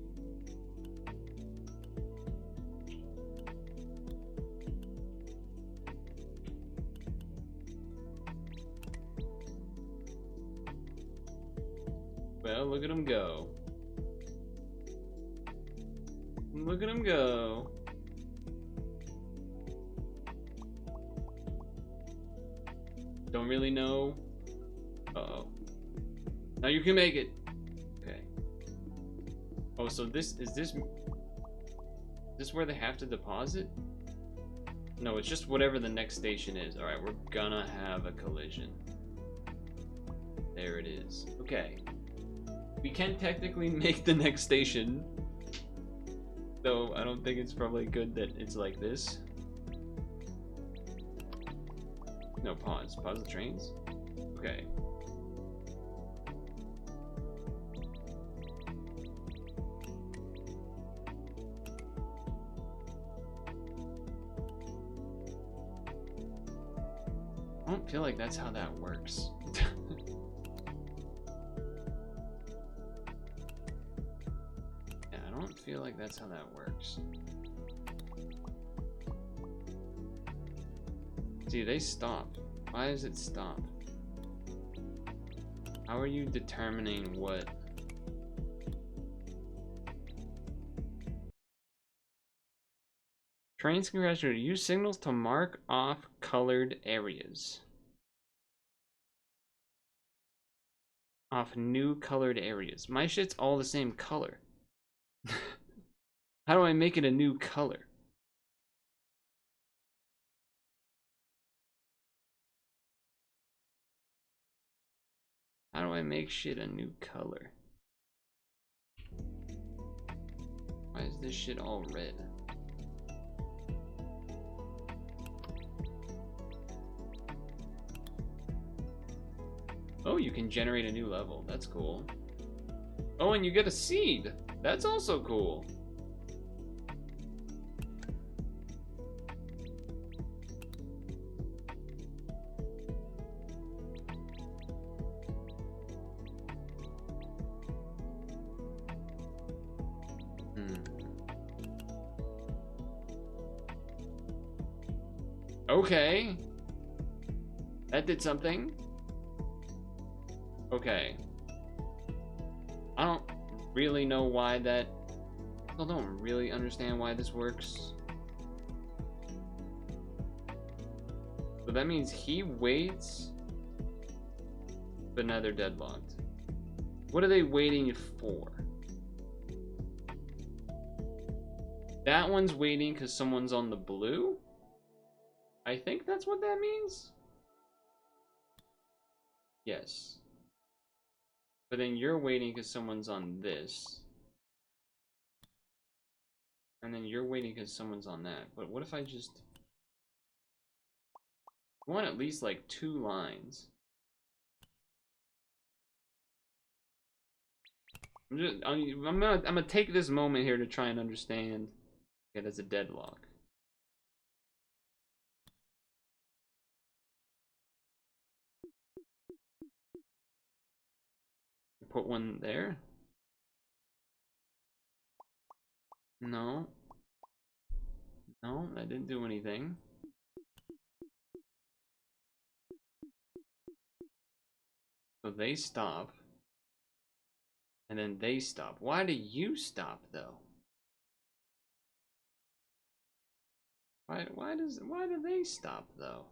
Speaker 1: Well, look at him go. Look at him go. Don't really know. Uh-oh. Now you can make it. Okay. Oh, so this is this where they have to deposit? No, it's just whatever the next station is. Alright, we're gonna have a collision. There it is. Okay. We can technically make the next station. Though I don't think it's probably good that it's like this. No, pause. Pause the trains? Okay. I don't feel like that's how that works. Yeah, I don't feel like that's how that works. See, they stopped. Why does it stop? How are you determining what? Trains congratulate. Use signals to mark off colored areas. Off new colored areas. My shit's all the same color. How do I make it a new color? How do I make shit a new color? Why is this shit all red? Oh, you can generate a new level. That's cool. Oh, and you get a seed. That's also cool. Okay. That did something. Okay. I don't really know why that... I don't really understand why this works. So that means he waits, but now they're deadlocked. What are they waiting for? That one's waiting because someone's on the blue? I think that's what that means. Yes. But then you're waiting because someone's on this. And then you're waiting because someone's on that. But what if I just... I want at least like 2 lines. I'm gonna take this moment here to try and understand. Okay, that's a deadlock. Put one there. No. No, that didn't do anything. So they stop. And then they stop. Why do you stop though? Why do they stop though?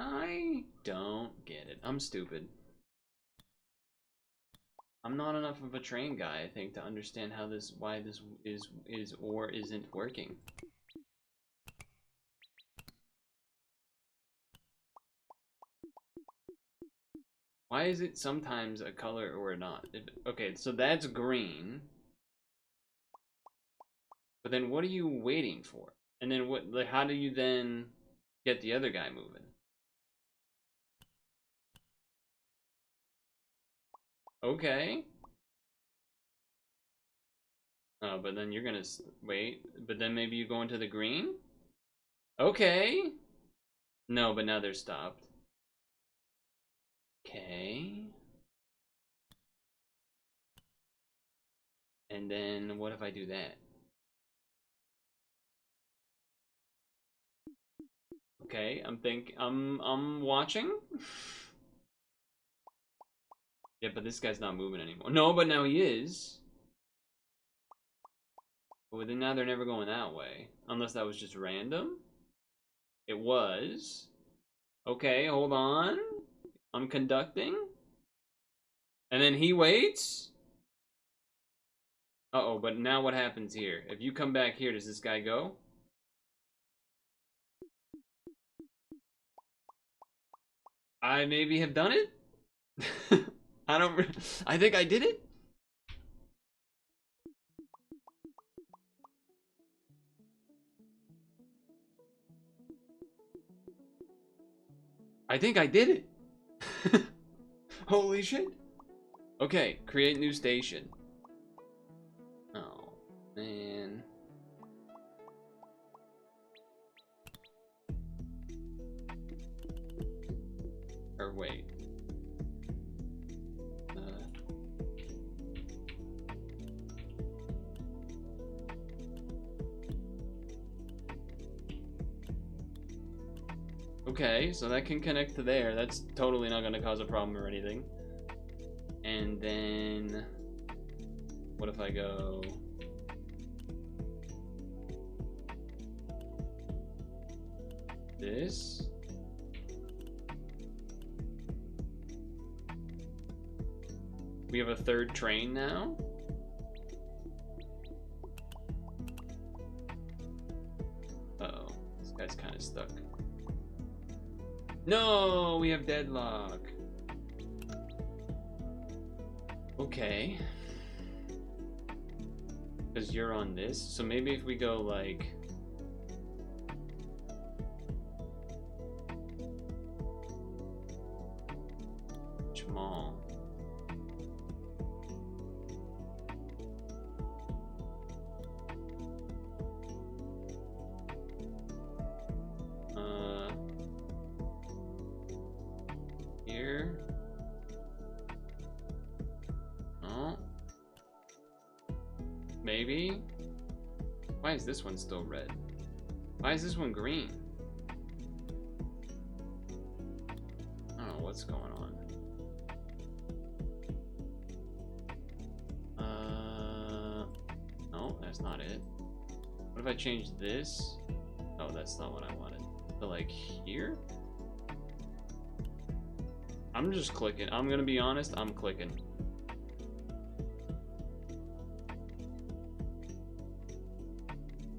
Speaker 2: I don't get it. I'm stupid. I'm not enough of a train guy, I think, to understand how this, why this is or isn't working. Why is it sometimes a color or not? Okay, so that's green. But then what are you waiting for? And then what, like, how do you then get the other guy moving? Okay. Oh, but then you're gonna wait. But then maybe you go into the green? Okay. No, but now they're stopped. Okay. And then what if I do that? Okay, I'm watching. Yeah, but this guy's not moving anymore. No, but now he is. Well, then now they're never going that way. Unless that was just random. It was. Okay, hold on. I'm conducting. And then he waits. Uh-oh, but now what happens here? If you come back here, does this guy go? I maybe have done it? I think I did it? I think I did it. Holy shit. Okay, create new station. Oh, man. Or wait. Okay, so that can connect to there. That's totally not going to cause a problem or anything. And then... what if I go... this? We have a third train now? Uh-oh, this guy's kind of stuck. No, we have deadlock. Okay. Because you're on this, so maybe if we go like... Jamal. Here. Oh. Maybe? Why is this one still red? Why is this one green? I don't know what's going on. No, that's not it. What if I change this? Oh, that's not what I wanted. So like here? I'm just clicking. I'm gonna be honest, I'm clicking.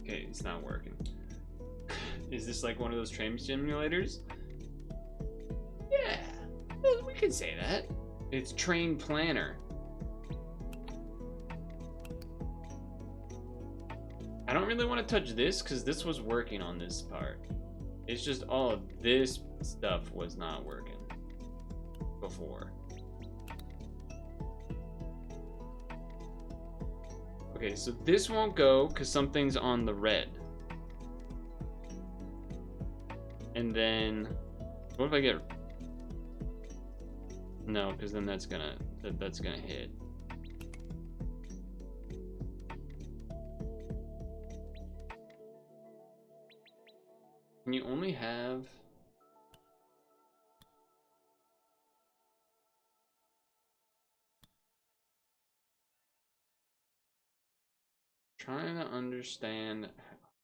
Speaker 2: Okay, it's not working. Is this like one of those train simulators? Yeah, we could say that. It's Train Planner. I don't really want to touch this because this was working on this part. It's just all of this stuff was not working before. Okay, so this won't go because something's on the red. And then, what if I get... No, because then that's gonna hit. Can you only have... Trying to understand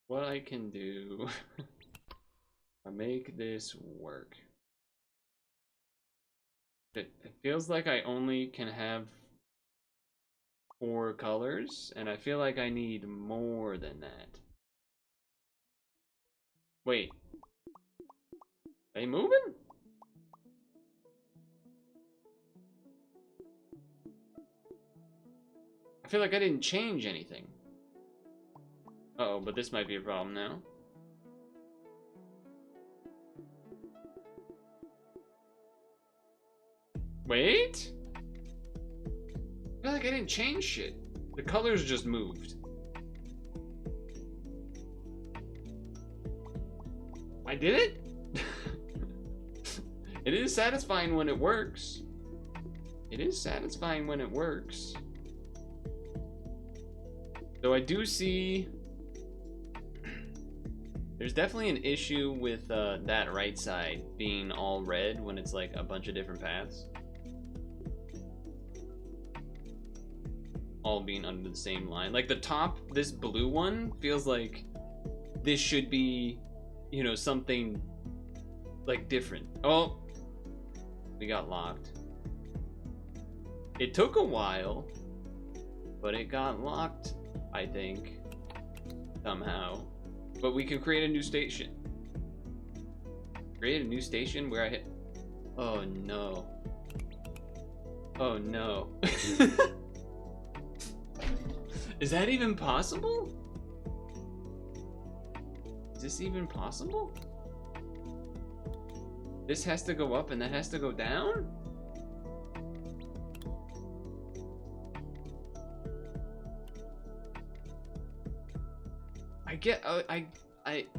Speaker 2: what I can do to make this work. It feels like I only can have 4 colors, and I feel like I need more than that. Wait. Are they moving? I feel like I didn't change anything. Uh-oh, but this might be a problem now. Wait? I feel like I didn't change shit. The colors just moved. I did it? It is satisfying when it works. It is satisfying when it works. Though I do see... There's definitely an issue with that right side being all red when it's like a bunch of different paths. All being under the same line. Like the top, this blue one, feels like this should be, you know, something like different. Oh, we got locked. It took a while, but it got locked, I think, somehow. But we can create a new station. Create a new station where I hit... Oh no. Oh no. Is that even possible? Is this even possible? This has to go up and that has to go down?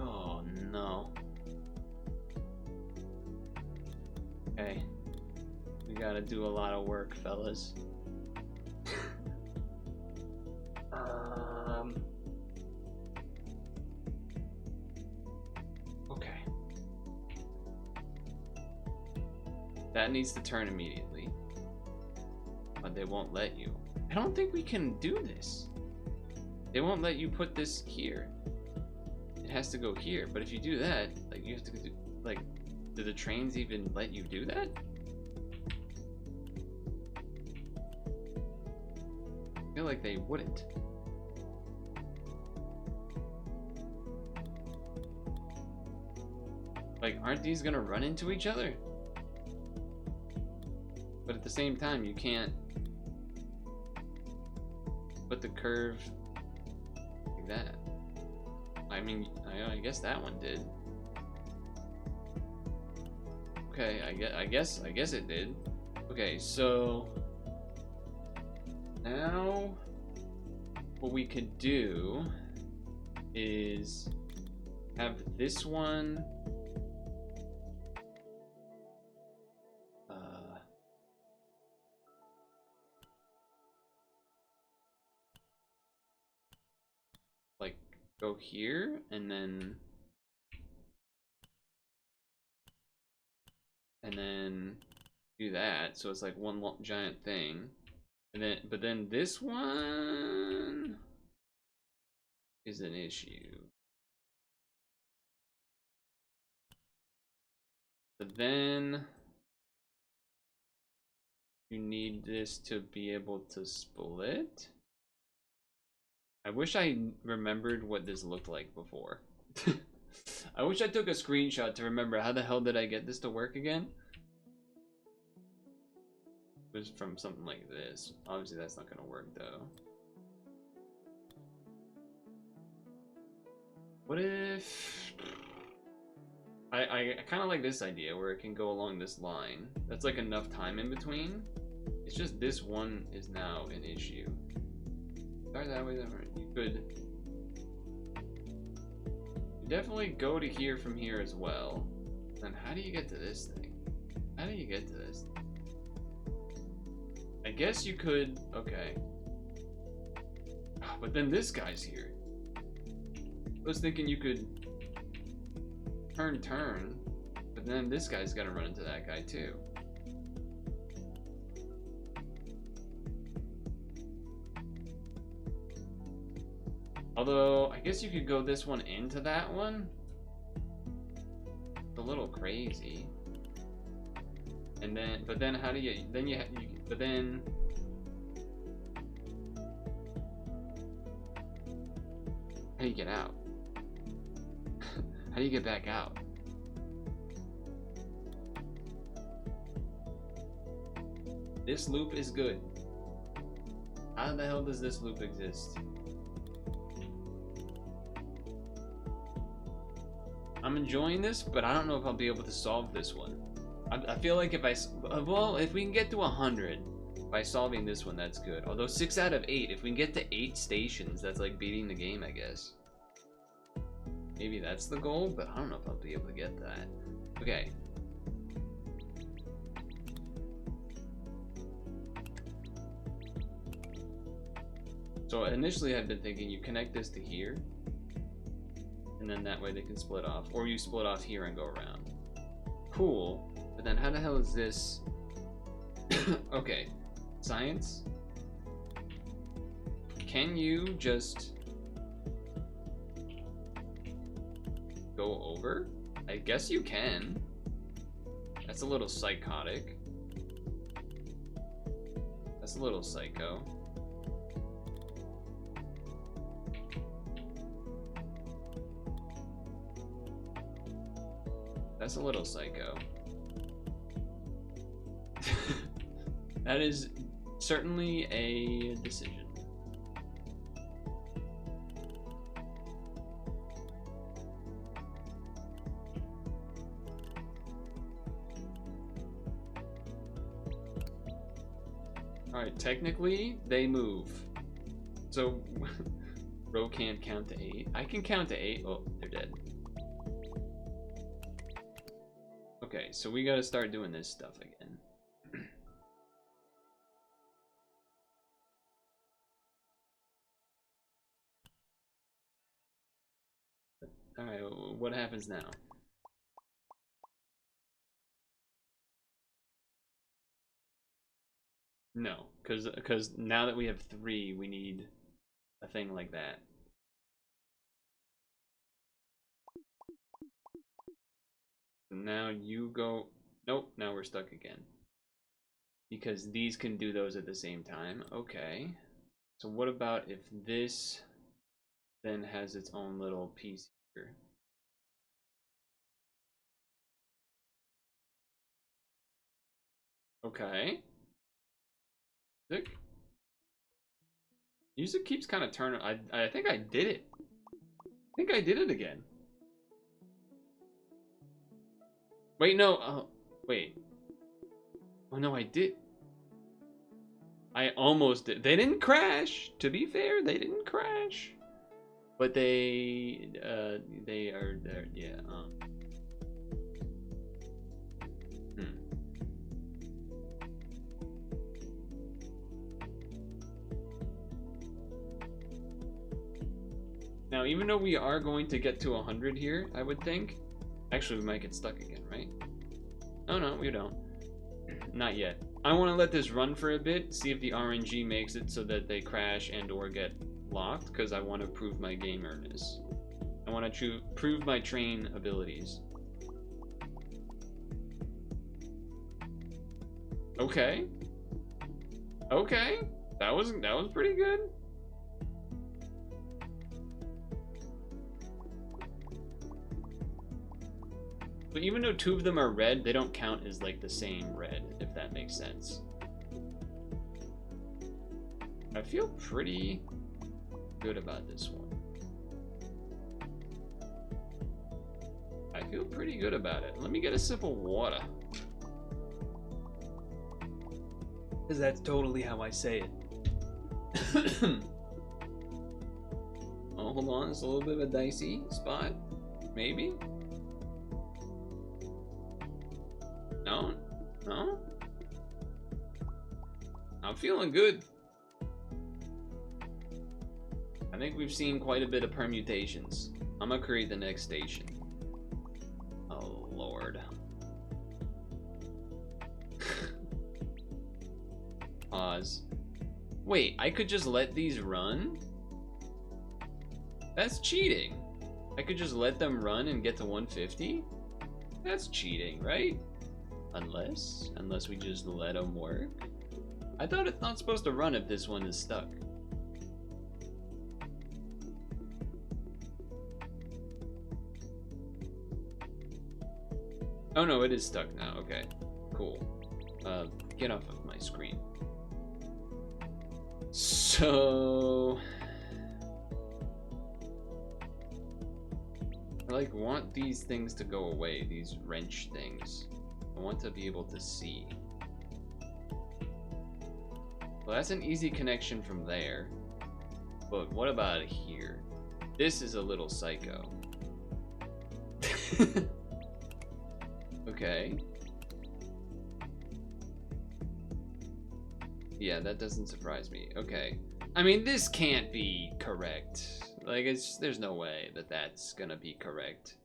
Speaker 2: Oh no. Okay. We gotta do a lot of work, fellas. Okay. That needs to turn immediately. But they won't let you. I don't think we can do this. They won't let you put this here. It has to go here. But if you do that, like you have to do, like, do the trains even let you do that? I feel like they wouldn't. Like, aren't these gonna run into each other? But at the same time, you can't put the curve like that. I mean, I guess that one did. Okay, I guess it did. Okay, so now what we could do is have this one like go here and then do that, so it's like one giant thing, and then but then this one is an issue. But then you need this to be able to split. I wish I remembered what this looked like before. I wish I took a screenshot to remember how the hell did I get this to work again. It was from something like this. Obviously that's not gonna work though. What if... I kind of like this idea where it can go along this line. That's like enough time in between. It's just this one is now an issue. Start that way, you could definitely go to here from here as well. Then how do you get to this thing? How do you get to this thing? I guess you could, okay. But then this guy's here. I was thinking you could turn, but then this guy's gotta run into that guy too. Although, I guess you could go this one into that one. It's a little crazy.
Speaker 1: And then, but then how do you, but then, how do you get out? How do you get back out? This loop is good. How the hell does this loop exist? I'm enjoying this, but I don't know if I'll be able to solve this one. I feel like if if we can get to 100 by solving this one, that's good. Although 6 out of 8, if we can get to 8 stations, that's like beating the game, I guess. Maybe that's the goal, but I don't know if I'll be able to get that. Okay. So initially I'd been thinking you connect this to here, and then that way they can split off. Or you split off here and go around. Cool. But then how the hell is this? Okay. Science? Can you just go over? I guess you can. That's a little psychotic. That's a little psycho. That's a little psycho. That is certainly a decision. Alright, technically, they move. So, Ro can't count to 8. I can count to 8. Oh, they're dead. Okay, so we gotta start doing this stuff again. Alright, what happens now? No, because now that we have 3, we need a thing like that. Now you go... Nope, now we're stuck again. Because these can do those at the same time. Okay. So what about if this then has its own little piece here? Okay. Music? Music keeps kind of turning... I think I did it. I think I did it again. Wait, no. Oh, wait. Oh, no, I did. I almost did. They didn't crash. To be fair, they didn't crash. But they are there. Yeah. Now, even though we are going to get to 100 here, I would think. Actually, we might get stuck again, right? Oh, no, we don't. Not yet. I want to let this run for a bit, see if the RNG makes it so that they crash and or get locked, because I want to prove my gamerness. I want to prove my train abilities. Okay. Okay. That was pretty good. But even though 2 of them are red, they don't count as like the same red, if that makes sense. I feel pretty good about this one. I feel pretty good about it. Let me get a sip of water. Because that's totally how I say it. Oh, hold on. It's a little bit of a dicey spot. Maybe. No? No? I'm feeling good. I think we've seen quite a bit of permutations. I'm gonna create the next station. Oh, Lord. Pause. Wait, I could just let these run? That's cheating. I could just let them run and get to 150? That's cheating, right? Unless we just let them work. I thought it's not supposed to run if this one is stuck. Oh no, it is stuck now. Okay, cool. Get off of my screen. So I like want these things to go away, these wrench things. I want to be able to see. Well, that's an easy connection from there. But what about here? This is a little psycho. Okay. Yeah, that doesn't surprise me. Okay. I mean, this can't be correct. Like, there's no way that that's gonna be correct.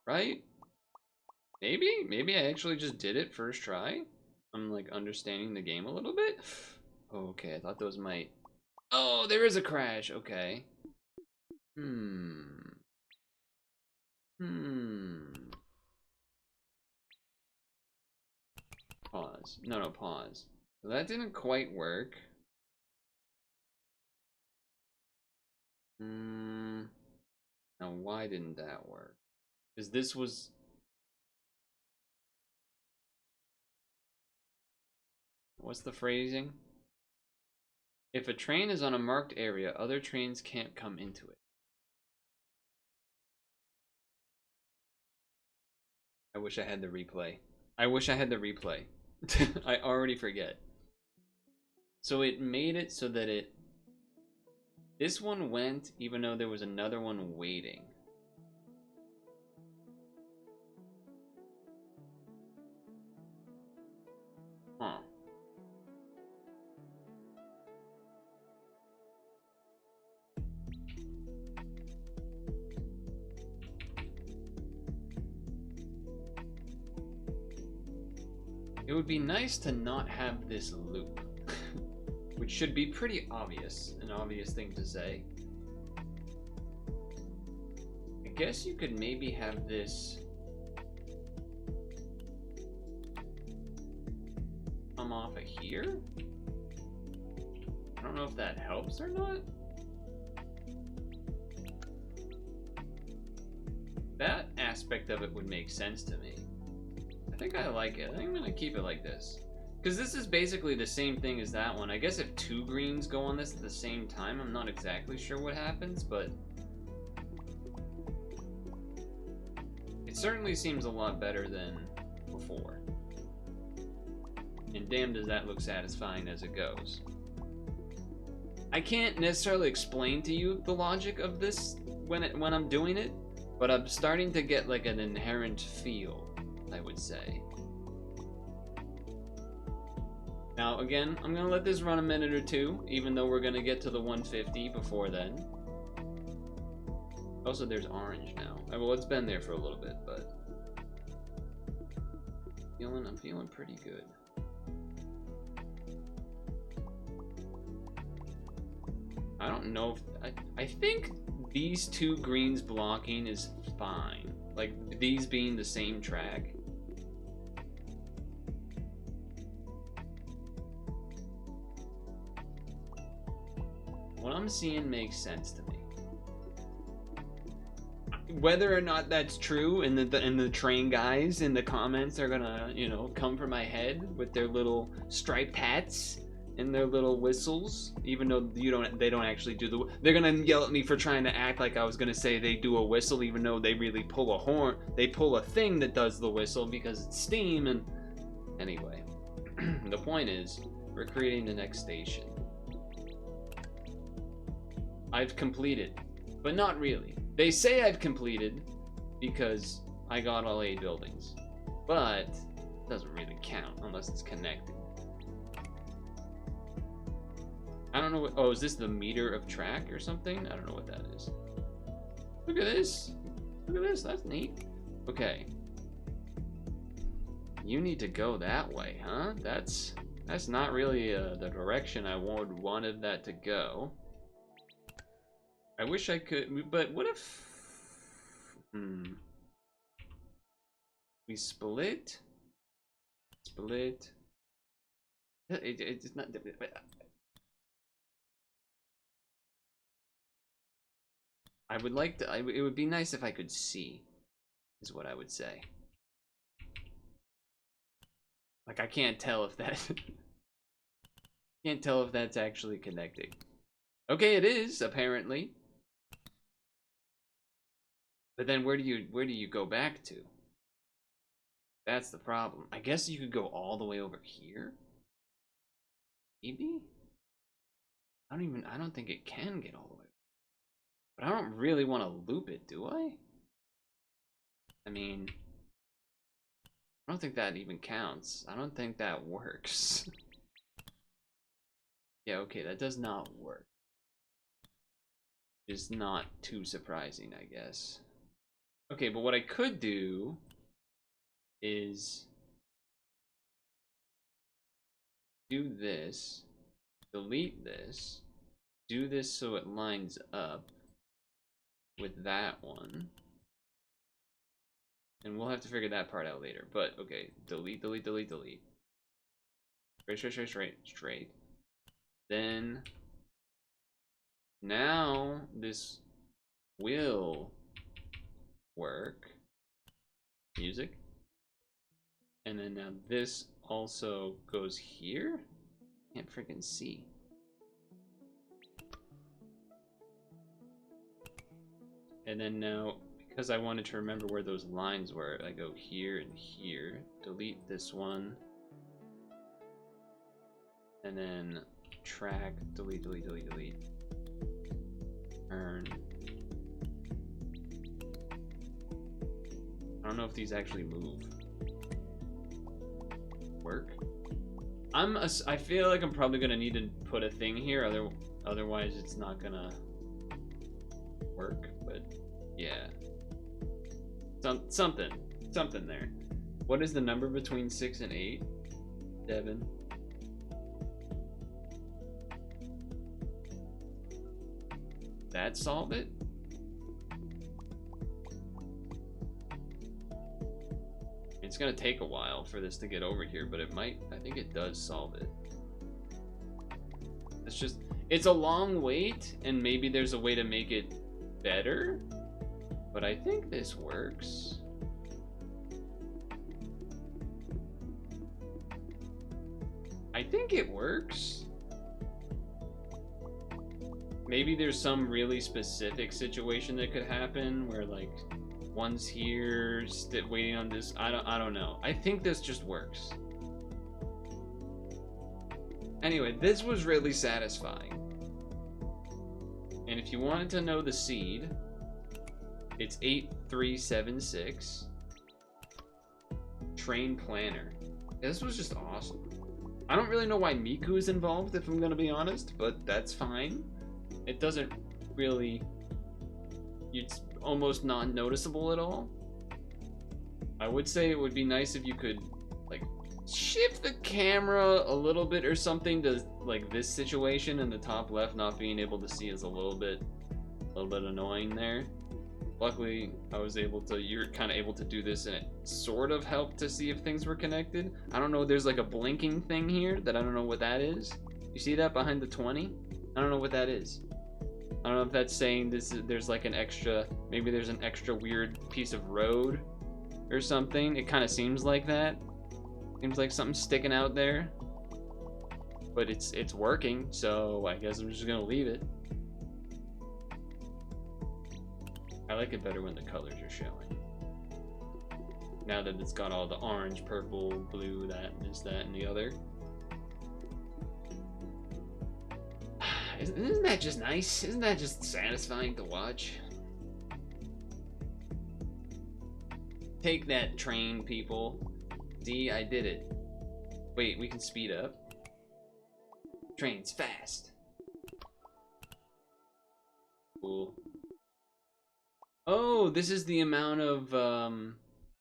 Speaker 1: Right? Maybe I actually just did it first try. I'm like understanding the game a little bit. Okay, I thought those might. Oh, there is a crash. Okay. Pause. No, pause. So that didn't quite work. Now why didn't that work? Because this was. What's the phrasing? If a train is on a marked area, other trains can't come into it. I wish I had the replay. I wish I had the replay. I already forget. So it made it so that this one went even though there was another one waiting. Huh. It would be nice to not have this loop, which should be pretty obvious, an obvious thing to say. I guess you could maybe have this come off of here. I don't know if that helps or not. That aspect of it would make sense to me. I think I like it. I think I'm gonna keep it like this. Because this is basically the same thing as that one. I guess if two greens go on this at the same time, I'm not exactly sure what happens, but it certainly seems a lot better than before. And damn does that look satisfying as it goes. I can't necessarily explain to you the logic of this when I'm doing it, but I'm starting to get like an inherent feel, I would say. Now again, I'm gonna let this run a minute or two, even though we're gonna get to the 150 before then. Also, there's orange now. Well, it's been there for a little bit, but I'm feeling pretty good. I don't know if I think these two greens blocking is fine. Like these being the same track. What I'm seeing makes sense to me. Whether or not that's true, and the train guys in the comments are gonna, come for my head with their little striped hats and their little whistles, even though they don't actually do they're gonna yell at me for trying to act like I was gonna say they do a whistle, even though they really pull a horn. They pull a thing that does the whistle because it's steam. And anyway, the point is, we're creating the next station. I've completed, but not really. They say I've completed because I got all 8 buildings, but it doesn't really count unless it's connected. I don't know what, oh, is this the meter of track or something? I don't know what that is. Look at this. Look at this, that's neat. Okay. You need to go that way, huh? That's not really the direction I wanted that to go. I wish I could, but what if
Speaker 2: We split. Split. It's not. I would like to. It would be nice if I could see, is what I would say. Like I can't tell if that. Can't tell if that's actually connecting. Okay, it is apparently. But then where do you go back to? That's the problem. I guess you could go all the way over here. Maybe? I don't think it can get all the way. But I don't really want to loop it, do I? I mean, I don't think that even counts. I don't think that works. Yeah, okay, that does not work. It's not too surprising, I guess. Okay, but what I could do is do this, delete this, do this so it lines up with that one. And we'll have to figure that part out later. But okay, delete, delete, delete, delete. Straight. Then now this will work. Music. And then now this also goes here. Can't freaking see. And then now, because I wanted to remember where those lines were, I go here and here. Delete this one. And then track, delete, delete, delete, delete. Turn. I don't know if these actually move. Work. I feel like I'm probably gonna need to put a thing here, otherwise it's not gonna work. But yeah, something there. What is the number between 6 and 8? 7. That solve it? It's gonna take a while for this to get over here, but it might. I think it does solve it. It's a long wait, and maybe there's a way to make it better, but I think this works. I think it works. Maybe there's some really specific situation that could happen where like one's here, waiting on this. I don't know. I think this just works. Anyway, this was really satisfying. And if you wanted to know the seed, it's 8376. Train planner. This was just awesome. I don't really know why Miku is involved, if I'm gonna be honest, but that's fine. It doesn't really. It's almost non-noticeable at all. I would say it would be nice if you could like shift the camera a little bit or something to like this situation, and the top left not being able to see is a little bit annoying there. Luckily I was able to, you're kind of able to do this, and it sort of helped to see if things were connected. I don't know, there's like a blinking thing here that I don't know what that is. You see that behind the 20? I don't know what that is. I don't know if that's saying there's like an extra, maybe there's an extra weird piece of road or something. It kind of seems like that. Seems like something's sticking out there. But it's working, so I guess I'm just gonna leave it. I like it better when the colors are showing. Now that it's got all the orange, purple, blue, that, this, that, and the other. Isn't that just nice? Isn't that just satisfying to watch? Take that, train people. See, I did it. Wait, we can speed up. Train's fast. Cool. Oh, this is the amount of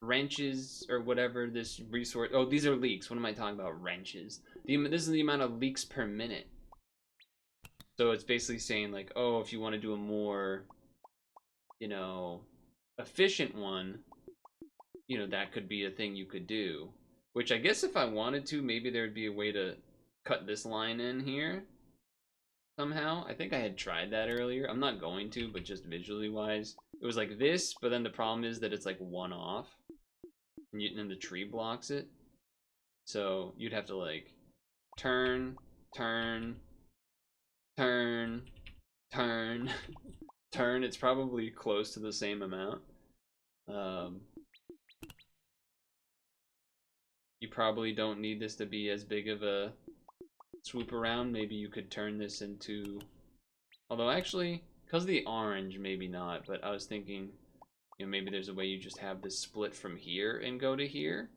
Speaker 2: wrenches or whatever this resource. Oh, these are leaks. What am I talking about? Wrenches. This is the amount of leaks per minute. So it's basically saying like, oh, if you want to do a more, you know,
Speaker 1: efficient one, you know, that could be a thing you could do. Which I guess if I wanted to, maybe there would be a way to cut this line in here somehow. I think I had tried that earlier. I'm not going to, but just visually wise. It was like this, but then the problem is that it's like one off. And the tree blocks it. So you'd have to like turn, turn, turn, turn, turn. It's probably close to the same amount. You probably don't need this to be as big of a swoop around. Maybe you could turn this into... Although actually, because of the orange, maybe not. But I was thinking, you know, maybe there's a way you just have this split from here and go to here.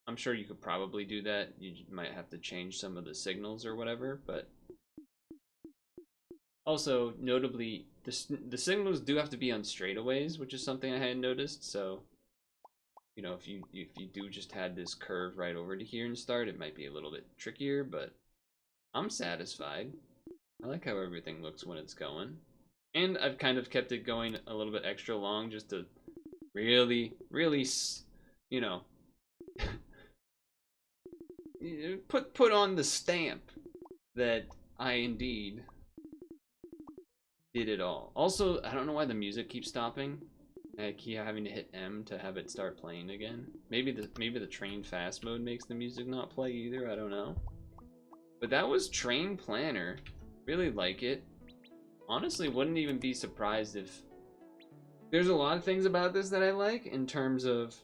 Speaker 1: I'm sure you could probably do that. You might have to change some of the signals or whatever, but... Also, notably, the signals do have to be on straightaways, which is something I hadn't noticed, so... You know, if you do just had this curve right over to here and start, it might be a little bit trickier, but I'm satisfied. I like how everything looks when it's going. And I've kind of kept it going a little bit extra long just to really, you know, put on the stamp that I indeed did it all. Also, I don't know why the music keeps stopping. I keep having to hit M to have it start playing again. Maybe the train fast mode makes the music not play either, I don't know. But that was Train Planner. Really like it. Honestly, wouldn't even be surprised if... There's a lot of things about this that I like in terms of...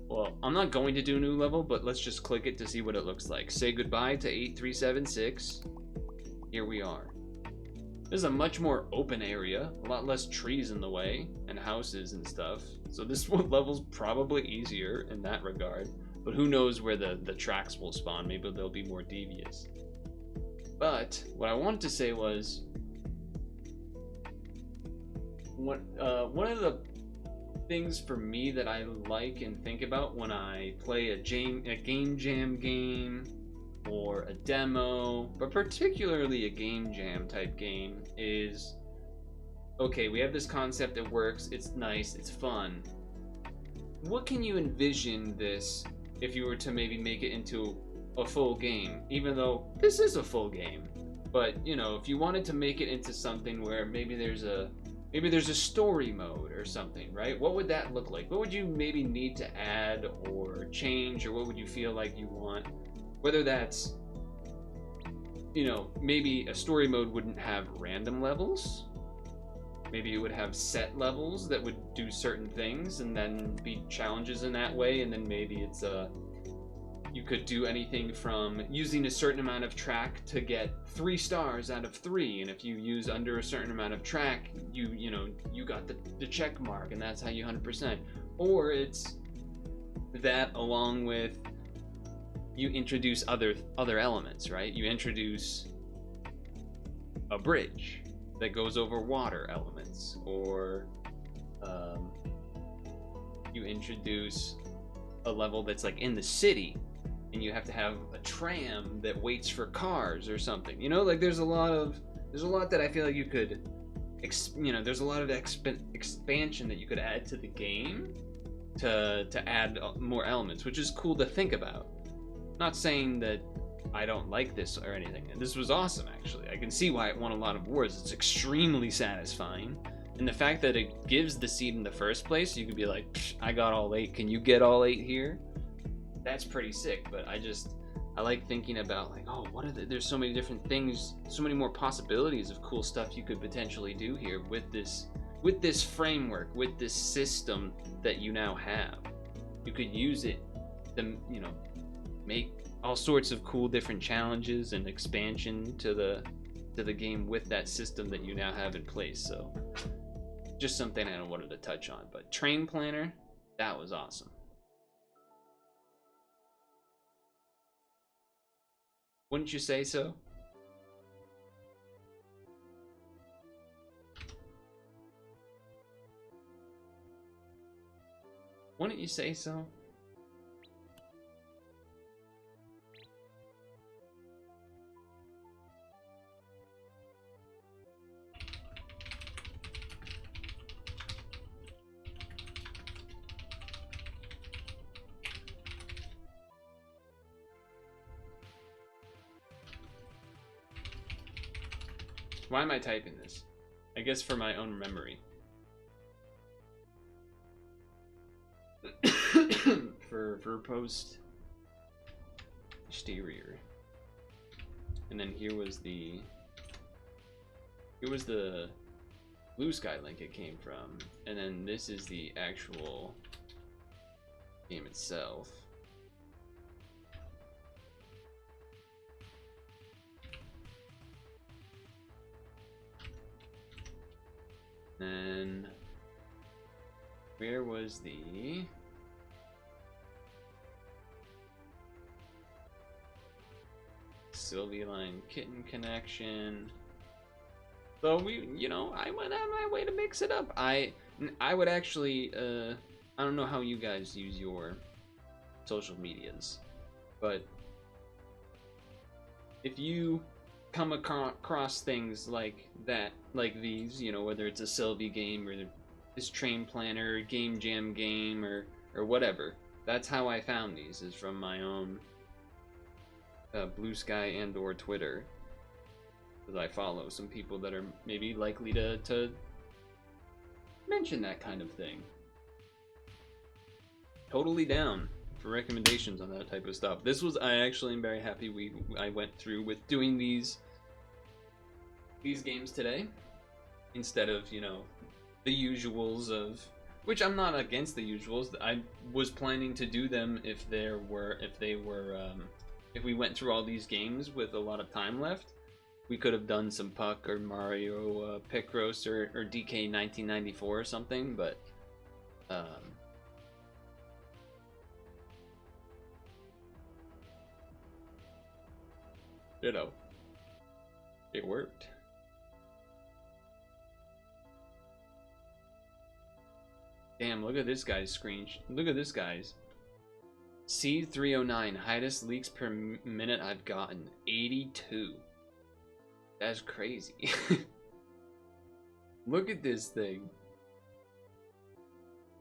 Speaker 1: Well, I'm not going to do a new level, but let's just click it to see what it looks like. Say goodbye to 8376. Here we are. This is a much more open area, a lot less trees in the way, and houses and stuff. So this level's probably easier in that regard. But who knows where the tracks will spawn, maybe they'll be more devious. But, what I wanted to say was... one of the things for me that I like and think about when I play a game jam game, or a demo, but particularly a game jam type game, is okay, we have this concept that works, it's nice, it's fun. What can you envision this if you were to maybe make it into a full game? Even though this is a full game, but you know, if you wanted to make it into something where maybe there's a story mode or something, right? What would that look like? What would you maybe need to add or change, or what would you feel like you want? Whether that's, you know, maybe a story mode wouldn't have random levels. Maybe it would have set levels that would do certain things and then be challenges in that way. And then maybe it's you could do anything from using a certain amount of track to get 3 stars out of 3. And if you use under a certain amount of track, you know, you got the check mark, and that's how you 100%. Or it's that along with you introduce other elements, right? You introduce a bridge that goes over water elements, or you introduce a level that's like in the city, and you have to have a tram that waits for cars or something. You know, like there's a lot that I feel like you could, you know, there's a lot of expansion that you could add to the game to add more elements, which is cool to think about. Not saying that I don't like this or anything. And this was awesome, actually. I can see why it won a lot of awards. It's extremely satisfying. And the fact that it gives the seed in the first place, you could be like, I got all 8. Can you get all 8 here? That's pretty sick. But I like thinking about, like, oh, there's so many different things, so many more possibilities of cool stuff you could potentially do here with this framework, with this system that you now have. You could use it to, you know, make all sorts of cool different challenges and expansion to the game with that system that you now have in place. So just something I wanted to touch on. But Train Planner, that was awesome. Wouldn't you say so? Wouldn't you say so? Why am I typing this? I guess for my own memory. for post exterior. And then here was the Blue Sky link it came from, and then this is the actual game itself. And where was the Sylvie line Kitten connection? So we, you know, I went on my way to mix it up. I would actually, I don't know how you guys use your social medias, but if you come across things like that, like these, you know, whether it's a Sylvie game or this train planner, game jam game, or whatever, that's how I found these, is from my own Blue Sky and or Twitter. Because I follow some people that are maybe likely to mention that kind of thing. Totally down for recommendations on that type of stuff. This was, I actually am very happy I went through with doing these games today, instead of, you know, the usuals of, which I'm not against the usuals. I was planning to do them if we went through all these games with a lot of time left. We could have done some Puck or Mario Picross or DK 1994 or something, but you know, it worked. Damn, look at this guy's screen. Look at this guy's. C309, highest leaks per minute I've gotten. 82. That's crazy. Look at this thing.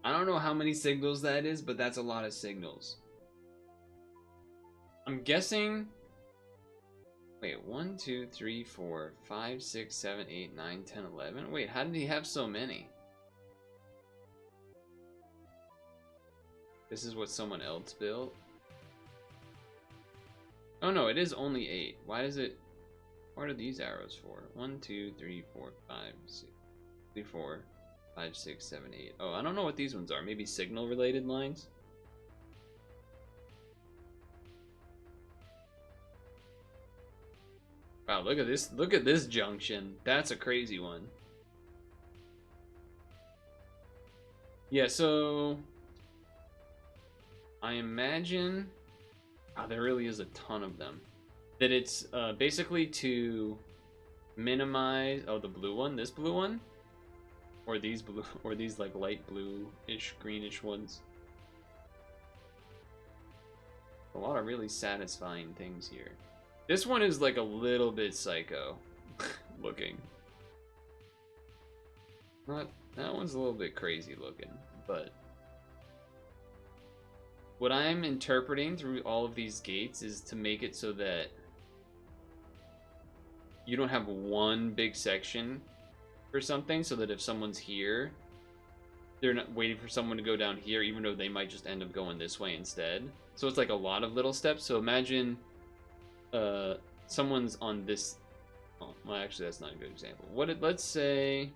Speaker 1: I don't know how many signals that is, but that's a lot of signals. I'm guessing... Wait, 1, 2, 3, 4, 5, 6, 7, 8, 9, 10, 11. Wait, how did he have so many? This is what someone else built. Oh no, it is only 8. Why is it... What are these arrows for? 1, 2, 3, 4, 5, 6, 3, 4, 5, 6, 7, 8. Oh, I don't know what these ones are. Maybe signal related lines? Wow, look at this. Look at this junction. That's a crazy one. Yeah, so I imagine, oh, there really is a ton of them. That it's basically to minimize, oh, the blue one, this blue one, or these blue, or these like light blue-ish, greenish ones. A lot of really satisfying things here. This one is like a little bit psycho looking. Not, that one's a little bit crazy looking, but what I'm interpreting through all of these gates is to make it so that you don't have one big section for something, so that if someone's here, they're not waiting for someone to go down here, even though they might just end up going this way instead. So it's like a lot of little steps. So imagine someone's on this, oh, well, actually that's not a good example. Let's say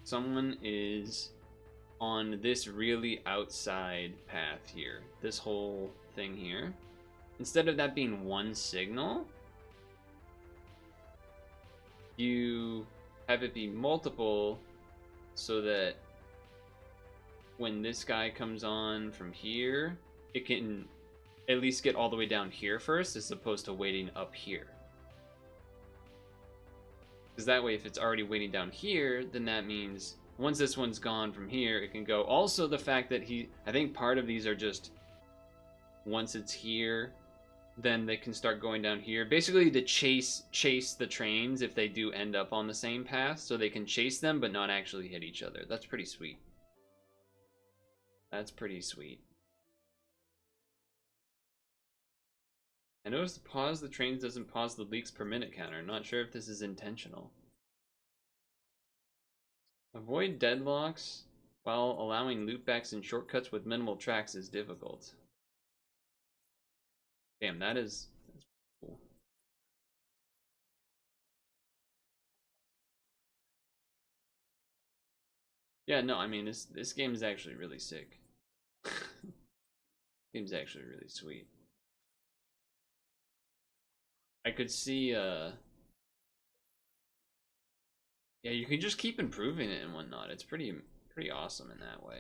Speaker 1: someone is on this really outside path here, this whole thing here. Instead of that being one signal, you have it be multiple, so that when this guy comes on from here, it can at least get all the way down here first, as opposed to waiting up here. Because that way, if it's already waiting down here, then that means once this one's gone from here, it can go. Also, the fact that I think part of these are just, once it's here, then they can start going down here. Basically to chase the trains if they do end up on the same path, so they can chase them but not actually hit each other. That's pretty sweet. That's pretty sweet. I noticed the pause the trains doesn't pause the leaks per minute counter. Not sure if this is intentional. Avoid deadlocks while allowing loopbacks and shortcuts with minimal tracks is difficult. Damn, that's cool. Yeah, no, I mean this game is actually really sick. Game's actually really sweet. I could see yeah, you can just keep improving it and whatnot. It's pretty awesome in that way.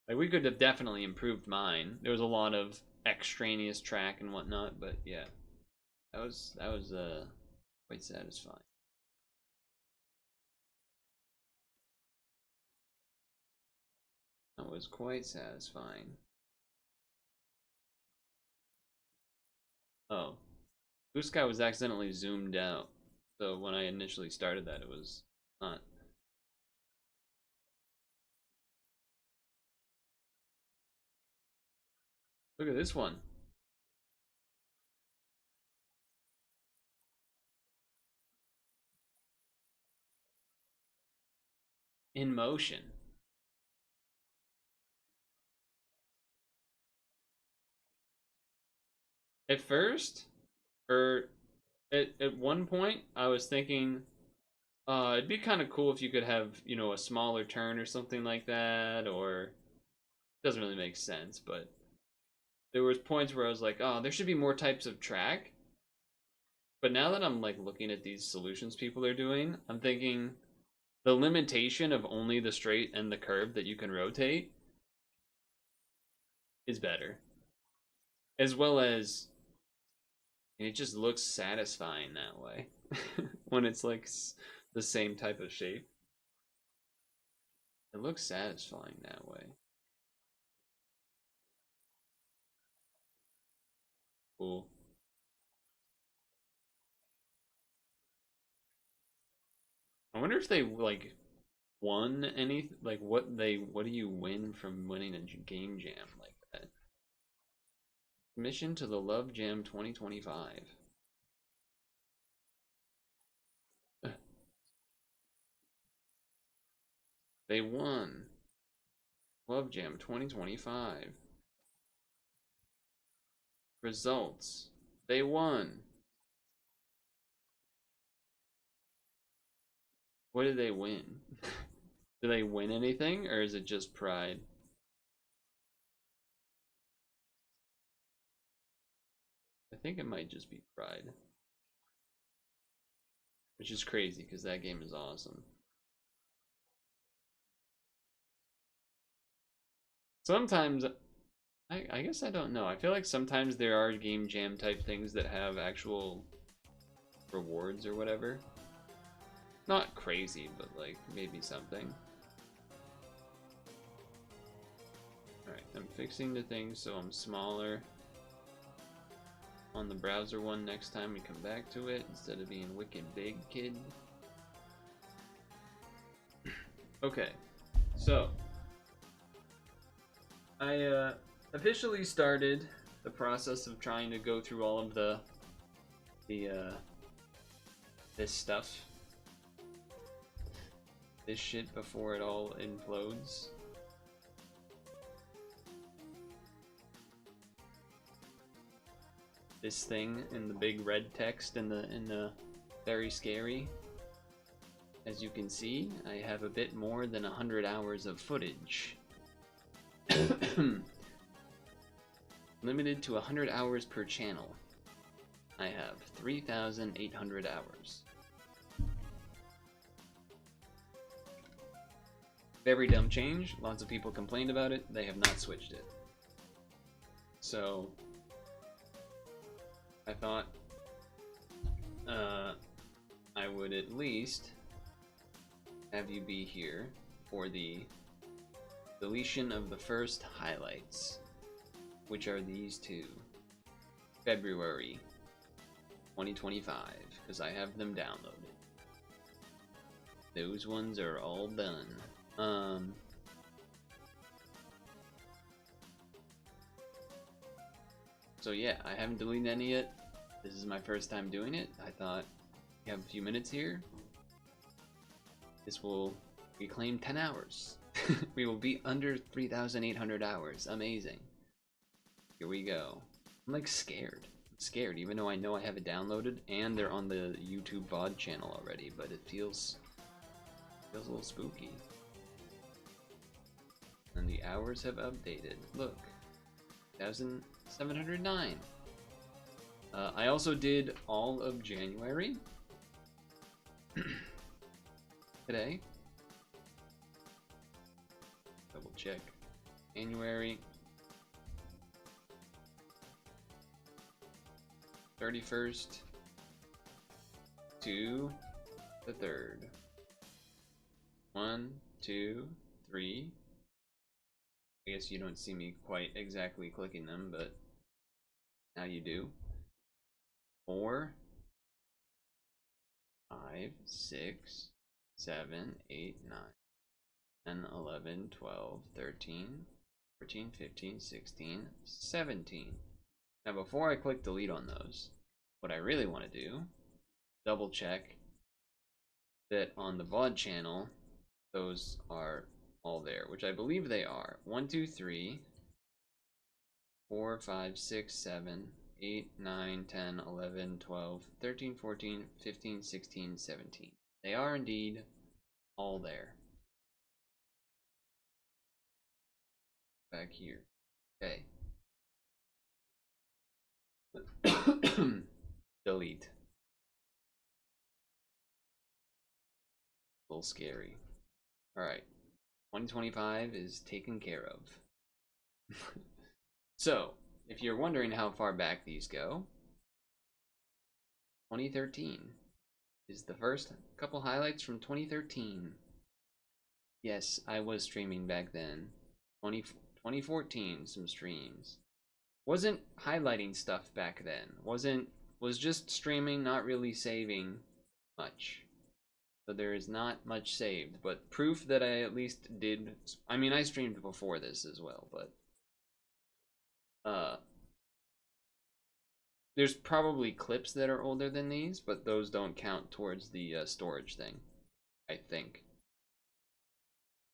Speaker 1: Like, we could have definitely improved mine. There was a lot of extraneous track and whatnot, but yeah. That was quite satisfying. That was quite satisfying. Oh. Blue Sky was accidentally zoomed out. So when I initially started that, it was not. Look at this one. In motion. At first, or at one point, I was thinking, it'd be kind of cool if you could have, you know, a smaller turn or something like that, or doesn't really make sense, but there was points where I was like, oh, there should be more types of track. But now that I'm like looking at these solutions people are doing, I'm thinking the limitation of only the straight and the curve that you can rotate is better. As well as it just looks satisfying that way when it's like the same type of shape. It looks satisfying that way. Cool. I wonder if they like won any, like what do you win from winning a game jam like that? Mission to the Love Jam 2025. They won Love Jam 2025. Results. They won. What did they win? Did they win anything, or is it just pride? I think it might just be pride. Which is crazy, because that game is awesome. Sometimes, I guess I don't know. I feel like sometimes there are game jam type things that have actual rewards or whatever. Not crazy, but like maybe something. Alright, I'm fixing the thing so I'm smaller on the browser one next time we come back to it instead of being wicked big, kid. Okay, so I officially started the process of trying to go through all of this stuff. This shit before it all implodes. This thing in the big red text in the very scary. As you can see, I have a bit more than 100 hours of footage. Limited to 100 hours per channel. I have 3,800 hours. Very dumb change. Lots of people complained about it. They have not switched it. So I thought I would at least have you be here for the deletion of the first highlights, which are these two. February 2025, because I have them downloaded. Those ones are all done. So yeah, I haven't deleted any yet. This is my first time doing it. I thought we have a few minutes here. This will reclaim 10 hours. We will be under 3,800 hours. Amazing. Here we go. I'm like scared. I'm scared, even though I know I have it downloaded and they're on the YouTube VOD channel already, but it feels a little spooky. And the hours have updated. Look, 1,709. I also did all of January today. Double check. January 31st to the 3rd. 1, 2, 3. I guess you don't see me quite exactly clicking them, but now you do. 4, 5, 6, 7, 8, 9, 10, 11, 12, 13, 14, 15, 16, 17. Now before I click delete on those, what I really want to do, double check that on the VOD channel, those are all there, which I believe they are. 1, 2, 3, 4, 5, 6, 7, 8, 9, 10, 11, 12, 13, 14, 15, 16, 17. They are indeed all there. Back here. Okay. Delete. A little scary. Alright. 2025 is taken care of. So, if you're wondering how far back these go, 2013 is the first couple highlights from 2013. Yes, I was streaming back then. 2014, some streams. Wasn't highlighting stuff back then. Was just streaming, not really saving much. So there is not much saved, but proof that I at least did. I mean, I streamed before this as well, but there's probably clips that are older than these, but those don't count towards the storage thing, I think.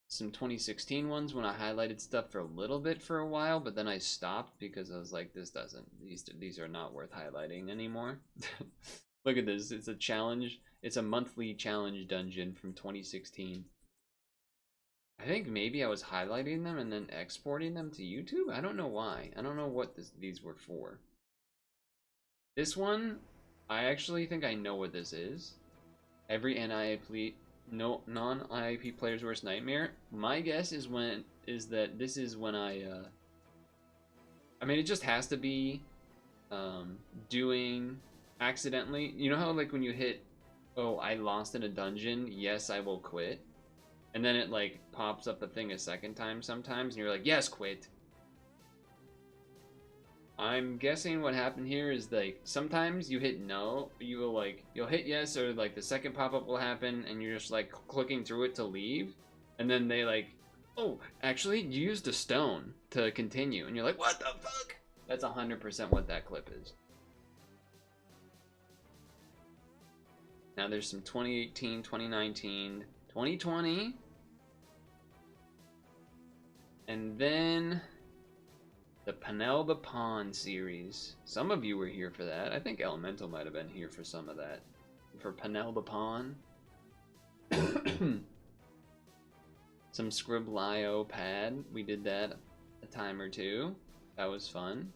Speaker 1: Some 2016 ones when I highlighted stuff for a little bit for a while, but then I stopped because I was like, these are not worth highlighting anymore. Look at this, it's a challenge. It's a monthly challenge dungeon from 2016. I think maybe I was highlighting them and then exporting them to YouTube? I don't know why. I don't know what these were for. This one, I actually think I know what this is. Every non-IIP player's worst nightmare. My guess is that this is when I mean, it just has to be doing accidentally. You know how like when you hit, oh, I lost in a dungeon, yes, I will quit. And then it like pops up a thing a second time sometimes and you're like, yes, quit. I'm guessing what happened here is like sometimes you hit no, you'll hit yes, or like the second pop-up will happen and you're just like clicking through it to leave, and then they like, oh, actually you used a stone to continue, and you're like, what the fuck? That's 100% what that clip is. Now there's some 2018, 2019, 2020, and then the Purtle the Pawn series. Some of you were here for that. I think Elemental might have been here for some of that. For Purtle the Pawn. Some Scribble.io pad. We did that a time or two. That was fun.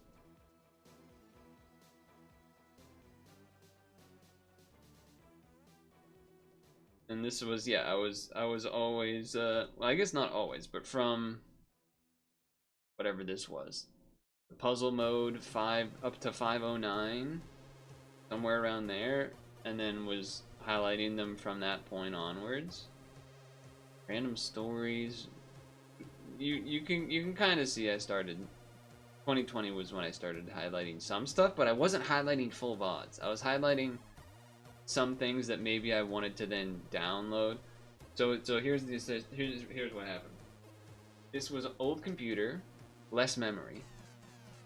Speaker 1: And this was, yeah, I was always, well, I guess not always, but from whatever this was. The puzzle mode 5 up to 509, somewhere around there, and then was highlighting them from that point onwards. Random stories. You can kind of see I started. 2020 was when I started highlighting some stuff, but I wasn't highlighting full VODs. I was highlighting some things that maybe I wanted to then download. So here's what happened. This was an old computer, less memory.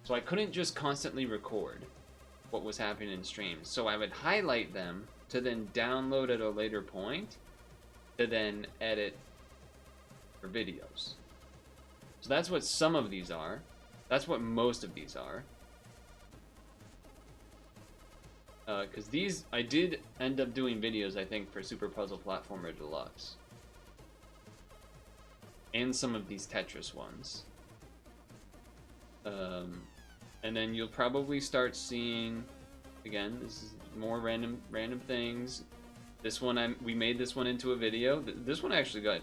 Speaker 1: So I couldn't just constantly record what was happening in streams. So I would highlight them to then download at a later point to then edit for videos. So that's what some of these are. That's what most of these are. Because these, I did end up doing videos, I think, for Super Puzzle Platformer Deluxe. And some of these Tetris ones. And then you'll probably start seeing, again, this is more random things. This one, we made this one into a video. This one actually got,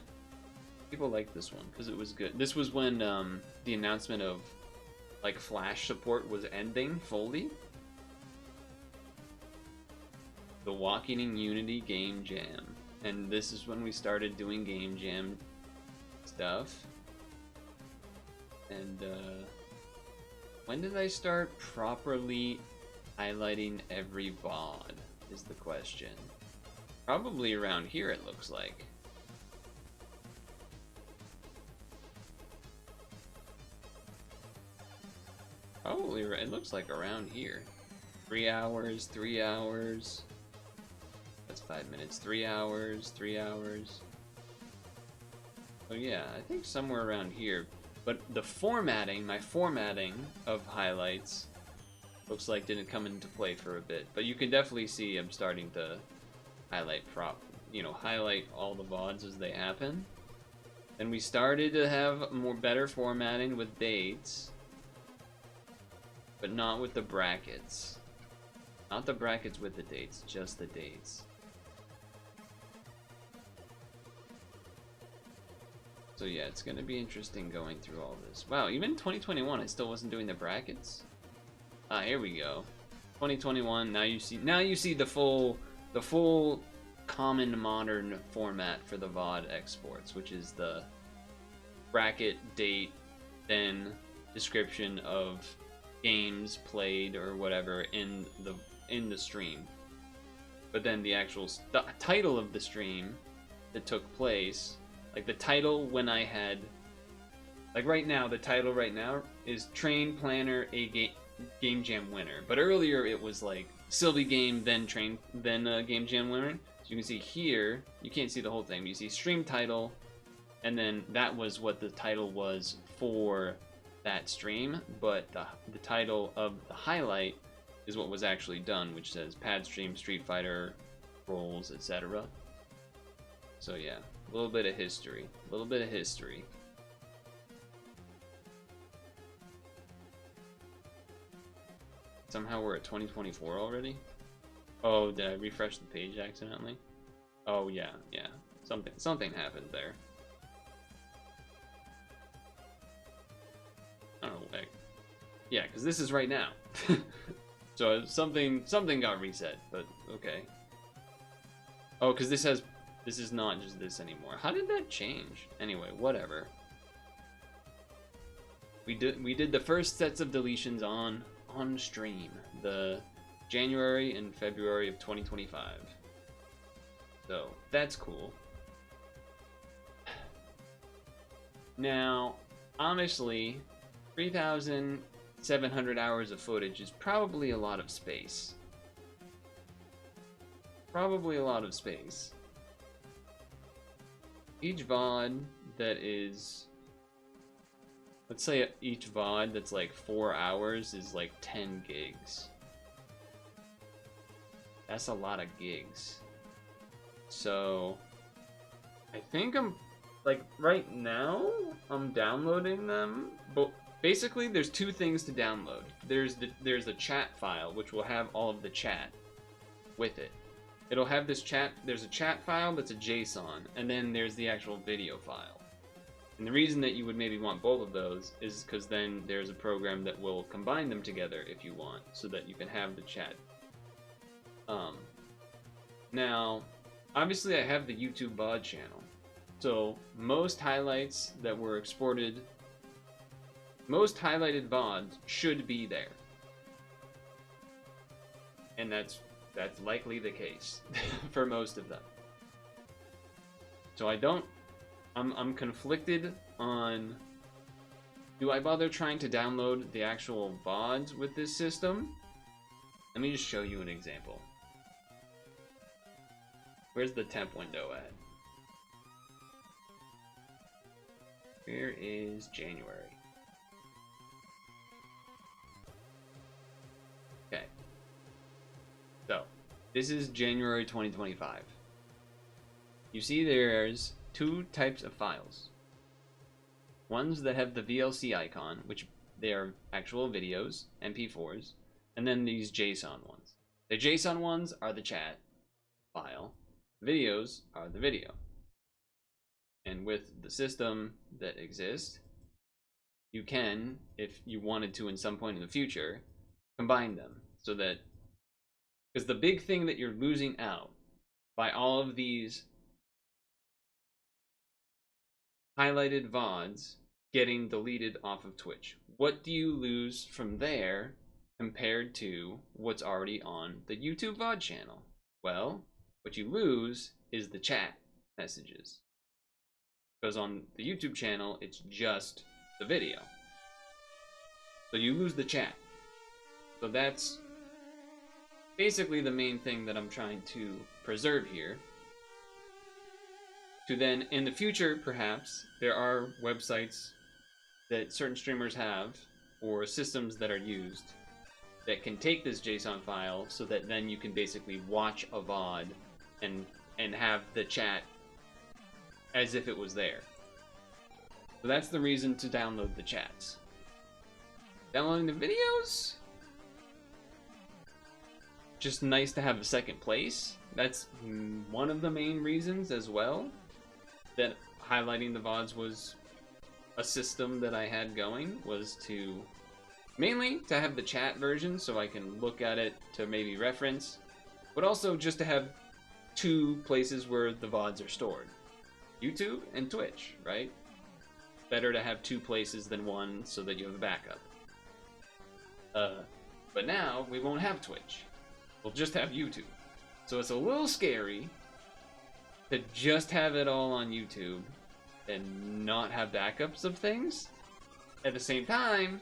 Speaker 1: people liked this one because it was good. This was when the announcement of like Flash support was ending fully. The Walking in Unity Game Jam. And this is when we started doing Game Jam stuff. And when did I start properly highlighting every VOD is the question. Probably around here, it looks like. Probably, it looks like around here. 3 hours, 3 hours. That's 5 minutes. 3 hours, 3 hours. Oh yeah, I think somewhere around here. But the formatting, my formatting of highlights, looks like didn't come into play for a bit. But you can definitely see I'm starting to highlight highlight all the VODs as they happen. And we started to have better formatting with dates, but not with the brackets. Not the brackets with the dates, just the dates. So yeah, it's gonna be interesting going through all this. Wow, even 2021, I still wasn't doing the brackets. Ah, here we go. 2021. Now you see the full common modern format for the VOD exports, which is the bracket, date, then description of games played or whatever in the stream. But then the actual title of the stream that took place. Like the title when I had, like right now, the title right now is Train Planner a Game Jam Winner. But earlier it was like Sylvie Game, then Game Jam Winner. So you can see here, you can't see the whole thing, but you see stream title, and then that was what the title was for that stream. But the title of the highlight is what was actually done, which says Pad Stream, Street Fighter, Rolls, etc. So yeah. A little bit of history. A little bit of history. Somehow we're at 2024 already? Oh, did I refresh the page accidentally? Oh yeah, yeah. Something happened there. I don't know. Yeah, because this is right now. So something got reset, but okay. Oh, because this is not just this anymore. How did that change? Anyway, whatever. We did the first sets of deletions on stream, the January and February of 2025. So that's cool. Now, honestly, 3,700 hours of footage is probably a lot of space. Probably a lot of space. Each VOD that is, let's say each VOD that's like 4 hours is like 10 gigs. That's a lot of gigs. So, I think I'm, like, right now, I'm downloading them, but basically there's two things to download. There's a chat file, which will have all of the chat with it. It'll have this chat, there's a chat file that's a JSON, and then there's the actual video file. And the reason that you would maybe want both of those is because then there's a program that will combine them together if you want, so that you can have the chat. Now, obviously I have the YouTube VOD channel, so most highlights that were exported, most highlighted VODs should be there. And that's likely the case for most of them. So I'm conflicted on
Speaker 2: Do I bother trying to download the actual VODs with this system? Let me just show you an example. Where's the temp window at? Where is January? Okay. So, this is January 2025. You see there's two types of files. Ones that have the VLC icon, which they are actual videos, MP4s, and then these JSON ones. The JSON ones are the chat file. Videos are the video. And with the system that exists, you can, if you wanted to in some point in the future, combine them so that, because the big thing that you're losing out by all of these highlighted VODs getting deleted off of Twitch. What do you lose from there compared to what's already on the YouTube VOD channel? Well, what you lose is the chat messages. Because on the YouTube channel, it's just the video. So you lose the chat. So that's basically the main thing that I'm trying to preserve here. To then, in the future, perhaps, there are websites that certain streamers have, or systems that are used, that can take this JSON file so that then you can basically watch a VOD and have the chat as if it was there. So that's the reason to download the chats. Downloading the videos? Just nice to have a second place. That's one of the main reasons as well that highlighting the VODs was a system that I had going, was to mainly to have the chat version so I can look at it to maybe reference, but also just to have two places where the VODs are stored. YouTube and Twitch, right? Better to have two places than one so that you have a backup. But now we won't have Twitch. We'll just have YouTube. So it's a little scary to just have it all on YouTube and not have backups of things. At the same time,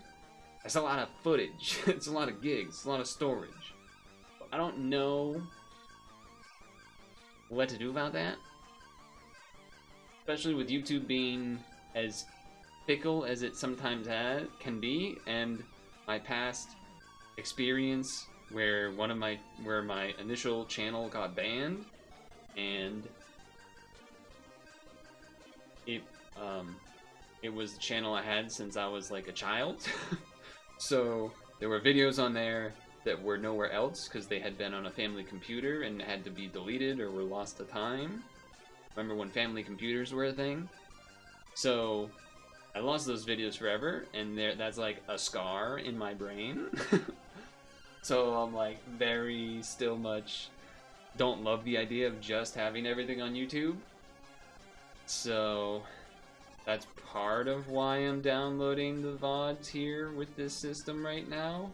Speaker 2: that's a lot of footage. It's a lot of gigs, it's a lot of storage. I don't know what to do about that. Especially with YouTube being as fickle as it sometimes can be, and my past experience where my initial channel got banned, and it was the channel I had since I was like a child. So there were videos on there that were nowhere else because they had been on a family computer and had to be deleted or were lost to time. Remember when family computers were a thing? So I lost those videos forever, and that's like a scar in my brain. So I'm like very still much don't love the idea of just having everything on YouTube. So that's part of why I'm downloading the VODs here with this system right now.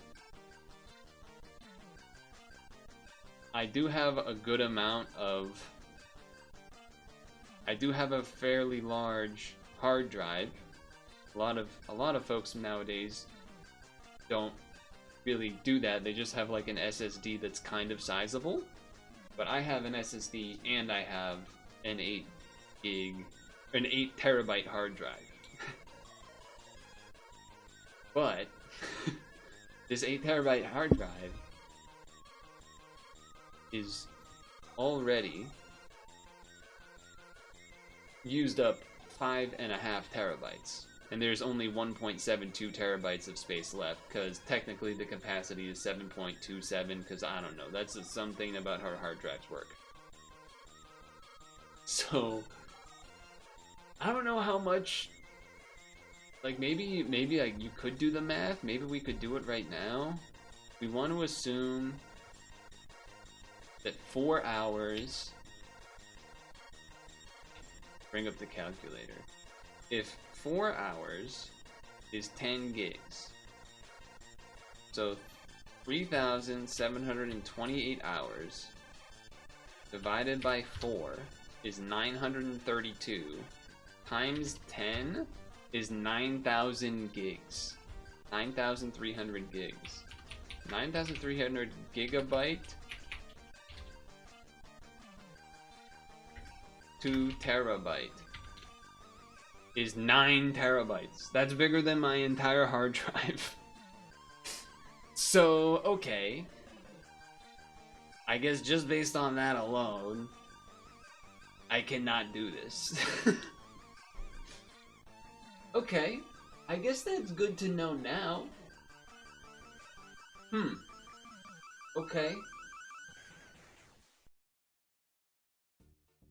Speaker 2: I do have a good amount of... I do have a fairly large hard drive. A lot of folks nowadays don't really do that. They just have like an SSD that's kind of sizable. But I have an SSD and I have an 8 terabyte hard drive. But this 8 terabyte hard drive is already used up 5.5 terabytes. And there's only 1.72 terabytes of space left, because technically the capacity is 7.27, because I don't know, that's something about how hard drives work. So I don't know how much, like maybe you could do the math, maybe we could do it right now. We want to assume that 4 hours, bring up the calculator. If 4 hours is 10 gigs, so 3,728 hours divided by 4 is 932 times 10
Speaker 1: is 9,000 gigs. 9,300 gigs. 9,300 gigabyte. 2 terabyte is 9 terabytes. That's bigger than my entire hard drive. So, okay. I guess just based on that alone, I cannot do this. Okay. I guess that's good to know now. Okay.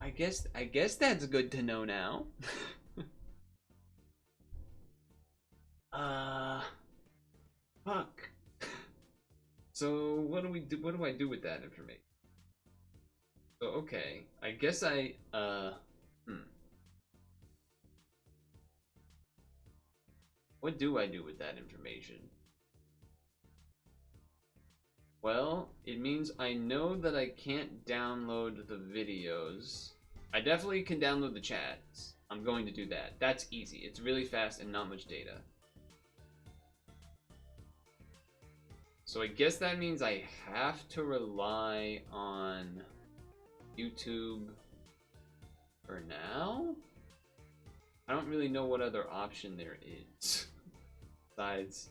Speaker 1: I guess that's good to know now. Fuck. So what do I do with that information? So okay, I guess what do I do with that information? Well, it means I know that I can't download the videos. I definitely can download the chats. I'm going to do that. That's easy. It's really fast and not much data. So I guess that means I have to rely on YouTube for now? I don't really know what other option there is besides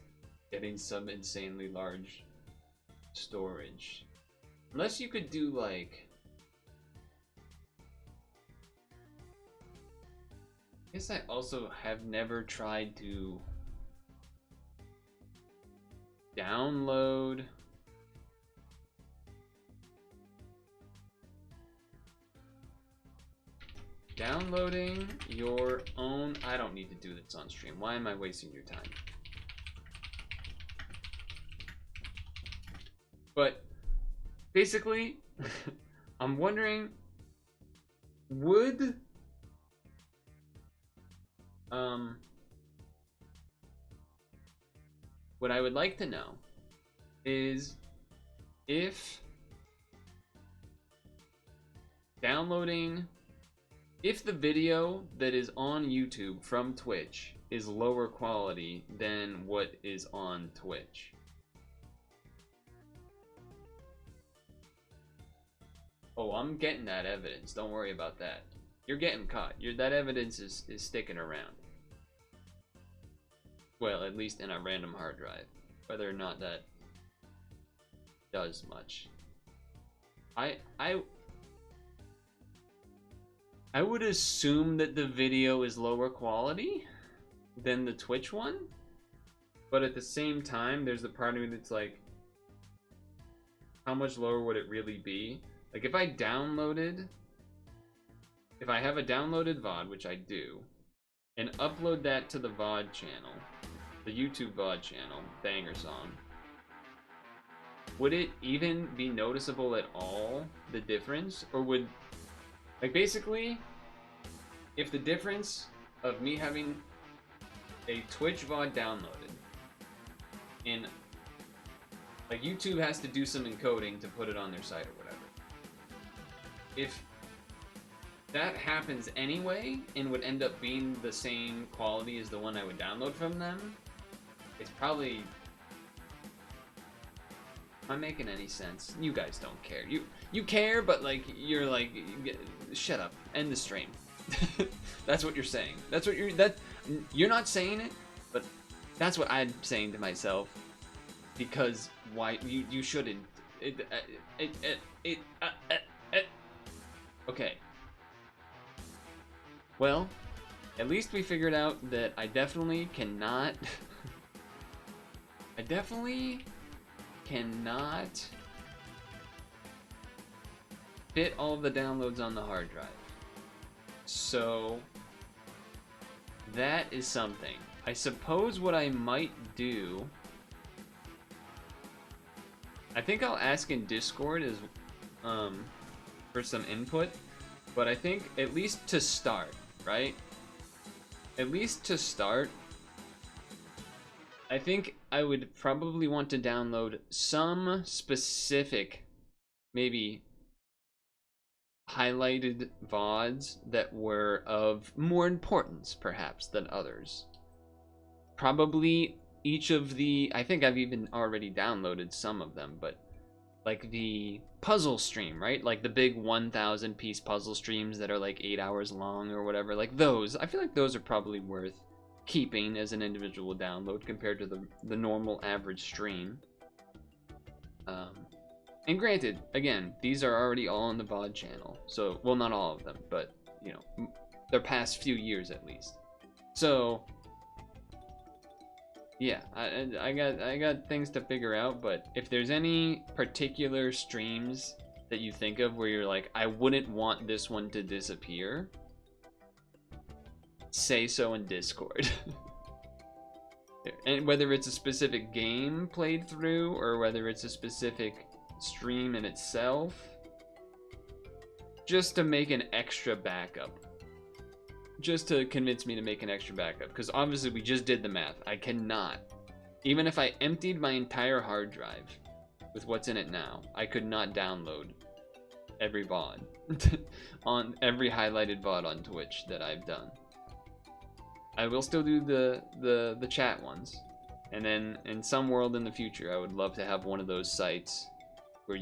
Speaker 1: getting some insanely large storage. Unless you could do like... I guess I also have never tried to download downloading your own... I don't need to do this on stream. Why am I wasting your time? But basically, I'm wondering, would what I would like to know is if the video that is on YouTube from Twitch is lower quality than what is on Twitch. Oh, I'm getting that evidence. Don't worry about that. You're getting caught. That evidence is sticking around. Well, at least in a random hard drive. Whether or not that does much. I would assume that the video is lower quality than the Twitch one. But at the same time, there's the part of me that's like, how much lower would it really be? Like if I have a downloaded VOD, which I do, and upload that to the VOD channel, the YouTube VOD channel, Banger Song, would it even be noticeable at all, the difference? Or would, like basically, if the difference of me having a Twitch VOD downloaded, and like YouTube has to do some encoding to put it on their site or whatever, if that happens anyway and would end up being the same quality as the one I would download from them, it's probably... Am I making any sense? You guys don't care. You care, but like you're like, shut up, end the stream. That's what you're saying. That's what you're not saying it, but that's what I'm saying to myself. Because why you shouldn't. Okay. Well, at least we figured out that I definitely cannot... I definitely cannot fit all of the downloads on the hard drive. So, that is something. I suppose what I might do... I think I'll ask in Discord as for some input, but I think at least to start, right? At least to start, I think I would probably want to download some specific, maybe highlighted VODs that were of more importance, perhaps, than others.
Speaker 2: probably each of the, I think I've even already downloaded some of them, but like the puzzle stream, right? Like the big 1,000 piece puzzle streams that are like 8 hours long or whatever, like those, I feel like those are probably worth keeping as an individual download compared to the normal average stream. And granted, again, these are already all on the VOD channel, so, well, not all of them, but, you know, their past few years at least. So, yeah, I got things to figure out, but if there's any particular streams that you think of where you're like, I wouldn't want this one to disappear, say so in Discord. And whether it's a specific game played through or whether it's a specific stream in itself, just to make an extra backup. Just to convince me to make an extra backup, because obviously we just did the math. I cannot, even if I emptied my entire hard drive with what's in it now, I could not download every VOD on every highlighted VOD on Twitch that I've done. I will still do the chat ones, and then in some world in the future, I would love to have one of those sites where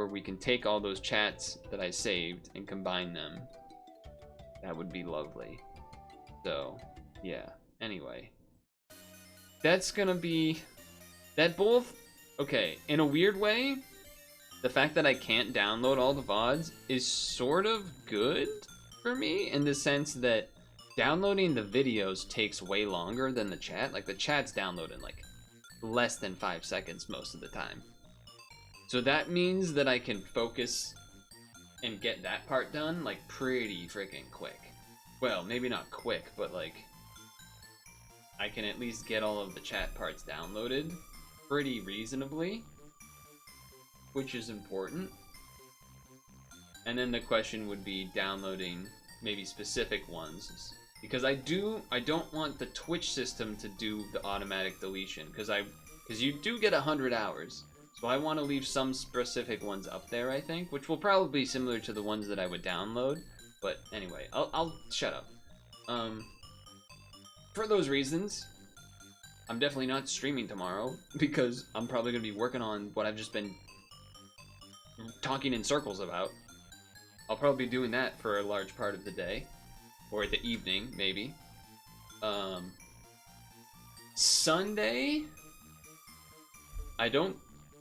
Speaker 2: we can take all those chats that I saved and combine them. That would be lovely. So, yeah. Anyway, that's gonna be that both. Okay, in a weird way, the fact that I can't download all the VODs is sort of good for me in the sense that downloading the videos takes way longer than the chat. Like, the chat's downloaded like less than 5 seconds most of the time. So that means that I can focus and get that part done like pretty freaking quick. Well, maybe not quick, but like I can at least get all of the chat parts downloaded pretty reasonably, which is important. And then the question would be downloading maybe specific ones, because I don't want the Twitch system to do the automatic deletion, because you do get 100 hours. So I want to leave some specific ones up there, I think, which will probably be similar to the ones that I would download. But anyway, I'll shut up. For those reasons, I'm definitely not streaming tomorrow, because I'm probably going to be working on what I've just been talking in circles about. I'll probably be doing that for a large part of the day, or the evening, maybe. Sunday, I don't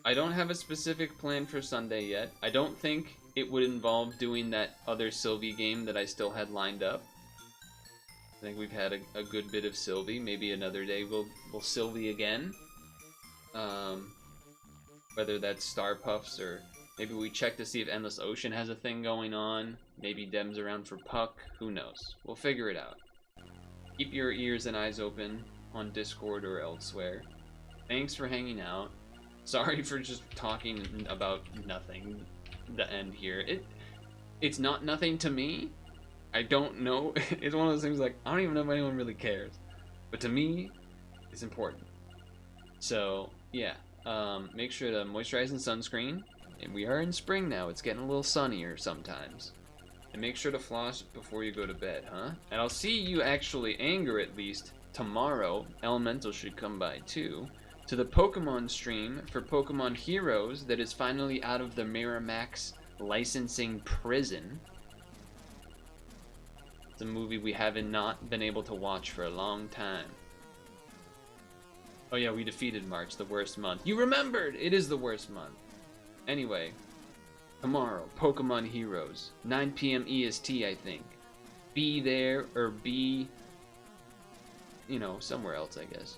Speaker 2: have a specific plan for Sunday yet. I don't think it would involve doing that other Sylvie game that I still had lined up. I think we've had a good bit of Sylvie. Maybe another day we'll Sylvie again. Whether that's Star Puffs, or maybe we check to see if Endless Ocean has a thing going on. Maybe Dem's around for Puck. Who knows? We'll figure it out. Keep your ears and eyes open on Discord or elsewhere. Thanks for hanging out. Sorry for just talking about nothing, the end here. It's not nothing to me. I don't know. It's one of those things like, I don't even know if anyone really cares. But to me, it's important. So, yeah. Make sure to moisturize and sunscreen. And we are in spring now. It's getting a little sunnier sometimes. And make sure to floss before you go to bed, huh? And I'll see you actually, Anger at least, tomorrow. Elemental should come by too. To the Pokemon stream for Pokemon Heroes that is finally out of the Miramax licensing prison. It's a movie we haven't not been able to watch for a long time. Oh yeah, we defeated March, the worst month. You remembered! It is the worst month. Anyway, tomorrow, Pokemon Heroes, 9 p.m. EST, I think. Be there, or be, you know, somewhere else, I guess.